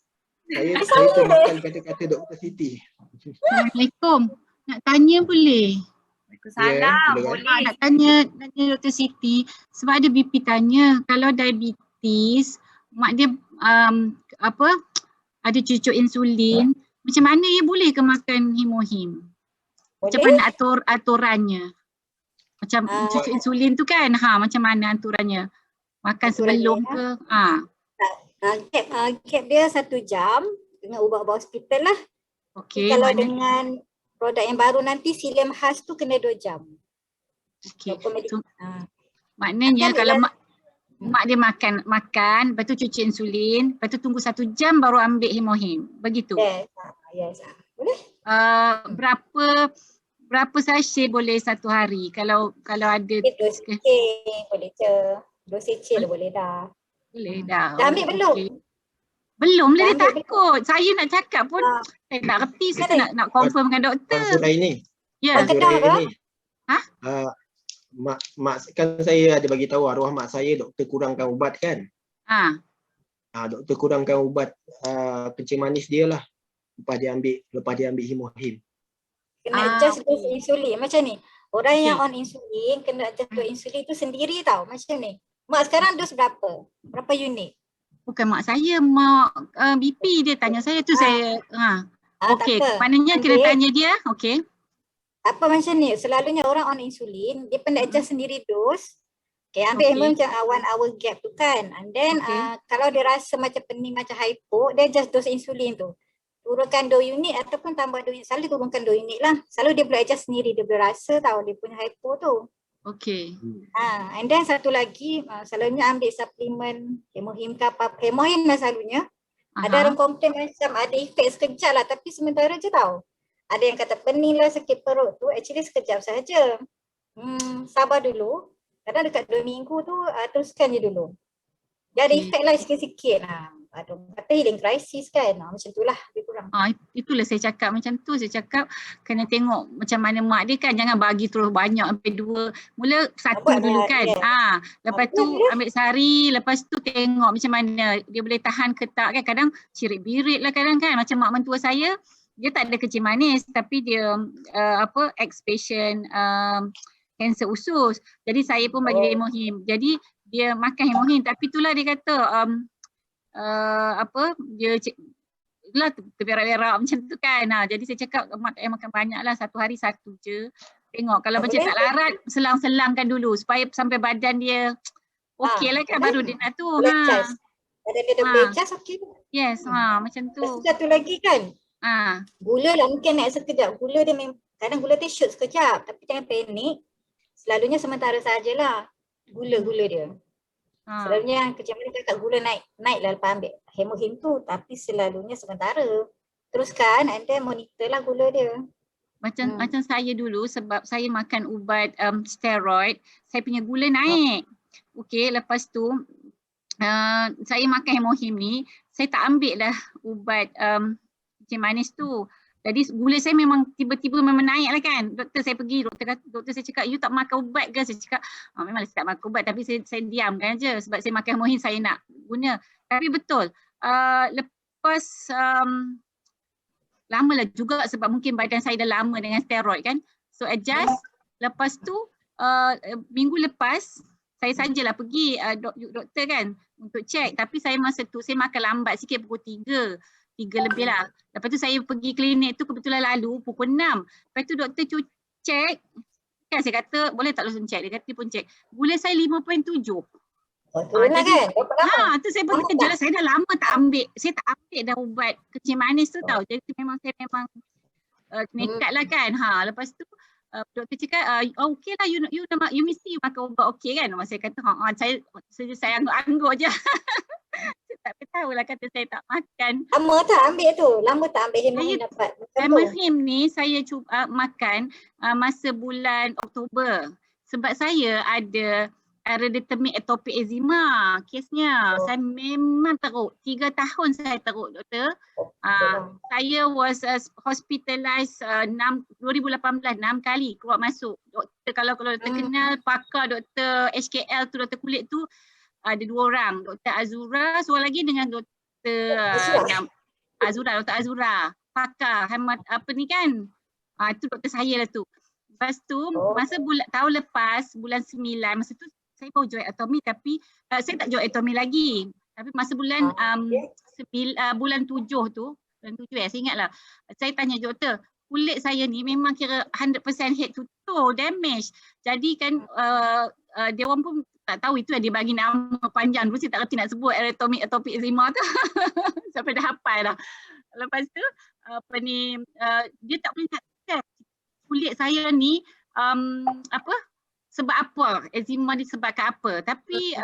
Speaker 1: Saya termakan kata-kata Dr. Siti.
Speaker 7: Assalamualaikum. Nak tanya boleh?
Speaker 2: Waalaikumsalam. Boleh.
Speaker 7: Nak tanya Dr. Siti sebab ada BP tanya kalau diabetes mak dia ada cucuk insulin, macam mana ia boleh ke makan Himohim? Macam mana aturannya? Macam cucu insulin tu kan, macam mana aturannya? Makan sebelum ke?
Speaker 6: Gap dia 1 jam dengan ubat-ubat hospital lah.
Speaker 7: Okey.
Speaker 6: Kalau dengan produk yang baru nanti Cilium khas tu kena 2 jam.
Speaker 7: Okey. So, maknanya kalau mak dia makan, lepas tu cuci insulin, lepas tu tunggu 1 jam baru ambil hemohim. Begitu?
Speaker 6: Yes. Boleh?
Speaker 7: Berapa sachet boleh satu hari kalau ada?
Speaker 6: 2 cc boleh je. 2 cc dah boleh dah.
Speaker 7: Boleh dah.
Speaker 6: Dah ambil belum?
Speaker 7: Okay. Belum lah, dia takut. Saya nak cakap pun saya tak reti, saya nak confirm dengan doktor.
Speaker 1: Ini.
Speaker 7: Ya.
Speaker 1: Mak kan saya ada bagi tahu arwah mak saya doktor kurangkan ubat kan. Doktor kurangkan ubat kencing manis dia lah. Lepas dia ambil hemohim.
Speaker 6: Kena adjust dos insulin macam ni. Orang yang on insulin kena adjust dos insulin tu sendiri tau macam ni. Mak sekarang dos berapa? Berapa unit?
Speaker 7: Bukan mak saya, mak BP dia tanya saya tu saya. Okey, maknanya kena tanya dia. Okey.
Speaker 6: Apa macam ni, selalunya orang on insulin, dia pernah adjust sendiri dos. Okay, ambil macam 1 hour gap tu kan. And then kalau dia rasa macam pening, macam hypo, dia adjust dos insulin tu. Turunkan 2 unit ataupun tambah 2 unit. Selalu turunkan 2 unit lah. Selalu dia boleh adjust sendiri, dia boleh rasa tahu dia punya hypo tu.
Speaker 7: Okey.
Speaker 6: And then satu lagi, selalunya ambil suplemen hemohim ke apa. Hemohim lah selalunya. Ada orang komplain macam ada efek sekejap lah, tapi sementara je tau. Ada yang kata pening lah, sakit perut tu, actually sekejap sahaja. Sabar dulu. Kadang dekat 2 minggu tu, teruskan je dulu. Dia ada efek lah sikit-sikit. Kata healing crisis kan. Macam tu lah lebih kurang.
Speaker 7: Itulah saya cakap macam tu. Saya cakap kena tengok macam mana mak dia kan. Jangan bagi terus banyak sampai 2. Mula 1 dulu kan. Lepas tu ambil sehari. Lepas tu tengok macam mana dia boleh tahan ke tak kan. Kadang cirit-birit lah kadang kan. Macam mak mentua saya. Dia tak ada kencing manis. Tapi dia expansion kanser usus. Jadi saya pun bagi dia hemohim. Jadi dia makan hemohim. Tapi itulah dia kata dia lah terberak-berak macam tu kan. Jadi saya cakap mak makan banyak lah, 1 hari 1 je. Tengok kalau macam tak larat, selang-selangkan dulu supaya sampai badan dia okey lah kan, baru dia nak tu.
Speaker 6: Badan dia dah boleh adjust okey.
Speaker 7: Yes, macam tu.
Speaker 6: Lepas tu satu lagi kan, gula lah mungkin naik sekejap. Gula dia kadang gula dia shoot sekejap, tapi jangan panik. Selalunya sementara sajalah gula-gula dia. Selalunya kencing manis cakap gula naik lah lepas ambil hemohim tu, tapi selalunya sementara. Teruskan and then monitor lah gula dia.
Speaker 7: Macam saya dulu sebab saya makan ubat steroid, saya punya gula naik. Okey, lepas tu saya makan hemohim ni, saya tak ambil dah ubat kencing manis tu. Jadi gula saya memang tiba-tiba memang naik lah kan. Doktor saya pergi, doktor saya cakap, you tak makan ubat ke? Saya cakap, memang saya tak makan ubat tapi saya diamkan je sebab saya makan hemohim saya nak guna. Tapi betul, lepas lama lah juga sebab mungkin badan saya dah lama dengan steroid kan. So adjust, lepas tu minggu lepas saya sajalah pergi doktor kan untuk cek. Tapi saya masa tu saya makan lambat sikit pukul 3 lebih lah. Lepas tu saya pergi klinik tu kebetulan lalu pukul 6. Lepas tu doktor cek. Kan saya kata boleh tak langsung cek. Dia kata pun cek. Gula saya 5.7.
Speaker 6: Turun lah kan?
Speaker 7: Tu saya pergi kerja lah. Saya dah lama tak ambil. Saya tak ambil dah ubat kencing manis tu tau. Jadi memang saya nekat lah kan. Lepas tu doktor cakap, okey lah you mesti makan ubat okey kan. Saya kata saya angguk-angguk je. Saya tak tahu lah kata saya tak makan.
Speaker 6: Lama tak ambil tu? Lama tak ambil hemohim dapat?
Speaker 7: Hemohim ni saya cuba makan masa bulan Oktober. Sebab saya ada hereditary atopic eczema kesnya. Saya memang teruk. 3 tahun saya teruk doktor. Saya was hospitalized 2018 6 kali keluar masuk. Doktor kalau doktor kenal pakar doktor HKL tu, doktor kulit tu ada 2 orang, Dr. Azura, seorang lagi dengan Dr. Azura, pakar Hamad apa ni kan. Itu doktor saya lah tu. Lepas tu masa tahun lepas bulan 9, masa tu saya baru join atomi tapi saya tak join atomi lagi. Tapi masa bulan 7 tu, bulan 7 saya ingatlah. Saya tanya doktor, kulit saya ni memang kira 100% head to toe damage. Jadi kan dia orang pun tak tahu itu yang dia bagi nama panjang. Dulu saya tak reti nak sebut atopic eczema tu. Sampai dah hafal dah. Lepas tu dia tak boleh nak test kulit saya ni sebab apa, eczema disebabkan apa. Tapi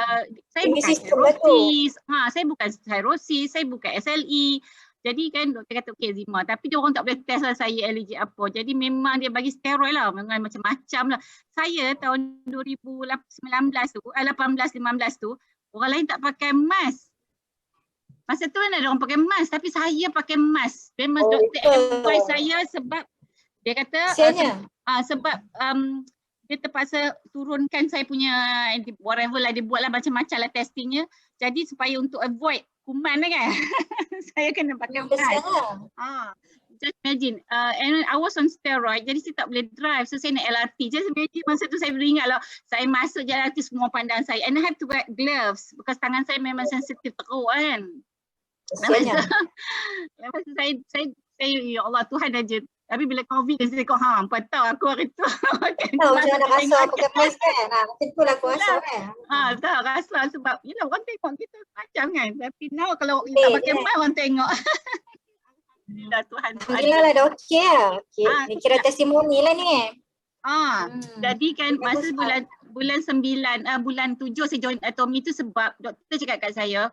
Speaker 7: saya bukan cirrhosis, saya bukan cirrhosis, saya bukan SLE. Jadi kan doktor kata okey eczema, tapi dia orang tak boleh test lah saya allergi apa. Jadi memang dia bagi steroid lah, macam-macam lah. Saya tahun 2019 tu, 18-15 tu, orang lain tak pakai mask. Masa tu kan ada orang pakai mask, tapi saya pakai mask. Memang doktor advise saya sebab dia kata sebab dia terpaksa turunkan saya punya whatever lah, dia buat lah macam-macam lah testingnya. Jadi supaya untuk avoid kuman lah kan, saya kena pakai mask. Just imagine, and I was on steroid, jadi saya tak boleh drive, so saya naik LRT. Just imagine masa tu saya beringat lah, saya masuk je LRT semua pandang saya, and I have to wear gloves, because tangan saya memang sensitif teruk kan. Lepas tu saya ya Allah Tuhan aja. Tapi bila COVID dia kata, apa tahu aku hari tu.
Speaker 6: Tahu macam mana rasa pakai mask kan? Macam tu lah aku rasa kan.
Speaker 7: Tak rasa sebab orang tengok kita macam kan. Tapi now kalau kita pakai mask orang tengok. Alhamdulillah Tuhan.
Speaker 6: Alhamdulillah lah dah okey lah. Ni kira testimoni lah ni.
Speaker 7: Jadi kan masa bulan 7 saya join Atomy tu sebab doktor cakap kat saya,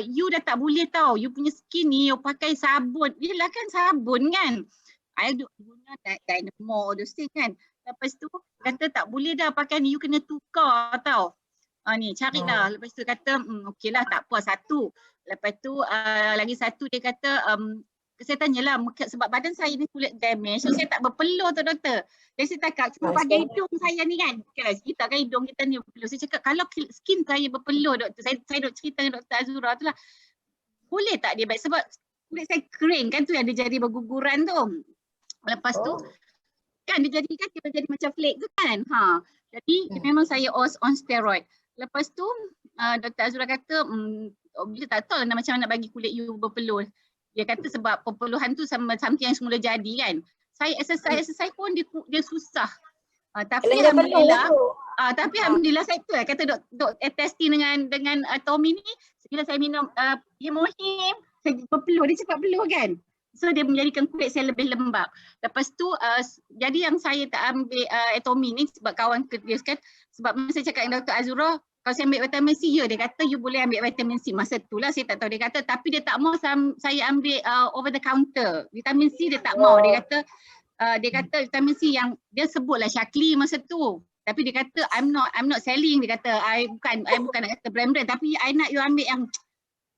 Speaker 7: you dah tak boleh tau, you punya skin ni you pakai sabun. Yelah kan sabun kan. I guna Dynamo those things kan. Lepas tu kata tak boleh dah pakai ni, you kena tukar tau. Ni carilah. Lepas tu kata okey lah tak apa satu. Lepas tu lagi satu dia kata saya tanyalah sebab badan saya ni kulit damage, so saya tak berpeluh tu doktor. Jadi saya cakap cuma pada hidung saya ni kan. Kita kan hidung kita ni berpeluh. Saya cakap kalau skin saya berpeluh doktor, saya duk cerita dengan Dr. Azura tu lah. Boleh tak dia baik sebab kulit saya kering kan tu yang dia jadi berguguran tu. Lepas tu kan dia jadi macam flake tu kan. Jadi memang saya on steroid. Lepas tu Dr. Azura kata dia tak tahu lah macam mana nak bagi kulit you berpeluh. Dia kata sebab perpeluhan tu sama something yang semula jadi kan. Saya exercise pun dia susah. Tapi alhamdulillah saya tu lah kata dok testing dengan Atomy ni, bila saya minum Hemohim, saya berpeluh, dia cepat peluh kan. So dia menjadikan kulit saya lebih lembab. Lepas tu jadi yang saya tak ambil Atomy ni sebab kawan dia kan, sebab masa saya cakap dengan Dr. Azura, kalau saya ambil vitamin C, dia kata you boleh ambil vitamin C. Masa tu lah saya tak tahu, dia kata tapi dia tak mau saya ambil over the counter. Vitamin C dia tak mau. Dia kata vitamin C yang dia sebutlah Shaklee masa tu. Tapi dia kata I'm not selling. Dia kata I bukan nak kata brand tapi I nak you ambil yang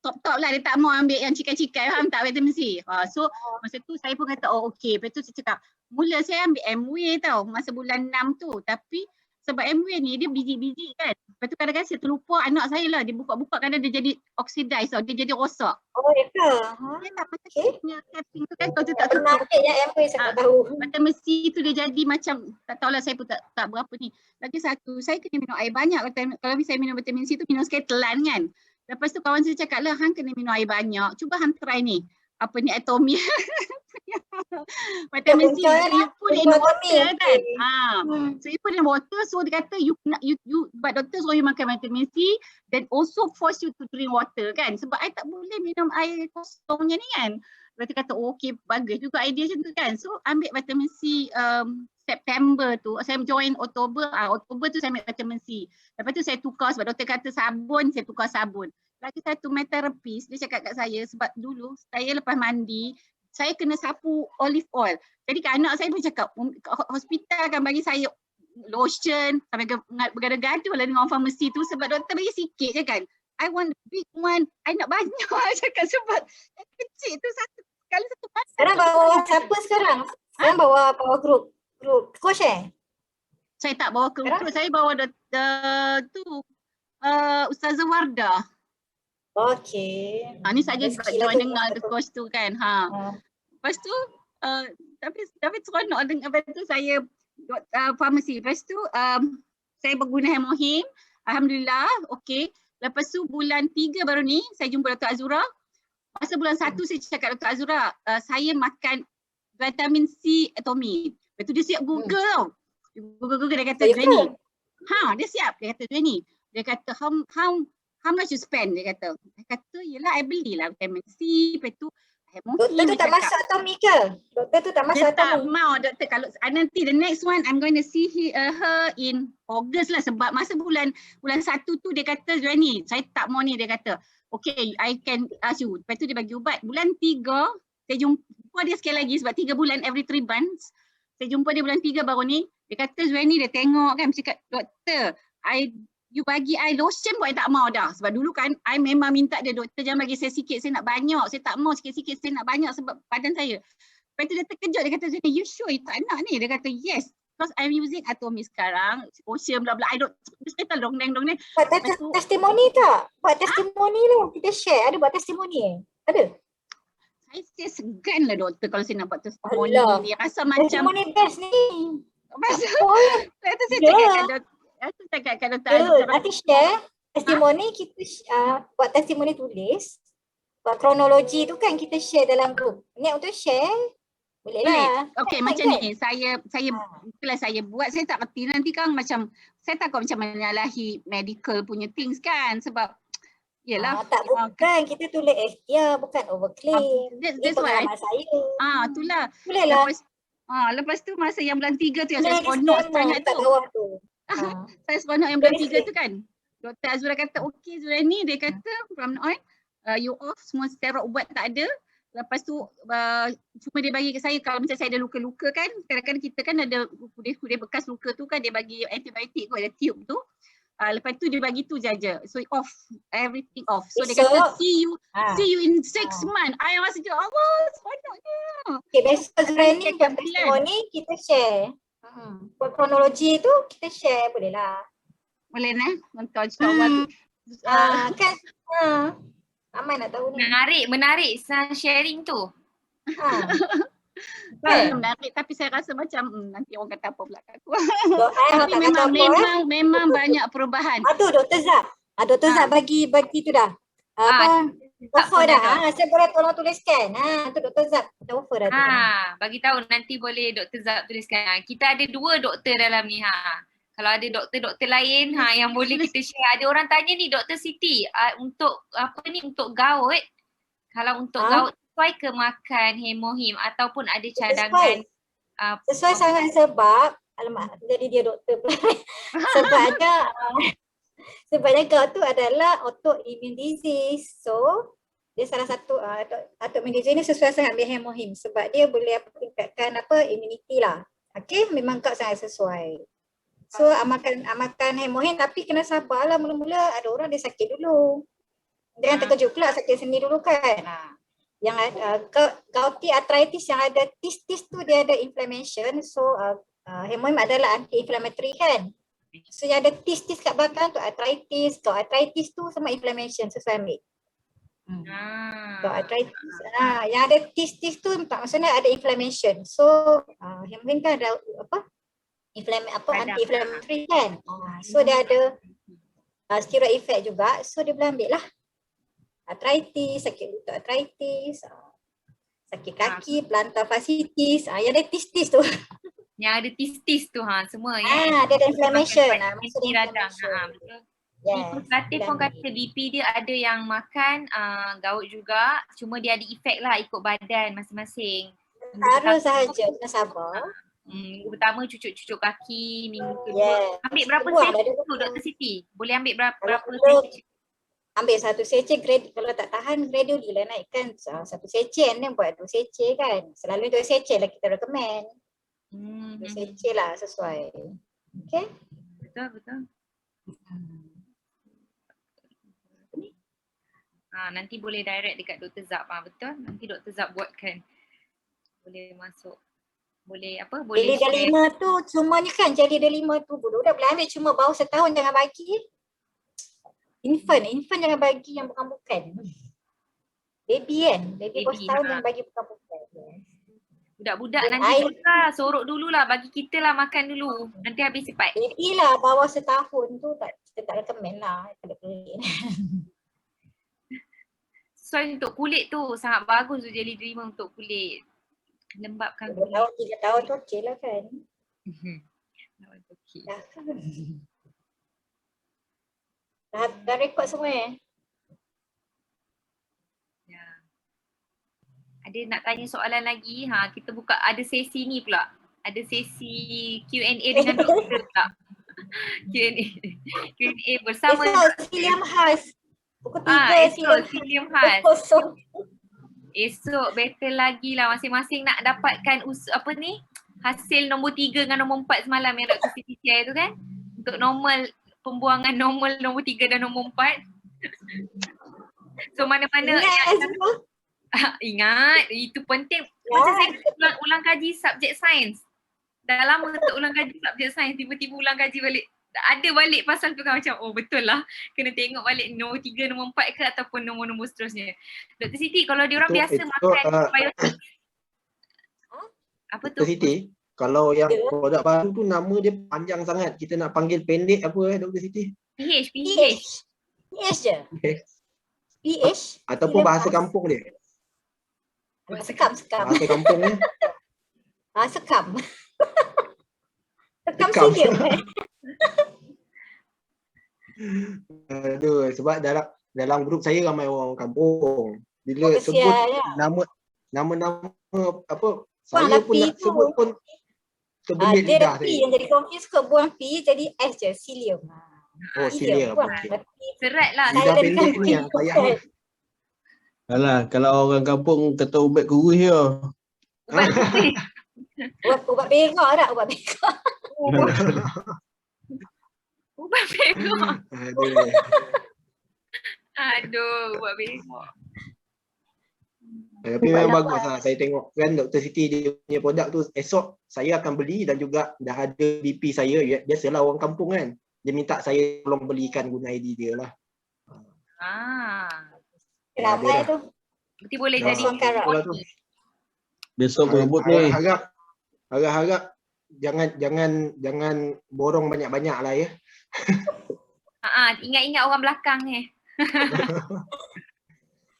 Speaker 7: top lah. Dia tak mau ambil yang cikai-cikai, faham tak, vitamin C. So masa tu saya pun kata okay. Lepas tu saya cakap mula saya ambil MW tau masa bulan 6 tu, tapi sebab MW ni dia biji-biji kan. Lepas tu kadang-kadang saya terlupa anak saya lah, dia buka-buka kadang dia jadi oxidize tau, dia jadi rosak.
Speaker 6: Oh ya ke?
Speaker 7: Dia tak macam punya capping tu kan, kalau tu tak tutup.
Speaker 6: Pernah ya MW saya tak tahu.
Speaker 7: Vitamin C tu dia jadi macam, tak tahulah saya pun tak berapa ni. Lagi satu, saya kena minum air banyak. Kalau saya minum vitamin C tu minum sekali telan kan. Lepas tu kawan saya cakap lah, hang kena minum air banyak. Cuba hang try ni. Apa ni Atomy. Vitamin C you put in water kan. So you put in water, so dia kata you but doctor suruh you makan vitamin C, then also force you to drink water kan. Sebab I tak boleh minum air kosongnya ni kan. Lepas tu kata okay bagus juga idea macam tu kan. So ambil vitamin C September tu, saya join Oktober tu saya ambil vitamin C. Lepas tu saya tukar sebab doktor kata sabun, saya tukar sabun. Lagi satu terapis, dia cakap kat saya sebab dulu saya lepas mandi, saya kena sapu olive oil. Jadi anak saya pun cakap, hospital akan bagi saya lotion, sampai bergaduh-gaduh lah dengan orang farmasi tu sebab doktor bagi sikit je kan. I want the big one, I nak banyak cakap sebab yang kecil tu satu masa.
Speaker 6: Sekarang bawa siapa sekarang? Sekarang bawa group coach
Speaker 7: Saya tak bawa ke group, saya bawa Ustazah Wardah.
Speaker 6: Okey.
Speaker 7: Ni saja sebab join dengar the course tu kan. Lepas tu tapi seronok dengan tu saya farmasi. Lepas tu saya berguna Hemohim. Alhamdulillah okey. Lepas tu bulan 3 baru ni saya jumpa Dr. Azura. Masa bulan 1 saya cakap Dr. Azura, saya makan vitamin C atomy. Lepas tu dia siap Google tau. Google dia kata
Speaker 6: Ya ke?
Speaker 7: Joanie. Dia siap. Dia kata Joanie. Dia kata how much you spend? Dia kata. Yelah I belilah vitamin C. Lepas tu
Speaker 6: Doktor tu
Speaker 7: dia
Speaker 6: tak
Speaker 7: cakap,
Speaker 6: masuk atomi ke? Doktor tu tak masuk
Speaker 7: dia tak
Speaker 6: atomi.
Speaker 7: mau doktor. Kalau nanti the next one I'm going to see her in August lah, sebab masa bulan 1 tu dia kata Joanie, saya tak mau ni. Dia kata okay I can ask you. Lepas tu dia bagi ubat. Bulan 3 saya jumpa dia sekali lagi sebab 3 bulan every 3 months. Saya jumpa dia bulan 3 baru ni. Dia kata Joanie, dia tengok kan, cakap doktor you bagi I lotion pun I tak mau dah. Sebab dulu kan I memang minta dia, doktor jangan bagi saya sikit, saya nak banyak. Saya tak mau sikit-sikit, saya nak banyak sebab badan saya. Lepas tu dia terkejut, dia kata Joanie, you sure you tak nak ni? Dia kata yes. Because I'm using atomi sekarang, ocean bla bla. I don't, kita dong-deng.
Speaker 6: Buat testimoni tak? Buat testimoni lah. Kita share. Ada buat testimoni Ada?
Speaker 7: Saya segan lah doktor kalau saya nak buat testimoni
Speaker 6: Alah.
Speaker 7: ni. Rasa macam,
Speaker 6: Testimoni best ni.
Speaker 7: pasal saya
Speaker 6: Ya.
Speaker 7: cakap kat doktor.
Speaker 6: Nanti share testimoni kita buat testimoni tulis. Buat kronologi tu kan kita share dalam group. Niat untuk share boleh lah.
Speaker 7: Okey, macam ni. Saya itulah saya buat. Saya tak reti nanti kan macam saya takut macam menyalahi medical punya things kan, sebab yelah.
Speaker 6: Tak bukan. Kita tulis ikhtiar bukan overclaim. Ini
Speaker 7: That's why
Speaker 6: pengalaman saya.
Speaker 7: itulah.
Speaker 6: Boleh lah.
Speaker 7: Lepas tu masa yang bulan 3 tu yang saya
Speaker 6: Boleh
Speaker 7: seronok
Speaker 6: disclaimer
Speaker 7: sangat
Speaker 6: kat
Speaker 7: tu.
Speaker 6: bawah tu.
Speaker 7: Saya seronok yang bulan 3 tu kan. Dr. Azura kata okey Zurani, dia kata from now on you off semua steroid ubat tak ada. Lepas tu cuma dia bagi ke saya kalau macam saya ada luka-luka kan, kadang-kadang kita kan ada kudir-kudir bekas luka tu kan, dia bagi antibiotik kot, ada tube tu. Lepas tu dia bagi tu saja. So off, everything off. So dia kata see you in 6 months. I masa tu Allah seronoknya.
Speaker 6: Okay, besok Zurani buat testimoni kita share. Buat kronologi tu kita share boleh lah.
Speaker 7: Boleh untuk insyaAllah.
Speaker 6: Kan ramai nak tahu ni.
Speaker 2: Menarik sharing tu.
Speaker 7: Menarik, tapi saya rasa macam nanti orang kata apa pula kat aku. Tapi
Speaker 6: Tapi
Speaker 7: memang banyak perubahan.
Speaker 6: tu Dr. Zab. Dr. Zab bagi tu dah. Offer dah. Saya boleh tolong tuliskan. Tu Dr. Zab. Kita offer dah tu.
Speaker 2: Bagi tahu nanti boleh Dr. Zab tuliskan. Kita ada 2 doktor dalam ni. Kalau ada doktor-doktor lain yang boleh kita share. Ada orang tanya ni Dr. Siti, untuk untuk gout, kalau untuk gout sesuai ke makan hemohim ataupun ada cadangan?
Speaker 6: Sesuai sangat sebab alamak jadi dia doktor pula. Sebabnya gout tu adalah autoimmune disease. So dia salah satu autoimmune disease ni sesuai sangat dengan hemohim sebab dia boleh tingkatkan immunity lah. Okey, memang gout sangat sesuai. So amalkan hemohim tapi kena sabarlah, mula-mula ada orang dia sakit dulu. Jangan terkejut pula sakit sendi dulu kan. Yang gouty arthritis yang ada tis tu dia ada inflammation. So hemohim adalah anti-inflammatory kan. So yang ada tis kat belakang tu arthritis. Gout arthritis tu sama inflammation sesuai ambil. Gout arthritis. Yang ada tis tu maksudnya ada inflammation. So hemohim kan ada anti-inflammatory kan. So dia ada steroid effect juga. So dia boleh ambil lah. Arthritis, sakit lutut arthritis, sakit kaki, plantar fasciitis. Yang ada tis tu.
Speaker 2: Yang ada tis tu semua.
Speaker 6: Dia ada inflammation.
Speaker 2: Maksud radang. Betul. Latif pun kata BP dia ada yang makan gout juga. Cuma dia ada efek lah ikut badan masing-masing.
Speaker 6: Harus sahaja, kena sabar.
Speaker 2: Minggu pertama cucuk-cucuk kaki, minggu kedua. Ambil berapa sesi tu Dr. Siti? Boleh ambil berapa sesi?
Speaker 6: Ambil 1 seceh, kalau tak tahan gradually lah naikkan 1 seceh and then buat 2 seceh kan. Selalu 2 seceh lah kita recommend. 2 seceh lah sesuai. Okay?
Speaker 2: Betul. Nanti boleh direct dekat Dr. Zab. Betul? Nanti Dr. Zab buatkan. Boleh masuk. Boleh
Speaker 6: Jelly delima tu semuanya kan jelly delima tu budak boleh ambil cuma bawah setahun jangan bagi. Infant jangan bagi yang bukan-bukan. Baby kan, baby bawah setahun jangan bagi bukan-bukan.
Speaker 2: Budak-budak nanti sorok dululah, bagi kita lah makan dulu. Nanti habis cepat.
Speaker 6: Baby lah bawah setahun tu kita tak recommend lah.
Speaker 2: Sesuai untuk kulit tu sangat bagus tu jelly delima untuk kulit. Lembabkan
Speaker 6: 2 tahun, 3 tahun tu okey lah kan.
Speaker 2: Okay.
Speaker 6: Dah rekod semua
Speaker 2: Ya. Ada nak tanya soalan lagi? Kita buka, ada sesi ni pula. Ada sesi Q&A dengan doktor pula. Q&A bersama
Speaker 6: Esok William Has. Pukul 3
Speaker 2: esok William Has.
Speaker 6: kosong.
Speaker 2: Esok better lagi lah, masing-masing nak dapatkan hasil nombor 3 dengan nombor 4 semalam yang Dr. Siti share tu kan. Untuk normal, pembuangan normal nombor 3 dan nombor 4. So mana-mana ingat, itu penting. Macam saya ulang kaji subjek sains. Dah lama tak ulang kaji subjek sains, tiba-tiba ulang kaji balik. Ada balik pasal tu kan, macam oh betul lah. Kena tengok balik nombor 3, nombor 4 ke ataupun nombor-nombor seterusnya. Dr. Siti, kalau diorang biasa makan probiotik. Apa tu?
Speaker 1: Dr. Siti, kalau yang produk baru tu nama dia panjang sangat. Kita nak panggil pendek apa Dr. Siti?
Speaker 2: PH.
Speaker 6: PH je. PH.
Speaker 1: Ataupun bahasa kampung dia.
Speaker 6: Sekam.
Speaker 1: Bahasa kampungnya.
Speaker 6: Sekam. Sekam Silium.
Speaker 1: Aduh, sebab dalam grup saya ramai orang kampung. Bila sebut nama-nama apa, saya pun nak sebut pun terbelit lidah saya.
Speaker 6: Yang jadi confuse ke buang P jadi S je, Silium.
Speaker 1: Oh, Silium.
Speaker 2: Serat lah.
Speaker 1: Lidah pendek ni yang payah ni.
Speaker 8: Alah, kalau orang kampung kata ubat kurus ya.
Speaker 6: Ubat berak tak? Ubat berak.
Speaker 2: Ubat berak. Aduh, ubat berak.
Speaker 1: Tapi memang bagus lah. Saya tengok kan Dr. Siti dia punya produk tu esok saya akan beli dan juga dah ada BP saya. Biasalah orang kampung kan. Dia minta saya tolong belikan guna ID dia lah.
Speaker 6: Ramai tu.
Speaker 2: Nanti boleh jadi tu.
Speaker 8: Besok berebut ni.
Speaker 1: Harap jangan borong banyak-banyak lah ya.
Speaker 2: Ingat-ingat orang belakang ni.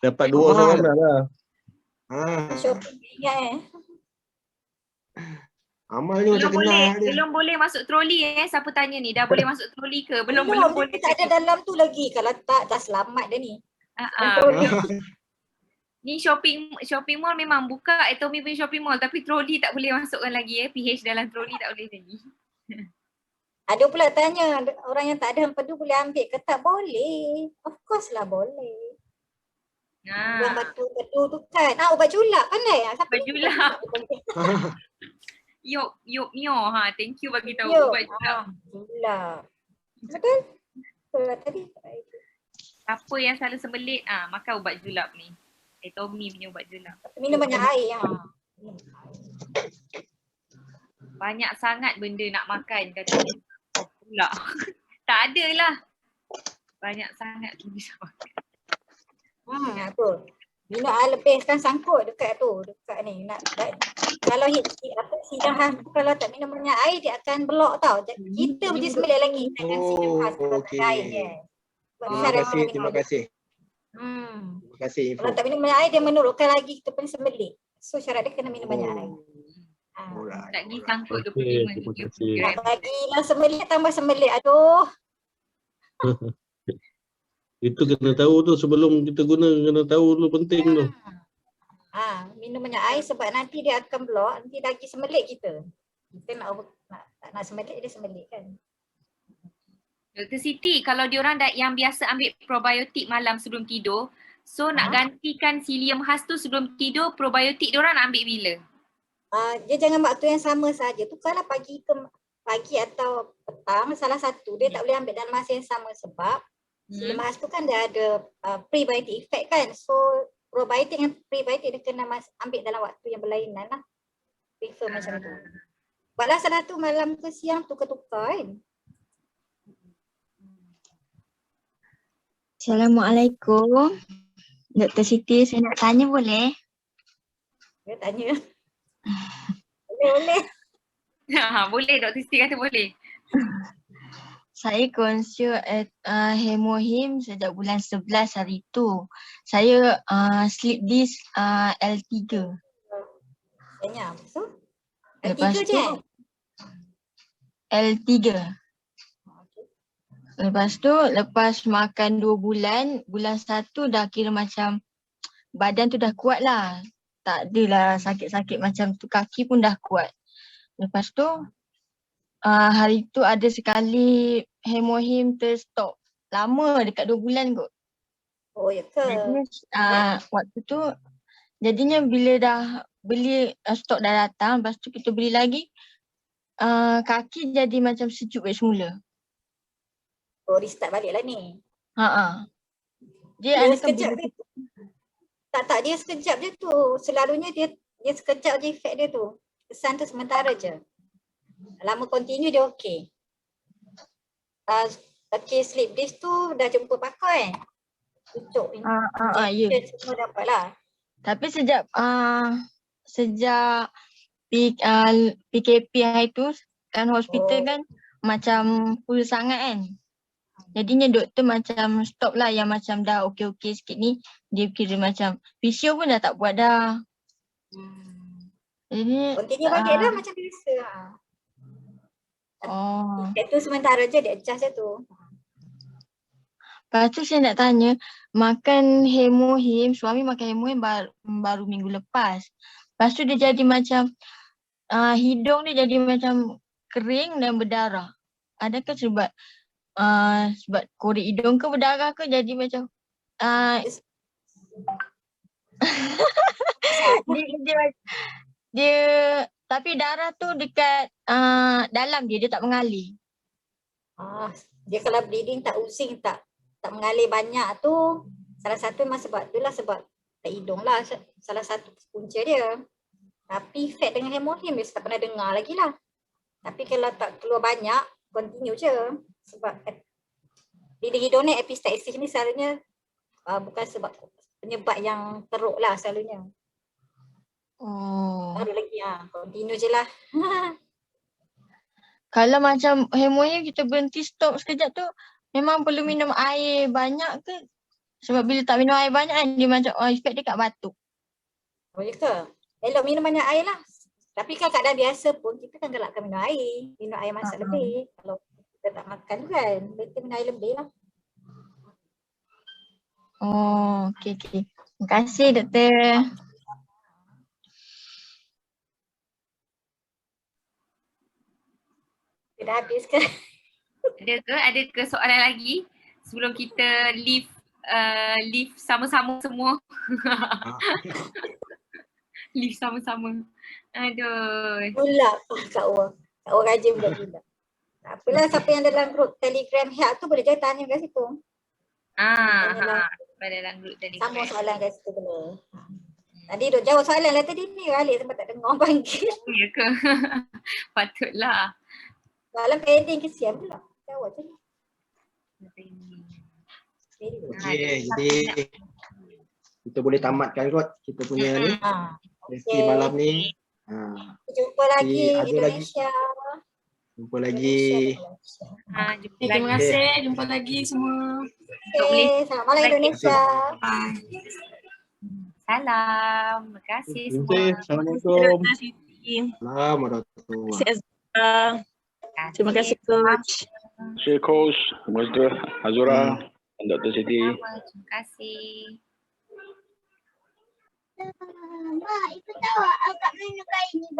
Speaker 8: Dapat 2 orang dah lah.
Speaker 6: Shopping ingat
Speaker 1: Amal ni macam kenal dia.
Speaker 2: Belum boleh masuk troli siapa tanya ni, dah boleh masuk troli ke? Belum boleh.
Speaker 6: Tak ada dalam tu lagi. Kalau tak dah selamat dah ni.
Speaker 2: Ni shopping mall memang buka Atomy punya shopping mall, tapi troli tak boleh masukkan lagi PH dalam troli tak boleh lagi.
Speaker 6: Ada pula tanya orang yang tak ada empedu boleh ambil ke? Tak boleh. Of course lah boleh. Buang batu-batu tu kan. Ubat julap pandai.
Speaker 2: Ubat julap. Yok Mio. Thank you bagi tahu ubat julap.
Speaker 6: Julap. Betul? Betul tadi.
Speaker 2: Siapa yang selalu sembelit makan ubat julap ni. Atomy punya ubat julap.
Speaker 6: Minum banyak air.
Speaker 2: Banyak sangat benda nak makan katanya. Pula. Tak ada lah. Banyak sangat benda nak makan.
Speaker 6: Tu. Minum air lebih kan sangkut dekat tu. Dekat ni. Kalau sidang khas kalau tak minum banyak air dia akan belok tau. Kita boleh sembelit lagi. Takkan sidang khas kalau tak ada air.
Speaker 1: Terima kasih. Terima kasih info.
Speaker 6: Kalau tak minum banyak air dia menurunkan lagi kita pun sembelit. So syarat dia kena minum banyak air.
Speaker 2: Tak pergi sangkut
Speaker 8: 25.
Speaker 6: Bagilah sembelit tambah sembelit. Aduh.
Speaker 8: Itu kena tahu tu sebelum kita guna, kena tahu dulu penting tu.
Speaker 6: Minum banyak air sebab nanti dia akan blok, nanti lagi sembelit kita. Kita tak nak sembelit dia sembelit kan.
Speaker 2: Dr. Siti, kalau diorang yang biasa ambil probiotik malam sebelum tidur, so nak gantikan Silium khas tu sebelum tidur, probiotik diorang nak ambil bila?
Speaker 6: Dia jangan waktu yang sama saja. Tukarlah pagi atau petang salah satu. Dia tak boleh ambil dalam masa yang sama sebab Silium khas tu kan dia ada prebiotic effect kan. So probiotik dengan prebiotik dia kena ambil dalam waktu yang berlainan lah. Prefer macam tu. Buatlah salah tu malam ke siang tukar-tukar kan.
Speaker 9: Assalamualaikum. Dr. Siti, saya nak tanya boleh?
Speaker 6: Dia tanya. Boleh.
Speaker 2: Boleh, Dr. Siti kata boleh.
Speaker 9: Saya konsum Hemohim sejak bulan 11 hari tu. Saya sleep disk L3.
Speaker 6: Banyak. So,
Speaker 9: Lepas
Speaker 6: L3 je
Speaker 9: tu
Speaker 6: kan?
Speaker 9: L3. Lepas tu lepas makan 2 bulan, bulan 1 dah kira macam badan tu dah kuat lah. Tak adalah sakit-sakit macam tu, kaki pun dah kuat. Lepas tu hari tu ada sekali hemohim terstop. Lama dekat 2 bulan kot.
Speaker 6: Oh ya ke?
Speaker 9: Jadinya waktu tu jadinya bila dah beli stok dah datang, lepas tu kita beli lagi, kaki jadi macam sejuk balik semula.
Speaker 6: Oh restart balik lah ni.
Speaker 9: Dia
Speaker 6: Dia
Speaker 9: ada
Speaker 6: sekejap je. Tak, dia sekejap je tu. Selalunya dia sekejap je efek dia tu. Kesan tu sementara je. Lama continue dia okey. Okay, sleep disc tu dah jumpa pakar kan? Cucuk ni.
Speaker 9: Ya.
Speaker 6: Semua dapat lah.
Speaker 9: Tapi sejak PKP hari tu kan hospital kan macam full sangat kan. Jadinya doktor macam stop lah yang macam dah okey-okey sikit ni. Dia kira macam physio pun dah tak buat dah. Jadi
Speaker 6: continue balik lah macam biasa. Itu sementara je dia adjust je tu.
Speaker 9: Lepas tu saya nak tanya, makan hemohim, suami makan hemohim baru minggu lepas. Lepas tu dia jadi macam, hidung dia jadi macam kering dan berdarah. Adakah sebab korek hidung ke berdarah ke jadi macam dia tapi darah tu dekat dalam dia tak mengalir.
Speaker 6: Dia kalau bleeding tak using, tak mengalir banyak tu, salah satu memang sebab itulah, sebab tak hidung lah salah satu punca dia. Tapi fat dengan hemohim dia tak pernah dengar lagi lah. Tapi kalau tak keluar banyak, continue je. Sebab bila hidung ni epistaxis ni selalunya bukan sebab penyebab yang teruk lah selalunya. Ada lagi continue je lah.
Speaker 9: Kalau macam hemohim kita berhenti stop sekejap tu, memang perlu minum air banyak ke? Sebab bila tak minum air banyak kan dia macam efek dia kat batuk.
Speaker 6: Oh ya ke? Elok minum banyak air lah. Tapi kan keadaan biasa pun kita kan galakkan minum air. Minum air masak lebih. Kalau kita tak makan tu kan, kita minum air lebih lah.
Speaker 9: Okey. Terima kasih doktor.
Speaker 6: Dah habis kan?
Speaker 2: Ada ke soalan lagi sebelum kita leave sama-sama semua? Leave sama-sama. Aduh.
Speaker 6: Pula Kak Wa rajin budak-budak. Tak apalah, siapa yang dalam grup Telegram Help tu boleh je tanya kat situ.
Speaker 2: Pada dalam grup Telegram.
Speaker 6: Sama soalan kat situ boleh. Tadi duk jawab soalan lah tadi ni, Alik sempat tak dengar panggil.
Speaker 2: Ya ke? Patutlah.
Speaker 6: Soalan pending kesian pula. Jawab je ni.
Speaker 1: Jadi kita boleh tamatkan kot kita punya ni sesi malam ni.
Speaker 6: Jumpa lagi Indonesia.
Speaker 1: Jumpa lagi.
Speaker 3: Terima kasih. Jumpa lagi semua.
Speaker 6: Selamat malam Indonesia.
Speaker 2: Salam. Terima kasih semua.
Speaker 8: Assalamualaikum.
Speaker 1: Assalamualaikum.
Speaker 3: Terima kasih Coach.
Speaker 4: Terima kasih Coach, Dr. Azura, dan Dr. Siti.
Speaker 2: Terima kasih.
Speaker 9: Mak, ikut tahu akak main kain ni.